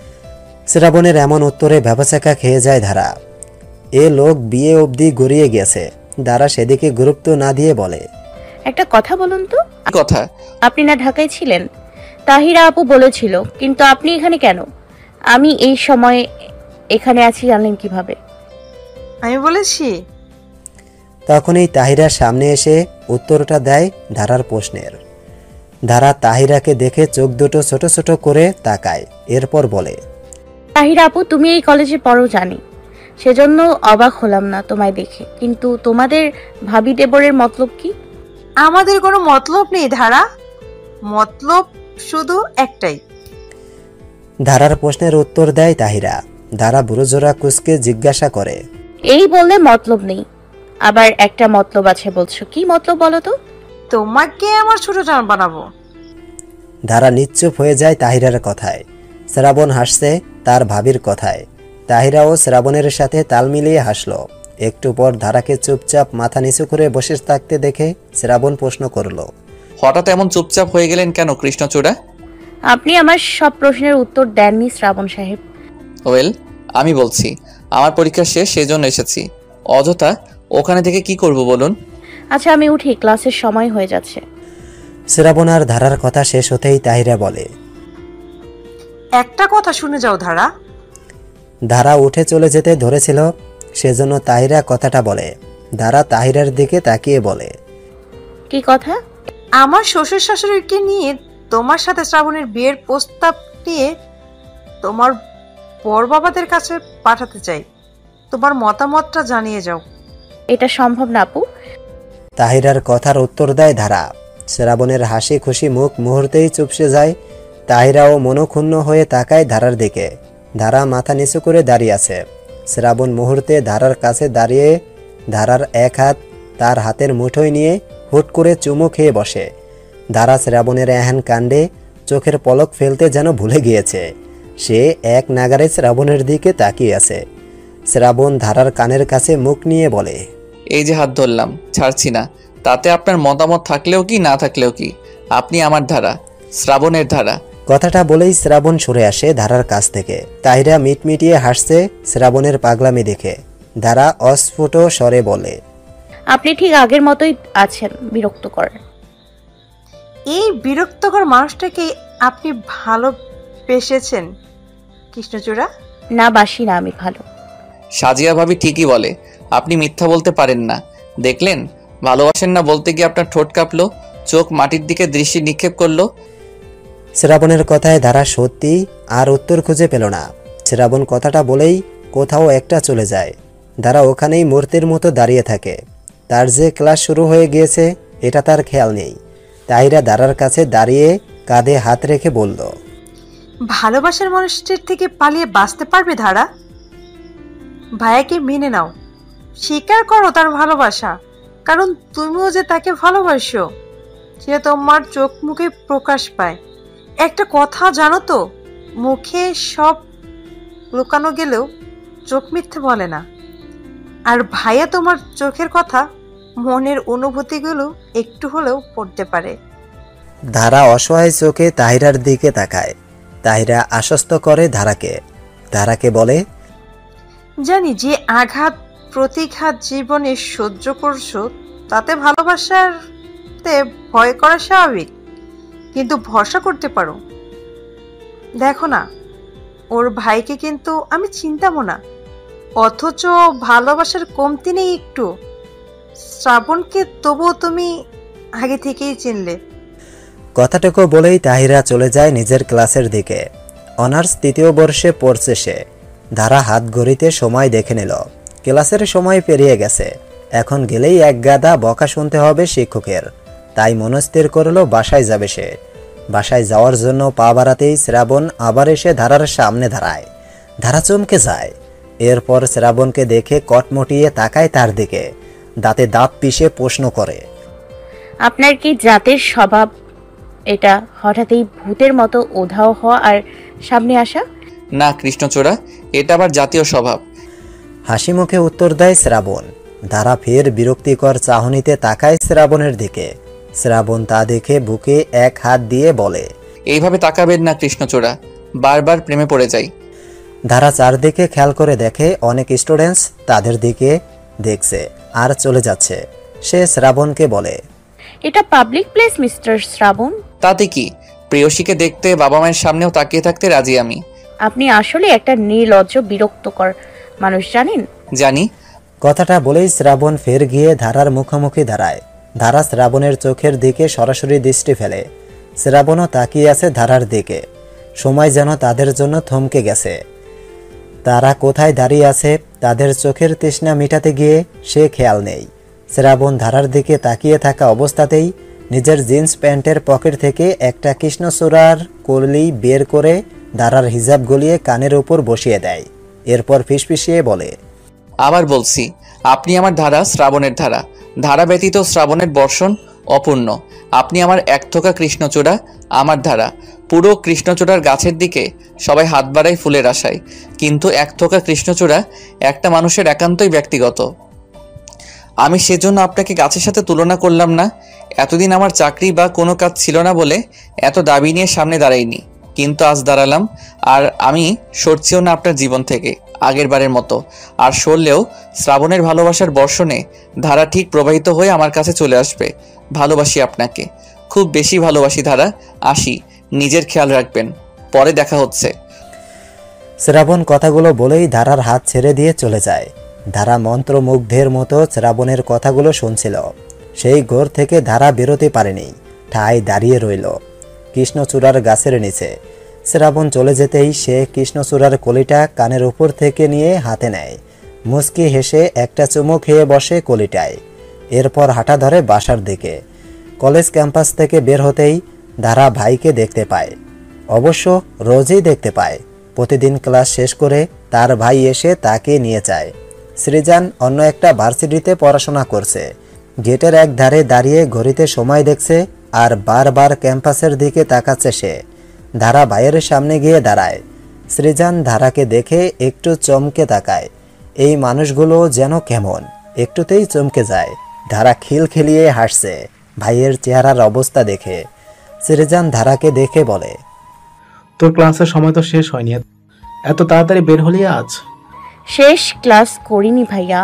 শ্রাবণের এমন উত্তরে ভ্যাবাচাকা খেয়ে যায় ধারা। এ লোক বিয়ে অবধি গড়িয়ে গেছে। ধারা সেদিকে গুরুত্ব না দিয়ে বলে, একটা কথা বলুন তো। কি কথা? আপনি না ঢাকায় ছিলেন? তাহিরা আপু বলেছিল, কিন্তু আপনি এখানে কেন? আমি এই সময় এখানে আছি জানলেন কিভাবে? আমি বলেছি? তখনই তাহিরার সামনে এসে উত্তরটা দেয় ধারার প্রশ্নের। ধারা তাহিরাকে দেখে চোখ দুটো ছোট ছোট করে তাকায়, এরপর বলে, তাহিরা আপু, তুমি এই কলেজে পড়ো জানি, সেজন্য অবাক হলাম না তোমায় দেখে, কিন্তু তোমাদের ভাবি দেবরের মতলব কি? আমাদের কোনো মতলব নেই ধারা, মতলব শুধু একটাই। ধারার প্রশ্নের উত্তর দেয় তাহিরা। ধারা বুড়োজোড়া কুচকে জিজ্ঞাসা করে, এই বললে মতলব নেই, আবার একটা মতলব আছে বলছো, কি মতলব বলো তো? তোমাকে আমার ছোট জান বানাবো। ধারা নিশ্চুপ হয়ে যায় তাহিরার কথায়। শ্রাবণ হাসছে তার ভাবির কথায়। তাহিরাও শ্রাবণের সাথে তাল মিলিয়ে হাসল। একটু পর ধারাকে চুপচাপ মাথা নিচু করে বসে থাকতে দেখে শ্রাবণ প্রশ্ন করল, হঠাৎ এমন চুপচাপ হয়ে গেলেন কেন কৃষ্ণচূড়া? আপনি আমার সব প্রশ্নের উত্তর দেননি শ্রাবণ সাহেব। ওয়েল, আমি বলছি, আমার পরীক্ষা শেষ, সেজন্য এসেছি। অযথা ওখানে থেকে কি করব বলুন? আচ্ছা আমি উঠি, ক্লাসের সময় হয়ে যাচ্ছে। শ্রাবণ আর ধারার কথা শেষ হতেই তাহিরা বলে, একটা কথা শুনে যাও ধারা। ধারা উঠে চলে যেতে ধরেছিল, সেজন্য তাহিরা কথাটা বলে। ধারা তাহিরার দিকে তাকিয়ে বলে, কি কথা? আমার শ্বশুর শাশুড়িকে নিয়ে তোমার সাথে শ্রাবণের বিয়ের প্রস্তাব নিয়ে তোমার বর বাবাদের কাছে পাঠাতে চাই, তোমার মতামতটা জানিয়ে যাও। এটা সম্ভব না আপু। তাহিরার কথার উত্তর দেয় ধারা। শ্রাবণের হাসি খুশি মুখ মুহূর্তেই চুপসে যায়। তাহিরাও মনক্ষুণ্ণ হয়ে তাকায় ধারার দিকে। ধারা মাথা নিচু করে দাঁড়িয়ে আছে। শ্রাবণ মুহূর্তে ধারার কাছে দাঁড়িয়ে ধারার এক হাত তার হাতের মুঠোয় নিয়ে হুট করে চুমু খেয়ে বসে। ধারা শ্রাবণের এহেন কাণ্ডে চোখের পলক ফেলতে যেন ভুলে গিয়েছে। সে এক নাগারে শ্রাবণের দিকে তাকিয়ে আছে। শ্রাবণ ধারার কানের কাছে মুখ নিয়ে বলে, এই যে হাত ধরলাম, ছাড়ছি না। তাতে আপনার মতামত থাকলেও কি না থাকলেও কি, আপনি আমার ধারা, শ্রাবণের ধারা। কথাটা বলেই শ্রাবণ সরে আসে ধারার কাছ থেকে। তাহিরা মিটমিটিয়ে হাসছে শ্রাবণের পাগলামি দেখে। ধারা অস্ফুট স্বরে বলে, আপনি ঠিক আগের মতোই আছেন, বিরক্তকর। এই বিরক্তকর মানুষটাকে আপনি ভালোবেসেছেন কৃষ্ণচূড়া? না, বাসি না, আমি ভালো। সাজিয়া ভাবি ঠিকই বলে, আপনি মিথ্যা বলতে পারেন না। দেখলেন, ভালোবাসেন না বলতে গিয়ে আপনার ঠোঁট কাঁপলো, চোখ মাটির দিকে দৃষ্টি নিক্ষেপ করলো। শ্রাবণের কথায় ধারা সত্যি আর উত্তর খুঁজে পেল না। শ্রাবণ কথাটা বলেই কোথাও একটা চলে যায়। ধারা ওখানেই মূর্তির মতো দাঁড়িয়ে থাকে। তার যে ক্লাস শুরু হয়ে গিয়েছে এটা তার খেয়াল নেই। তাহিরা ধারার কাছে দাঁড়িয়ে কাঁধে হাত রেখে বলল, ভালোবাসার মানুষটির থেকে পালিয়ে বাঁচতে পারবে ধারা? ভাইয়াকে মেনে নাও, স্বীকার করো তার ভালোবাসা, কারণ তুমিও যে তাকে ভালোবাসো সে তোমার চোখ মুখে প্রকাশ পায়। একটা কথা জানো তো, মুখে সব লুকানো গেলেও চোখ মিথ্যে বলে না। আর ভাইয়া তোমার চোখের কথা, মনের অনুভূতিগুলো একটু হলেও পড়তে পারে। ধারা অসহায় চোখে তাহিরার দিকে তাকায়। তাহিরা আশ্বস্ত করে ধারাকে। ধারাকে বলে, জানি যে আঘাত প্রতিঘাত জীবনে সহ্য করছো তাতে ভালোবাসাতে ভয় করা স্বাভাবিক, কিন্তু ভরসা করতে পারো। দেখো না, ওর ভাইকে কিন্তু আমি চিনতামও না, অথচ ভালোবাসার কমতি নেই একটু। শ্রাবণকে তবুও তুমি আগে থেকেই চিনলে। কথাটুকু বলেই তাহিরা চলে যায় নিজের ক্লাসের দিকে। অনার্স 3য় বর্ষে পড়ছে সে। ধারা হাত ঘড়িতে সময় দেখে নিল। ক্লাসের সময় পেরিয়ে গেছে। এখন গেলেই এক গাদা বকা শুনতে হবে শিক্ষকের। তাই মনস্থির করলো বাসায় যাবে সে। বাসায় যাওয়ার জন্য পা বাড়াতেই শ্রাবণ আবার এসে ধারার সামনে দাঁড়ায়। ধারা চমকে যায়। এরপর শ্রাবণকে দেখে কটমটিয়ে তাকায় তার দিকে। দাঁতে দাঁত পিষে প্রশ্ন করে, আপনার কি জাতের স্বভাব এটা হঠাৎই ভূতের মতো উধাও হওয়া আর সামনে আসা? না কৃষ্ণচূড়া, এটা আবার জাতীয় স্বভাব। হাসি মুখে উত্তর দেয় শ্রাবণ। ধারা ফের বিরক্তিকর চাহনিতে তাকায় শ্রাবণের দিকে। শ্রাবণ তা দেখে বুকে এক হাত দিয়ে বলে, এইভাবে তাকাবেন না কৃষ্ণচূড়া, বারবার প্রেমে পড়ে যাই। ধারা চারদিকে খেয়াল করে দেখে অনেক স্টুডেন্টস তাদের দিকে দেখছে আর চলে যাচ্ছে। সে শ্রাবণকে বলে, এটা পাবলিক প্লেস মিস্টার শ্রাবণ। তাতে কি, প্রেয়সীকে দেখতে বাবা মায়ের সামনেও তাকিয়ে থাকতে রাজি আমি। আপনি আসলে একটা নির্লজ্জ বিরক্তকর মানুষ, জানেন? জানি। কথাটা বলেই শ্রাবণ ফের গিয়ে ধারার মুখোমুখি দাঁড়ায়। ধারা শ্রাবণের চোখের দিকে সরাসরি দৃষ্টি ফেলে। শ্রাবণও তাকিয়ে আছে ধারার দিকে। সময় যেন তাদের জন্য থমকে গেছে। তারা কোথায় দাঁড়িয়ে আছে তাদের চোখের তৃষ্ণা মেটাতে গিয়ে সে খেয়াল নেই। শ্রাবণ ধারার দিকে তাকিয়ে থাকা অবস্থাতেই নিজের জিন্স প্যান্টের পকেট থেকে একটা কৃষ্ণচূড়ার কলি বের করে ধারার হিজাব গলিয়ে কানের উপর বসিয়ে দেয়। এরপর ফিসফিসিয়ে বলে, আবার বলছি, আপনি আমার ধারা, শ্রাবণের ধারা। ধারা ব্যতীত শ্রাবণের বর্ষণ অপূর্ণ। আপনি আমার এক থোকা কৃষ্ণচূড়া, আমার ধারা। পুরো কৃষ্ণচূড়ার গাছের দিকে সবাই হাত বাড়ায় ফুলের আশায়, কিন্তু এক থোকা কৃষ্ণচূড়া একটা মানুষের একান্তই ব্যক্তিগত। আমি সেজন্য আপনাকে গাছের সাথে তুলনা করলাম না। এতদিন আমার চাকরি বা কোনো কাজ ছিল না বলে এত দাবি নিয়ে সামনে দাঁড়াইনি, কিন্তু আজ দাঁড়ালাম। আর আমি সরছিও না আপনার জীবন থেকে আগের বারের মতো। আর সরলেও শ্রাবণের ভালোবাসার বর্ষণে ধারা ঠিক প্রবাহিত হয়ে আমার কাছে চলে আসবে। ভালোবাসি আপনাকে, খুব বেশি ভালোবাসি ধারা। আসি, নিজের খেয়াল রাখবেন, পরে দেখা হচ্ছে। শ্রাবণ কথাগুলো বলেই ধারার হাত ছেড়ে দিয়ে চলে যায়। ধারা মন্ত্রমুগ্ধের মতো শ্রাবণের কথাগুলো শুনছিল। সেই ঘর থেকে ধারা বেরোতে পারেনি, ঠায় দাঁড়িয়ে রইল কৃষ্ণচূড়ার গাছের নিচে। শ্রাবণ চলে যেতেই সে কৃষ্ণচূড়ার কলিটা কানের উপর থেকে নিয়ে হাতে নেয়। মুচকি হেসে একটা চুমু খেয়ে বসে কলিটায়। এরপর হাঁটা ধরে বাসার দিকে। কলেজ ক্যাম্পাস থেকে বের হতেই ধারা ভাইকে দেখতে পায়। অবশ্য রোজই দেখতে পায়। প্রতিদিন ক্লাস শেষ করে তার ভাই এসে তাকে নিয়ে যায়। সৃজান অন্য একটা ভার্সিটিতে পড়াশোনা করছে। গেটের এক ধারে দাঁড়িয়ে ঘড়িতে সময় দেখছে আর বারবার ক্যাম্পাসের দিকে তাকাচ্ছে সে। ধারা ভাইয়ের সামনে গিয়ে দাঁড়ায়। সৃজান ধারাকে দেখে একটু চমকে তাকায়। এই মানুষগুলো যেন কেমন, একটুতেই চমকে যায়। ধারা খিলখিলিয়ে হাসছে ভাইয়ের চেহারার অবস্থা দেখে। সৃজান ধারাকে দেখে বলে, তোর ক্লাসের সময় তো শেষ হয়নি, এত তাড়াতাড়ি বের হলি আজ? শেষ ক্লাস করিনি ভাইয়া,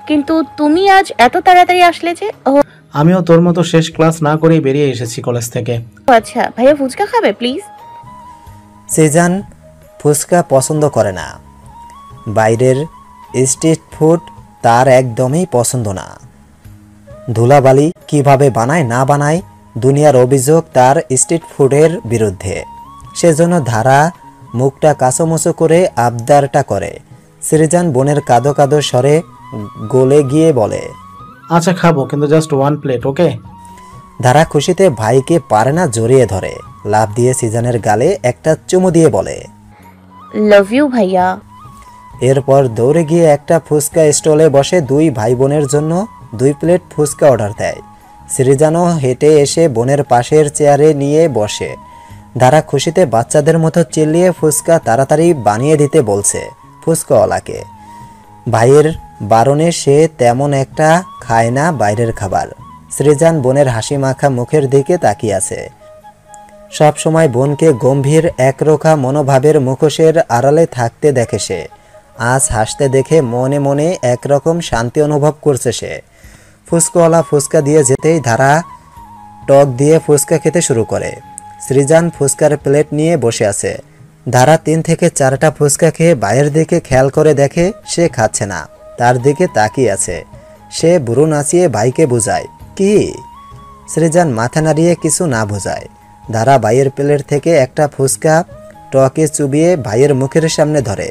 কিন্তু তুমি আজ এত তাড়াতাড়ি আসলে যে? ও আমিও তোর মতো শেষ ক্লাস না করেই বেরিয়ে এসেছি কলেজ থেকে। আচ্ছা ভাইয়া, ফুচকা খাবে প্লিজ? সৃজান ফুচকা পছন্দ করে না। বাইরের স্ট্রিট ফুড তার একদমই পছন্দ না। ধুলাবালি কিভাবে বানায় না বানায়, দুনিয়ার অভিযোগ তার স্ট্রিট ফুডের বিরুদ্ধে। সেজন্য ধারা মুখটা কাঁচোমুচো করে আবদারটা করে। সৃজন বোনের কাঁদো কাঁদো স্বরে গলে গিয়ে বলে, আচ্ছা খাবো, কিন্তু জাস্ট 1 প্লেট, ওকে? ধারা খুশিতে ভাইকে পারে না জড়িয়ে ধরে, লাফ দিয়ে সিজানের গালে একটা চুমু দিয়ে বলে, লাভ ইউ ভাইয়া। এরপর দৌড়ে গিয়ে একটা ফুচকা স্টলে বসে 2 ভাই বোনের জন্য 2 প্লেট ফুচকা অর্ডার দেয়। সৃজানও হেঁটে এসে বোনের পাশের চেয়ারে নিয়ে বসে। ধারা খুশিতে বাচ্চাদের মতো চিল্লিয়ে ফুচকা তাড়াতাড়ি বানিয়ে দিতে বলছে ফুচকাওয়ালাকে। ভাইয়ের বারণে সে তেমন একটা খায় না বাইরের খাবার। সৃজান বোনের হাসি মাখা মুখের দিকে তাকিয়ে আছে। সবসময় বোনকে গম্ভীর একরোখা মনোভাবের মুখোশের আড়ালে থাকতে দেখে সে। আজ হাসতে দেখে মনে মনে একরকম শান্তি অনুভব করছে সে। ফুচকাওয়ালা ফুচকা দিয়ে যেতেই ধারা টক দিয়ে ফুচকা খেতে শুরু করে। সৃজান ফুচকার প্লেট নিয়ে বসে আছে। ধারা 3 থেকে 4টা ফুচকা খেয়ে বাইরের দিকে খেয়াল করে দেখে সে খাচ্ছে না, তার দিকে তাকিয়ে আছে। সে বুড়ো নাচিয়ে ভাইকে বুঝায়, কি? সৃজান মাথা নাড়িয়ে কিছু না বোঝায়। ধারা ভাইয়ের প্লেট থেকে একটা ফুচকা টকে চুবিয়ে ভাইয়ের মুখের সামনে ধরে।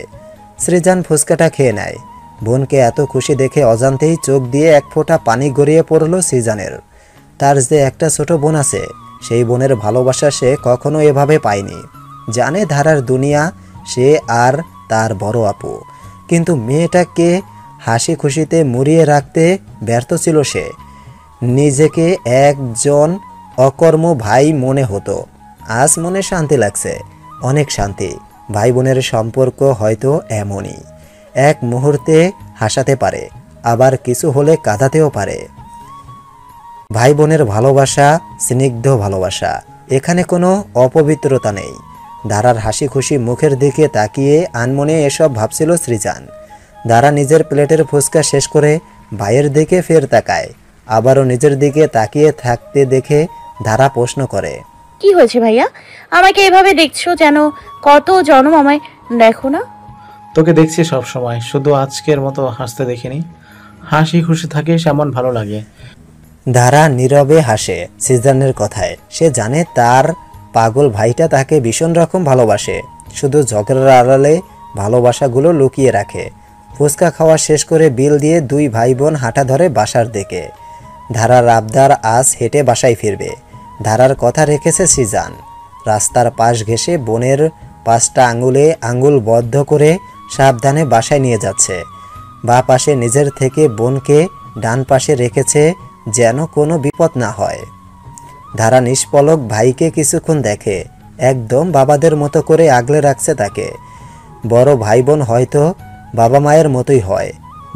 সৃজান ফুচকাটা খেয়ে নেয়। বোনকে এত খুশি দেখে অজান্তেই চোখ দিয়ে এক ফোঁটা পানি গড়িয়ে পড়ল সৃজানের। তার যে একটা ছোট বোন আছে, সেই বোনের ভালোবাসা সে কখনো এভাবে পায়নি। জানে ধারার দুনিয়া সে আর তার বড় আপু, কিন্তু মেয়েটাকে হাসি খুশিতে মুড়িয়ে রাখতে ব্যর্থ ছিল সে। নিজেকে একজন অকর্ম ভাই মনে হতো। আজ মনে শান্তি লাগছে, অনেক শান্তি। ভাই বোনের সম্পর্ক হয়তো এমনই, এক মুহূর্তে হাসাতে পারে, আবার কিছু হলে কাঁদাতেও পারে। ভাই বোনের ভালোবাসা স্নিগ্ধ ভালোবাসা, এখানে কোনো অপবিত্রতা নেই। ধারার হাসি খুশি মুখের দিকে তাকিয়ে আনমনে এসব ভাবছিল সৃজান। ধারা নিজের প্লেটের ফুচকা শেষ করে ভাইয়ের দিকে ফের তাকায়। আবারও নিজের দিকে তাকিয়ে থাকতে দেখে ধারা প্রশ্ন করে, কি হয়েছে ভাইয়া? আমাকে এভাবে দেখছো যেন কত জন্ম আমায় দেখো না। তোকে দেখছি সব সময়, শুধু আজকের মতো হাসতে দেখিনি। হাসি খুশি থাকিস, এমন ভালো লাগে। ধারা নীরবে হাসে সৃজানের কথায়। সে জানে তার পাগল ভাইটা তাকে ভীষণ রকম ভালোবাসে, শুধু ঝগড়ার আড়ালে ভালোবাসাগুলো লুকিয়ে রাখে। ফুচকা খাওয়া শেষ করে বিল দিয়ে 2 ভাই বোন হাঁটা ধরে বাসার দিকে। ধারার আবদার আজ হেঁটে বাসায় ফিরবে। ধারার কথা রেখেছে সৃজান। রাস্তার পাশ ঘেঁষে বোনের 5টা আঙুলে আঙুল বদ্ধ করে সাবধানে বাসায় নিয়ে যাচ্ছে। বাঁ পাশে নিজের থেকে বোনকে ডান পাশে রেখেছে যেন কোনো বিপদ না হয়। ধারা নিষ্পলক ভাইকে কিছুক্ষণ দেখে, একদম বাবাদের মতো করে আগলে রাখছে তাকে। বড় ভাই বোন হয়তো বাবা মায়ের মতোই হয়।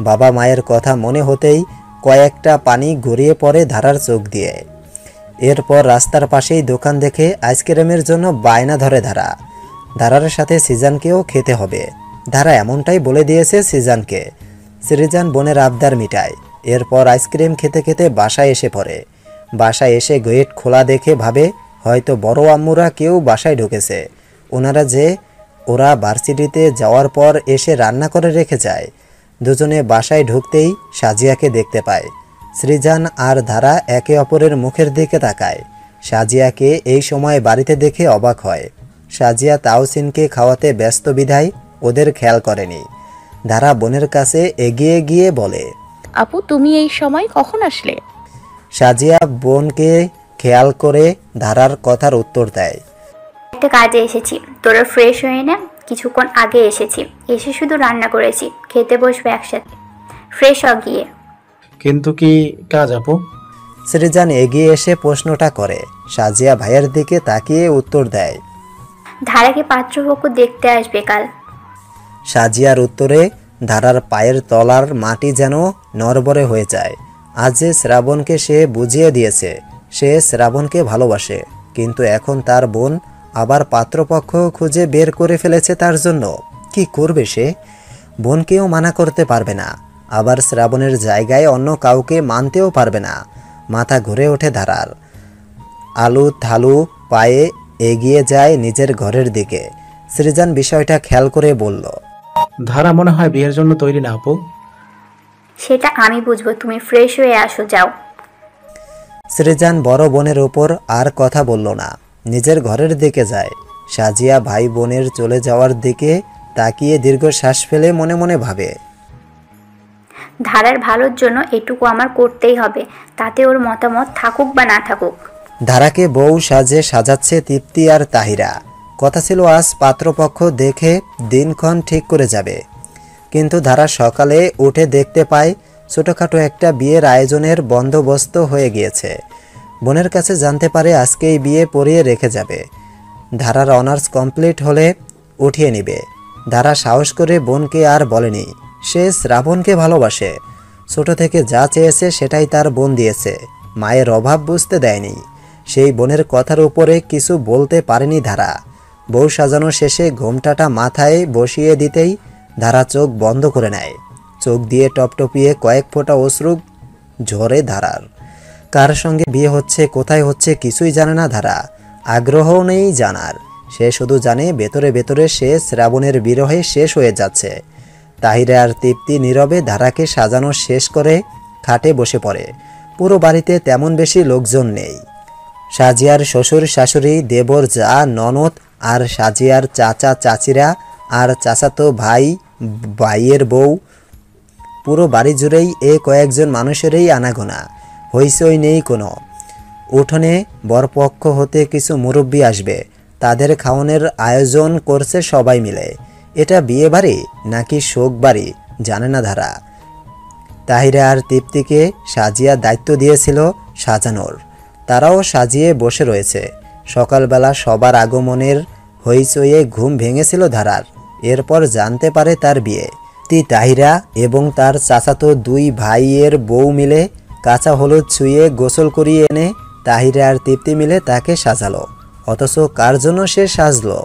বাবা মায়ের কথা মনে হতেই কয়েকটা পানি গড়িয়ে পড়ে ধারার চোখ দিয়ে। এরপর রাস্তার পাশেই দোকান দেখে আইসক্রিমের জন্য বায়না ধরে ধারা। ধারার সাথে সৃজানকেও খেতে হবে। ধারা এমনটাই বলে দিয়েছে সৃজানকে। সৃজান বোনের আবদার মিটায়। এরপর আইসক্রিম খেতে খেতে বাসায় এসে পড়ে। বাসায় এসে গেট খোলা দেখে ভাবে হয়তো বড় আম্মুরা কেউ বাসায় ঢুকেছে। ওরা ভার্সিটিতে যাওয়ার পর এসে রান্না করে রেখে যায়। দুজনে বাসায় ঢুকতেই সাজিয়াকে দেখতে পায়। সৃজান আর ধারা একে অপরের মুখের দিকে তাকায়। সাজিয়াকে এই সময় বাড়িতে দেখে অবাক হয়। সাজিয়া তাওসিনকে খাওয়াতে ব্যস্ত বিধায় ওদের খেয়াল করেনি। ধারা বোনের কাছে এগিয়ে গিয়ে বলে, আপু তুমি এই সময় কখন আসলে? সাজিয়া বোনকে খেয়াল করে ধারার কথার উত্তর দেয়, একটা কাজে এসেছি, তোরা ফ্রেশ হয়ে না, কিছুক্ষণ আগে এসেছি, এসে শুধু রান্না করেছি, খেতে বসবে একসাথে, ফ্রেশ হ গিয়ে। কিন্তু কি কাজ আপু? সৃজান এগিয়ে এসে প্রশ্নটা করে। সাজিয়া ভাইয়ের দিকে তাকিয়ে উত্তর দেয়, ধারাকে পাত্রপক্ষ দেখতে আসবে কাল। সাজিয়ার উত্তরে ধারার পায়ের তলার মাটি যেন নড়বড়ে হয়ে যায়। আজ যে শ্রাবণকে সে বুঝিয়ে দিয়েছে সে শ্রাবণকে ভালোবাসে, কিন্তু এখন তার বোন আবার পাত্রপক্ষ খুঁজে বের করে ফেলেছে তার জন্য। কি করবে সে? বোনকেও মানা করতে পারবে না, আবার শ্রাবণের জায়গায় অন্য কাউকে মানতেও পারবে না। মাথা ঘুরে ওঠে ধারার। আলু থালু পায়ে এগিয়ে যায় নিজের ঘরের দিকে। সৃজান বিষয়টা খেয়াল করে বলল, ধারা মনে হয় বিয়ের জন্য তৈরি না আপু। সেটা আমি বুঝবো, তুমি ফ্রেশ হয়ে আসো, যাও। সৃজান বড় বোনের ওপর আর কথা বলল না, নিজের ঘরের দিকে যায়। সাজিয়া ভাই বোনের চলে যাওয়ার দিকে তাকিয়ে দীর্ঘশ্বাস ফেলে মনে মনে ভাবে, ধারার ভালোর জন্য এটুকু আমার করতেই হবে, তাতে ওর মতামত থাকুক বা না থাকুক। ধারাকে বউ সাজে সাজাচ্ছে তৃপ্তি আর তাহিরা। কথা ছিল আজ পাত্রপক্ষ দেখে দিনক্ষণ ঠিক করে যাবে, কিন্তু ধারা সকালে উঠে দেখতে পায় ছোটোখাটো একটা বিয়ের আয়োজনের বন্দোবস্ত হয়ে গিয়েছে। বোনের কাছে জানতে পারে আজকেই বিয়ে পড়িয়ে রেখে যাবে। ধারার অনার্স কমপ্লিট হলে উঠিয়ে নেবে। ধারা সাহস করে বোনকে আর বলেনি সে শ্রাবণকে ভালোবাসে। ছোট থেকে যা চেয়েছে সেটাই তার বোন দিয়েছে, মায়ের অভাব বুঝতে দেয়নি। সেই বোনের কথার উপরে কিছু বলতে পারেনি ধারা। বউ সাজানো শেষে ঘোমটাটা মাথায় বসিয়ে দিতেই ধারা চোখ বন্ধ করে নেয়। চোখ দিয়ে টপটপিয়ে কয়েক ফোঁটা অশ্রু ঝরে ধারার। কার সঙ্গে বিয়ে হচ্ছে, কোথায় হচ্ছে কিছুই জানে না ধারা, আগ্রহও নেই জানার। সে শুধু জানে ভেতরে ভেতরে সে শ্রাবণের বিরহে শেষ হয়ে যাচ্ছে। তাহিরা আর তৃপ্তি নীরবে ধারাকে সাজানো শেষ করে খাটে বসে পড়ে। পুরো বাড়িতে তেমন বেশি লোকজন নেই। সাজিয়ার শ্বশুর শাশুড়ি, দেবর যা, ননদ আর সাজিয়ার চাচা চাচিরা আর চাচাতো ভাই, ভাইয়ের বউ, পুরো বাড়ি জুড়েই এ কয়েকজন মানুষেরই আনাগোনা। হইচই নেই কোনো। উঠোনে বরপক্ষ হতে কিছু মুরব্বি আসবে, তাদের খাওয়ানোর আয়োজন করছে সবাই মিলে। এটা বিয়ে বাড়ি নাকি শোক বাড়ি জানে না ধারা। তাহিরা আর তৃপ্তিকে সাজিয়া দায়িত্ব দিয়েছিল সাজানোর, তারাও সাজিয়ে বসে রয়েছে। সকালবেলা সবার আগমনের হইচইয়ে ঘুম ভেঙেছিল ধারার। এরপর জানতে পারে তার বিয়ে। তাহিরা এবং তার চাচাতো দুই ভাইয়ের বউ মিলে কাঁচা হলুদ ছুঁয়ে গোসল করিয়ে এনে তাহিরা আর তৃপ্তি মিলে তাকে সাজালো। অথচ কার জন্য সে সাজলো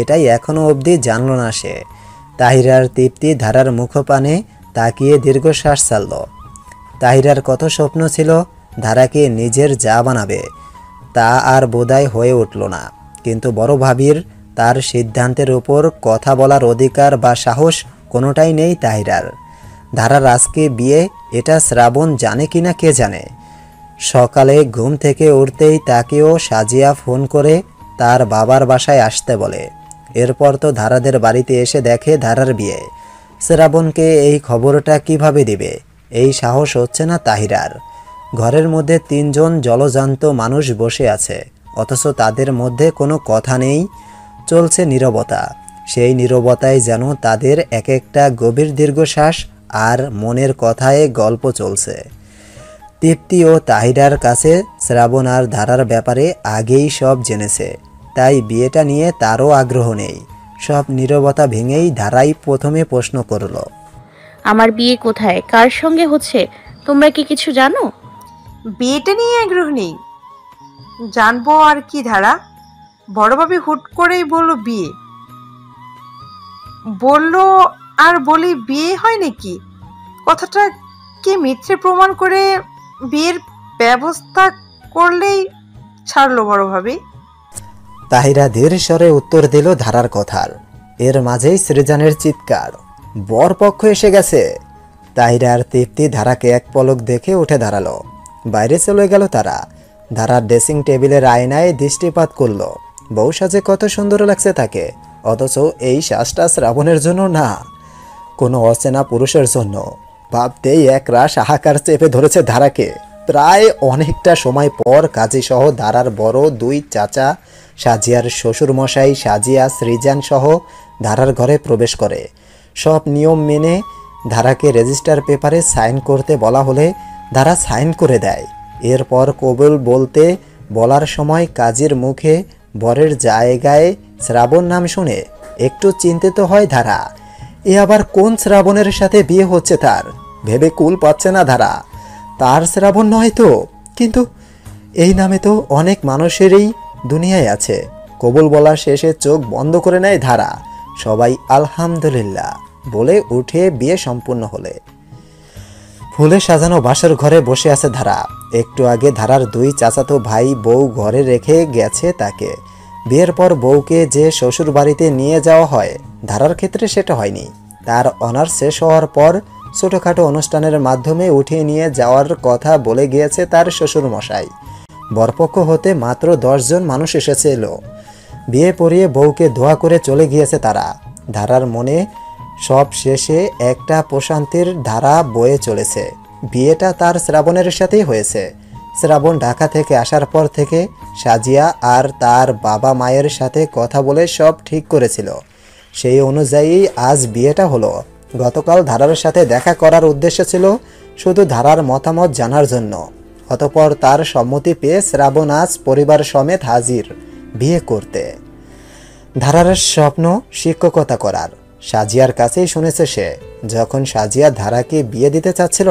এটাই এখনও অবধি জানল না সে। তাহিরা আর তৃপ্তি ধারার মুখপানে তাকিয়ে দীর্ঘশ্বাস ছাড়ল। তাহিরার কত স্বপ্ন ছিল ধারাকে নিজের যা বানাবে, তা আর বোধহয় হয়ে উঠল না। কিন্তু বড় ভাবির তার সিদ্ধান্তের উপর কথা বলার অধিকার বা সাহস কোনোটাই নেই তাহিরার। ধারার আজকে বিয়ে এটা শ্রাবণ জানে কিনা কে জানে। সকালে ঘুম থেকে উঠতেই তাকেও সাজিয়া ফোন করে তার বাবার বাসায় আসতে বলে। এরপর তো ধারাদের বাড়িতে এসে দেখে ধারার বিয়ে। শ্রাবণকে এই খবরটা কিভাবে দিবে এই সাহস হচ্ছে না তাহিরার। ঘরের মধ্যে তিনজন জলজান্ত মানুষ বসে আছে, অথচ তাদের মধ্যে কোনো কথা নেই, চলছে নীরবতা। সেই নীরবতায় যেন তাদের এক একটা গভীর দীর্ঘশ্বাস আর মনের কথায় গল্প চলছে। তৃপ্তি ও তাহিরার কাছে শ্রাবণ আর ধারার ব্যাপারে আগেই সব জেনেছে, তাই বিয়েটা নিয়ে তারও আগ্রহ নেই। সব নীরবতা ভেঙেই ধারাই প্রথমে প্রশ্ন করল, আমার বিয়ে কোথায়, কার সঙ্গে হচ্ছে, তোমরা কি কিছু জানো? বিয়েটা নিয়ে আগ্রহ নেই, জানবো আর কি ধারা। বড়ভাবে হুট করেই বললো বিয়ে, বললো আর বলি বিয়ে হয় নাকি। কথাটা কি মিথ্যে প্রমাণ করে বিয়ের ব্যবস্থা করলেই ছাড়লো বড়ভাবে। তাহিরা ধীর স্বরে উত্তর দিল ধারার কথার। এর মাঝেই সৃজানের চিৎকার, বরপক্ষ এসে গেছে। তাহিরা আর তৃপ্তি ধারাকে এক পলক দেখে উঠে দাঁড়ালো। বাইরে চলে গেল তারা। ধারার ড্রেসিং টেবিলের আয়নায় দৃষ্টিপাত করলো। বউ সাজে কত সুন্দর লাগছে তাকে, অথচ এই শ্বাসটা শ্রাবণের জন্য না, কোনো অচেনা পুরুষের জন্য। ভাবতেই এক রাশ হাহাকার চেপে ধরেছে ধারাকে। প্রায় অনেকটা সময় পর কাজী সহ ধারার বড় দুই চাচা, সাজিয়ার শ্বশুরমশাই, সাজিয়া, সৃজান সহ ধারার ঘরে প্রবেশ করে। সব নিয়ম মেনে ধারাকে রেজিস্টার পেপারে সাইন করতে বলা হলে ধারা সাইন করে দেয়। এরপর কবুল বলতে বলার সময় কাজীর মুখে বরের জায়গায় শ্রাবণ নাম শুনে একটু চিন্তিত হয় ধারা। এ আবার কোন শ্রাবণের সাথে বিয়ে হচ্ছে তার ভেবে কুল পাচ্ছে না ধারা। তার শ্রাবণ নয় তো, কিন্তু এই নামে তো অনেক মানুষেরই দুনিয়ায় আছে। কবুল বলার শেষে চোখ বন্ধ করে নেয় ধারা। সবাই আলহামদুলিল্লাহ বলে উঠে বিয়ে সম্পূর্ণ হলে ফুলে সাজানো বাসর ঘরে বসে আছে ধারা। একটু আগে ধারার দুই চাচাতো ভাই বউ ঘরে রেখে গেছে তাকে। বিয়ের পর বউকে যে শ্বশুর বাড়িতে নিয়ে যাওয়া হয়, ধারার ক্ষেত্রে সেটা হয়নি। তার অনার্স শেষ হওয়ার পর ছোটোখাটো অনুষ্ঠানের মাধ্যমে উঠিয়ে নিয়ে যাওয়ার কথা বলে গিয়েছে তার শ্বশুরমশাই। বরপক্ষ হতে মাত্র 10 জন মানুষ এসেছিল। বিয়ে পড়িয়ে বউকে দোয়া করে চলে গিয়েছে তারা। ধারার মনে সব শেষে একটা প্রশান্তির ধারা বয়ে চলেছে। বিয়েটা তার শ্রাবণের সাথেই হয়েছে। শ্রাবণ ঢাকা থেকে আসার পর থেকে সাজিয়া আর তার বাবা মায়ের সাথে কথা বলে সব ঠিক করেছিল। সেই অনুযায়ী আজ বিয়েটা হলো। গতকাল ধারার সাথে দেখা করার উদ্দেশ্য ছিল শুধু ধারার মতামত জানার জন্য। অতঃপর তার সম্মতি পেয়ে শ্রাবণ আজ পরিবার সমেত হাজির বিয়ে করতে। ধারার স্বপ্ন শিক্ষকতা করার। সাজিয়ার কাছেই শুনেছে সে। যখন সাজিয়া ধারাকে বিয়ে দিতে চাচ্ছিল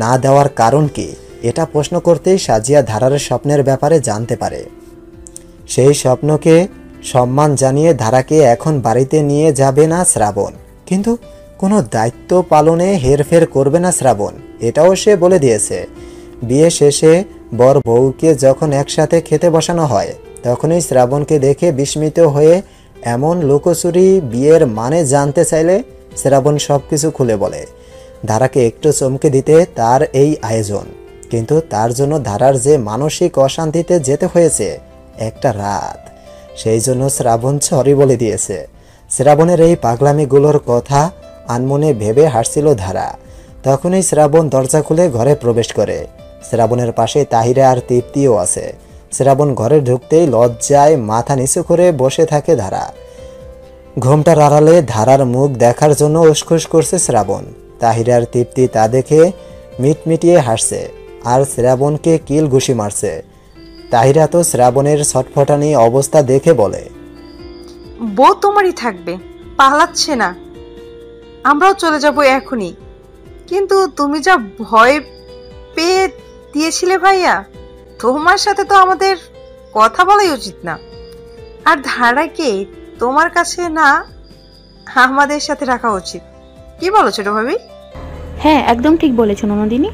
না দেওয়ার কারণ কি, এটা প্রশ্ন করতেই সাজিয়া ধারার স্বপ্নের ব্যাপারে জানতে পারে। সেই স্বপ্নকে সম্মান জানিয়ে ধারাকে এখন বাড়িতে নিয়ে যাবে না শ্রাবণ, কিন্তু কোনো দায়িত্ব পালনে হেরফের করবে না শ্রাবণ, এটাও সে বলে দিয়েছে। বিয়ে শেষে বর বউকে যখন একসাথে খেতে বসানো হয় তখনই শ্রাবণকে দেখে বিস্মিত হয়ে এমন লুকোচুরি বিয়ের মানে জানতে চাইলে শ্রাবণ সব কিছু খুলে বলে। ধারাকে একটু চমকে দিতে তার এই আয়োজন, কিন্তু তার জন্য ধারার যে মানসিক অশান্তিতে যেতে হয়েছে একটা রাত, সেই জন্য শ্রাবণ সরি বলে দিয়েছে। শ্রাবণের এই পাগলামিগুলোর কথা আনমনে ভেবে হাসছিল ধারা। তখনই শ্রাবণ দরজা খুলে ঘরে প্রবেশ করে। শ্রাবণের পাশে তাহিরা আর তৃপ্তিও আছে। শ্রাবণ ঘরে ঢুকতেই লজ্জায় মাথা নিচু করে বসে থাকে ধারা। ঘোমটার আড়ালে ধারার মুখ দেখার জন্য উসখুস করছে শ্রাবণ। তাহিরা আর তৃপ্তি তা দেখে মিটমিটিয়ে হাসছে আর শ্রাবণকে কিল ঘুষি মারছে। তাহিরা তো শ্রাবণের ছটফটানি অবস্থা দেখে বলে, বউ তোমারই থাকবে, পালাচ্ছে না, আমরাও চলে যাব এখনই। কিন্তু তুমি যা ভয় পেয়ে দিয়েছিলে ভাইয়া, তোমার সাথে তো আমাদের কথা বলাই উচিত না। আর ধারাকে তোমার কাছে না আমাদের সাথে রাখা উচিত। কি বলো ছোট ভাবি? হ্যাঁ, একদম ঠিক বলেছো নন্দিনী।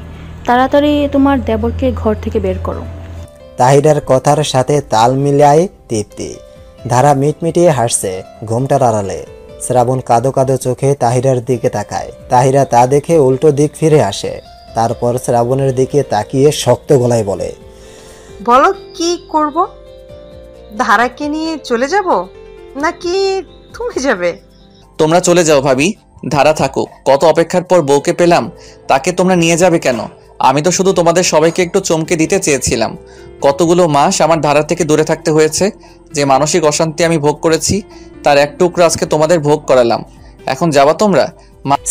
তাড়াতাড়ি তোমার দেবরকে ঘর থেকে বের করো। তাহিরার কথার সাথে তাল মিলায় তৃপ্তি। ধারা মিটমিটিয়ে হাসছে ঘোমটার আড়ালে। শ্রাবণ কাঁদো কাঁদো চোখে তাহিরার দিকে তাকায়। তাহিরা তা দেখে উল্টো দিক ফিরে আসে। তারপর শ্রাবণের দিকে তাকিয়ে শক্ত গলায় বলে, বলো কি করব? ধারাকে নিয়ে চলে যাব নাকি তুমি যাবে? তোমরা চলে যাও ভাবি, ধারা থাকুক। কত অপেক্ষার পর বউকে পেলাম, তাকে তোমরা নিয়ে যাবে কেন? আমি তো শুধু তোমাদের সবাইকে একটু চমকে দিতে চেয়েছিলাম। কতগুলো মাস আমার ধারা থেকে দূরে থাকতে হয়েছে। যে মানসিক অশান্তি আমি ভোগ করেছি তার এক টুকরো আজকে তোমাদের ভোগ করালাম। এখন যাবা তোমরা?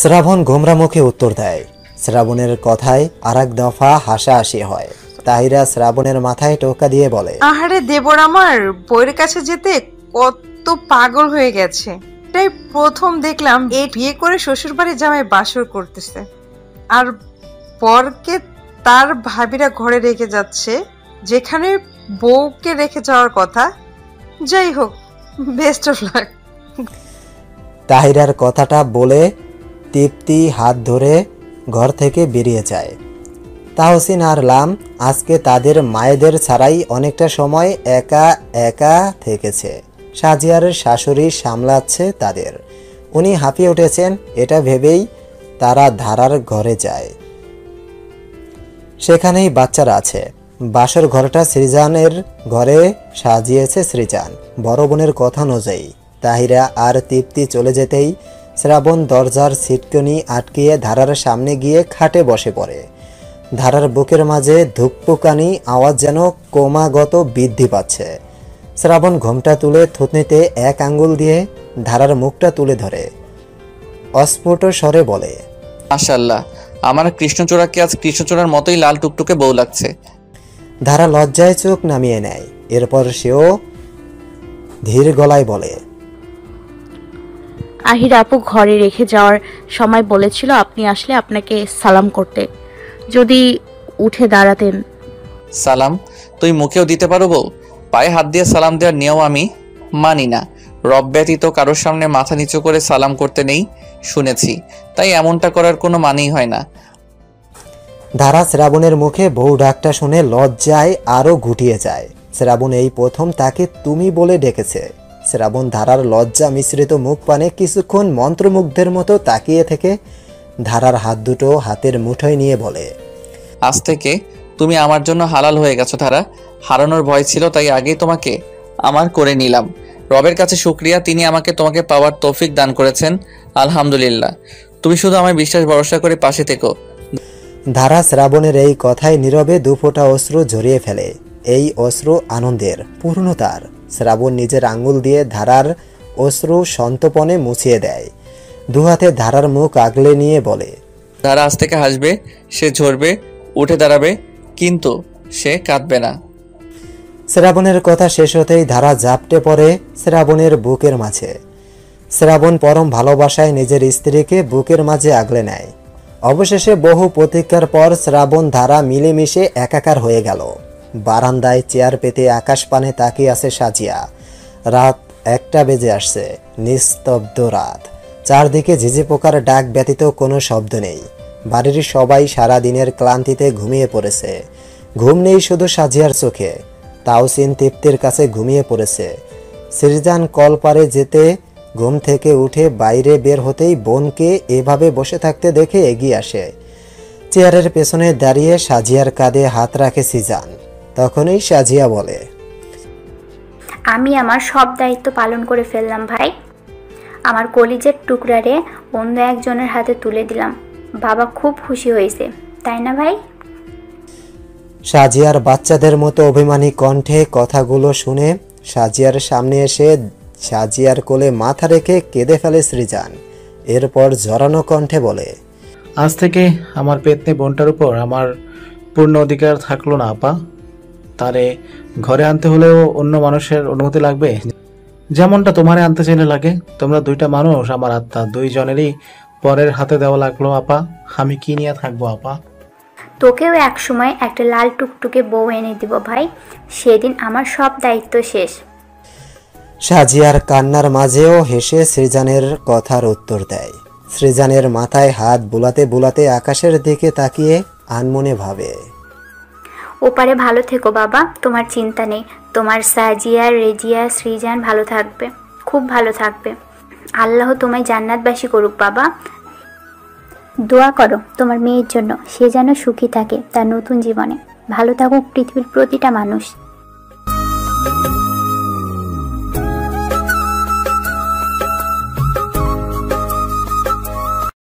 শ্রাবণ গোমরা মুখে উত্তর দেয়। শ্রাবণের কথায় আরেক দফা হাসাহাসি হয়। তাহিরা শ্রাবণের মাথায় টোকা দিয়ে বলে, আহারে দেবর আমার বউয়ের কাছে যেতে কত পাগল হয়ে গেছে। তাই প্রথম দেখলাম এই বিয়ে করে শ্বশুর বাড়ি জামাই বাসর করতেছে, আর পরকে তার ভাবিরা ঘরে রেখে যাচ্ছে যেখানে বউকে রেখে যাওয়ার কথা। যাই হোক, বেস্ট অফ লাক। তাহিরার কথাটা বলে তৃপ্তি হাত ধরে ঘর থেকে বেরিয়ে যায়। তাহসিন আর লাম আজকে তাদের মায়েদের ছাড়াই অনেকটা সময় একা একা থেকেছে। সাজিয়ার শাশুড়ি সামলাচ্ছে তাদের। উনি হাঁপিয়ে উঠেছেন, এটা ভেবেই তারা ধারার ঘরে যায়। সেখানেই বাচ্চারা আছে। বাসর ঘরটা সৃজানের ঘরে সাজিয়েছে সৃজান। বড় বোনের কথা অনুযায়ী তাহিরা আর তৃপ্তি চলে যেতেই শ্রাবণ দরজার ছিটকনি আটকিয়ে ধারার সামনে গিয়ে খাটে বসে পড়ে। ধারার বুকের মাঝে ধুকপুকানি আওয়াজ যেন ক্রমাগত বৃদ্ধি পাচ্ছে। শ্রাবণ ঘোমটা তুলে থুতনিতে এক আঙ্গুল দিয়ে ধারার মুখটা তুলে ধরে অস্ফুট স্বরে বলে, মাশাআল্লাহ, আমার কৃষ্ণচূড়াকে আজ কৃষ্ণচূড়ার মতোই লাল টুকটুকে বউ লাগছে। ধারা লজ্জায় চোখ নামিয়ে নেয়। এরপর সেও ধীর গলায় বলে, আহির আপু ঘরে রেখে যাওয়ার সময় বলেছিল আপনি আসলে আপনাকে সালাম করতে, যদি উঠে দাঁড়াতেন। সালাম? তুই মুখেও দিতে পারো বউ? পায়ে হাত দিয়ে সালাম দেওয়ার নিয়ম আমি মানি না। রব ব্যতীত কারোর সামনে মাথা নিচু করে সালাম করতে নেই শুনেছি, তাই এমনটা করার কোনো মানেই হয় না। ধারা শ্রাবণের মুখে বউ ডাকটা শুনে লজ্জায় আরো গুটিয়ে যায়। শ্রাবণ এই প্রথম তাকে তুমি বলে ডেকেছে। শ্রাবণ ধারার লজ্জা মিশ্রিত মুখ পানে কিছুক্ষণ মন্ত্রমুগ্ধের মতো তাকিয়ে থেকে ধারার হাত দুটো হাতের মুঠোয় নিয়ে বলে, আজ থেকে তুমি আমার জন্য হালাল হয়ে গেছো ধারা। হারানোর ভয় ছিল তাই আগেই তোমাকে আমার করে নিলাম। রবের কাছে শুকরিয়া, তিনি আমাকে তোমাকে পাওয়ার তৌফিক দান করেছেন। আলহামদুলিল্লাহ। তুমি শুধু আমার বিশ্বাস ভরসা করে পাশে থেকো। ধারা শ্রাবণের এই কথায় নীরবে দুফোঁটা অশ্রু ঝরিয়ে ফেলে। এই অশ্রু আনন্দের, পূর্ণতার। শ্রাবণ নিজের আঙ্গুল দিয়ে ধারার অশ্রু সন্তপনে মুছিয়ে দেয়। দুহাতে ধারার মুখ আগলে নিয়ে বলে, ধারা আজ থেকে হাসবে, সে ঝরবে, উঠে দাঁড়াবে, কিন্তু সে কাঁদবে না। শ্রাবণের কথা শেষ হতেই ধারা ঝাপটে পড়ে শ্রাবণের বুকের মাঝে। শ্রাবণ পরম ভালোবাসায় নিজের স্ত্রীকে বুকের মাঝে আগলে নেয়। অবশেষে বহু প্রতীক্ষার পর শ্রাবণ ধারা মিলেমিশে একাকার হয়ে গেল। বারান্দায় চেয়ার পেতে আকাশ পানে তাকিয়ে আছে সাজিয়া। রাত 1টা বেজে আসছে, নিস্তব্ধ রাত। চারদিকে ঝিঝি পোকার ডাক ব্যতীত কোনো শব্দ নেই। বাড়ির সবাই সারা দিনের ক্লান্তিতে ঘুমিয়ে পড়েছে। ঘুম নেই শুধু সাজিয়ার চোখে, তাওসিন তৃপ্তির কাছে ঘুমিয়ে পড়েছে। সিরজান কল পারে যেতে ঘুম থেকে উঠে বাইরে বের হতেই বোনকে এভাবে বসে থাকতে দেখে এগিয়ে আসে। চেয়ারের পেছনে দাঁড়িয়ে সাজিয়ার কাঁধে হাত রাখে সিজান। তখনই সাজিয়া বলে, আমি আমার সব দায়িত্ব পালন করে ফেললাম ভাই। আমার কলিজের টুকরারে অন্য একজনের হাতে তুলে দিলাম। বাবা খুব খুশি হয়েছে, তাই না ভাই? সাজিয়ার বাচ্চাদের মতো অভিমানী কণ্ঠে কথাগুলো শুনে সাজিয়ার সামনে এসে সাজিয়ার কোলে মাথা রেখে কেঁদে ফেলে সৃজান। এরপর জড়ানো কণ্ঠে বলে, আজ থেকে আমার পেতনি বোনটার উপর আমার পূর্ণ অধিকার থাকলো না আপা। তারে ঘরে আনতে হলেও অন্য মানুষের অনুমতি লাগবে, যেমনটা তোমারে আনতে চাইলে লাগে। তোমরা দুইটা মানুষ, আমার আত্মা, দুইজনেরই পরের হাতে দেওয়া লাগলো আপা। আমি কি নিয়ে থাকবো আপা? তোকেও একসময় একটা লাল টুকটুকে বউ এনে দিব ভাই, সেদিন আমার সব দায়িত্ব শেষ। সাজিয়ার কান্নার মাঝেও হেসে সৃজানের কথার উত্তর দেয়। সৃজানের মাথায় হাত বুলাতে বুলাতে আকাশের দিকে তাকিয়ে আনমনে ভাবে, ওপারে ভালো থেকো বাবা, তোমার চিন্তা নেই। তোমার সাজিয়া, রেজিয়া, সৃজান ভালো থাকবে, খুব ভালো থাকবে। আল্লাহ তোমায় জান্নাতবাসী করুক বাবা। দোয়া করো তোমার মেয়ের জন্য, সে যেন সুখী থাকে তার নতুন জীবনে। ভালো থাকুক পৃথিবীর প্রতিটা মানুষ।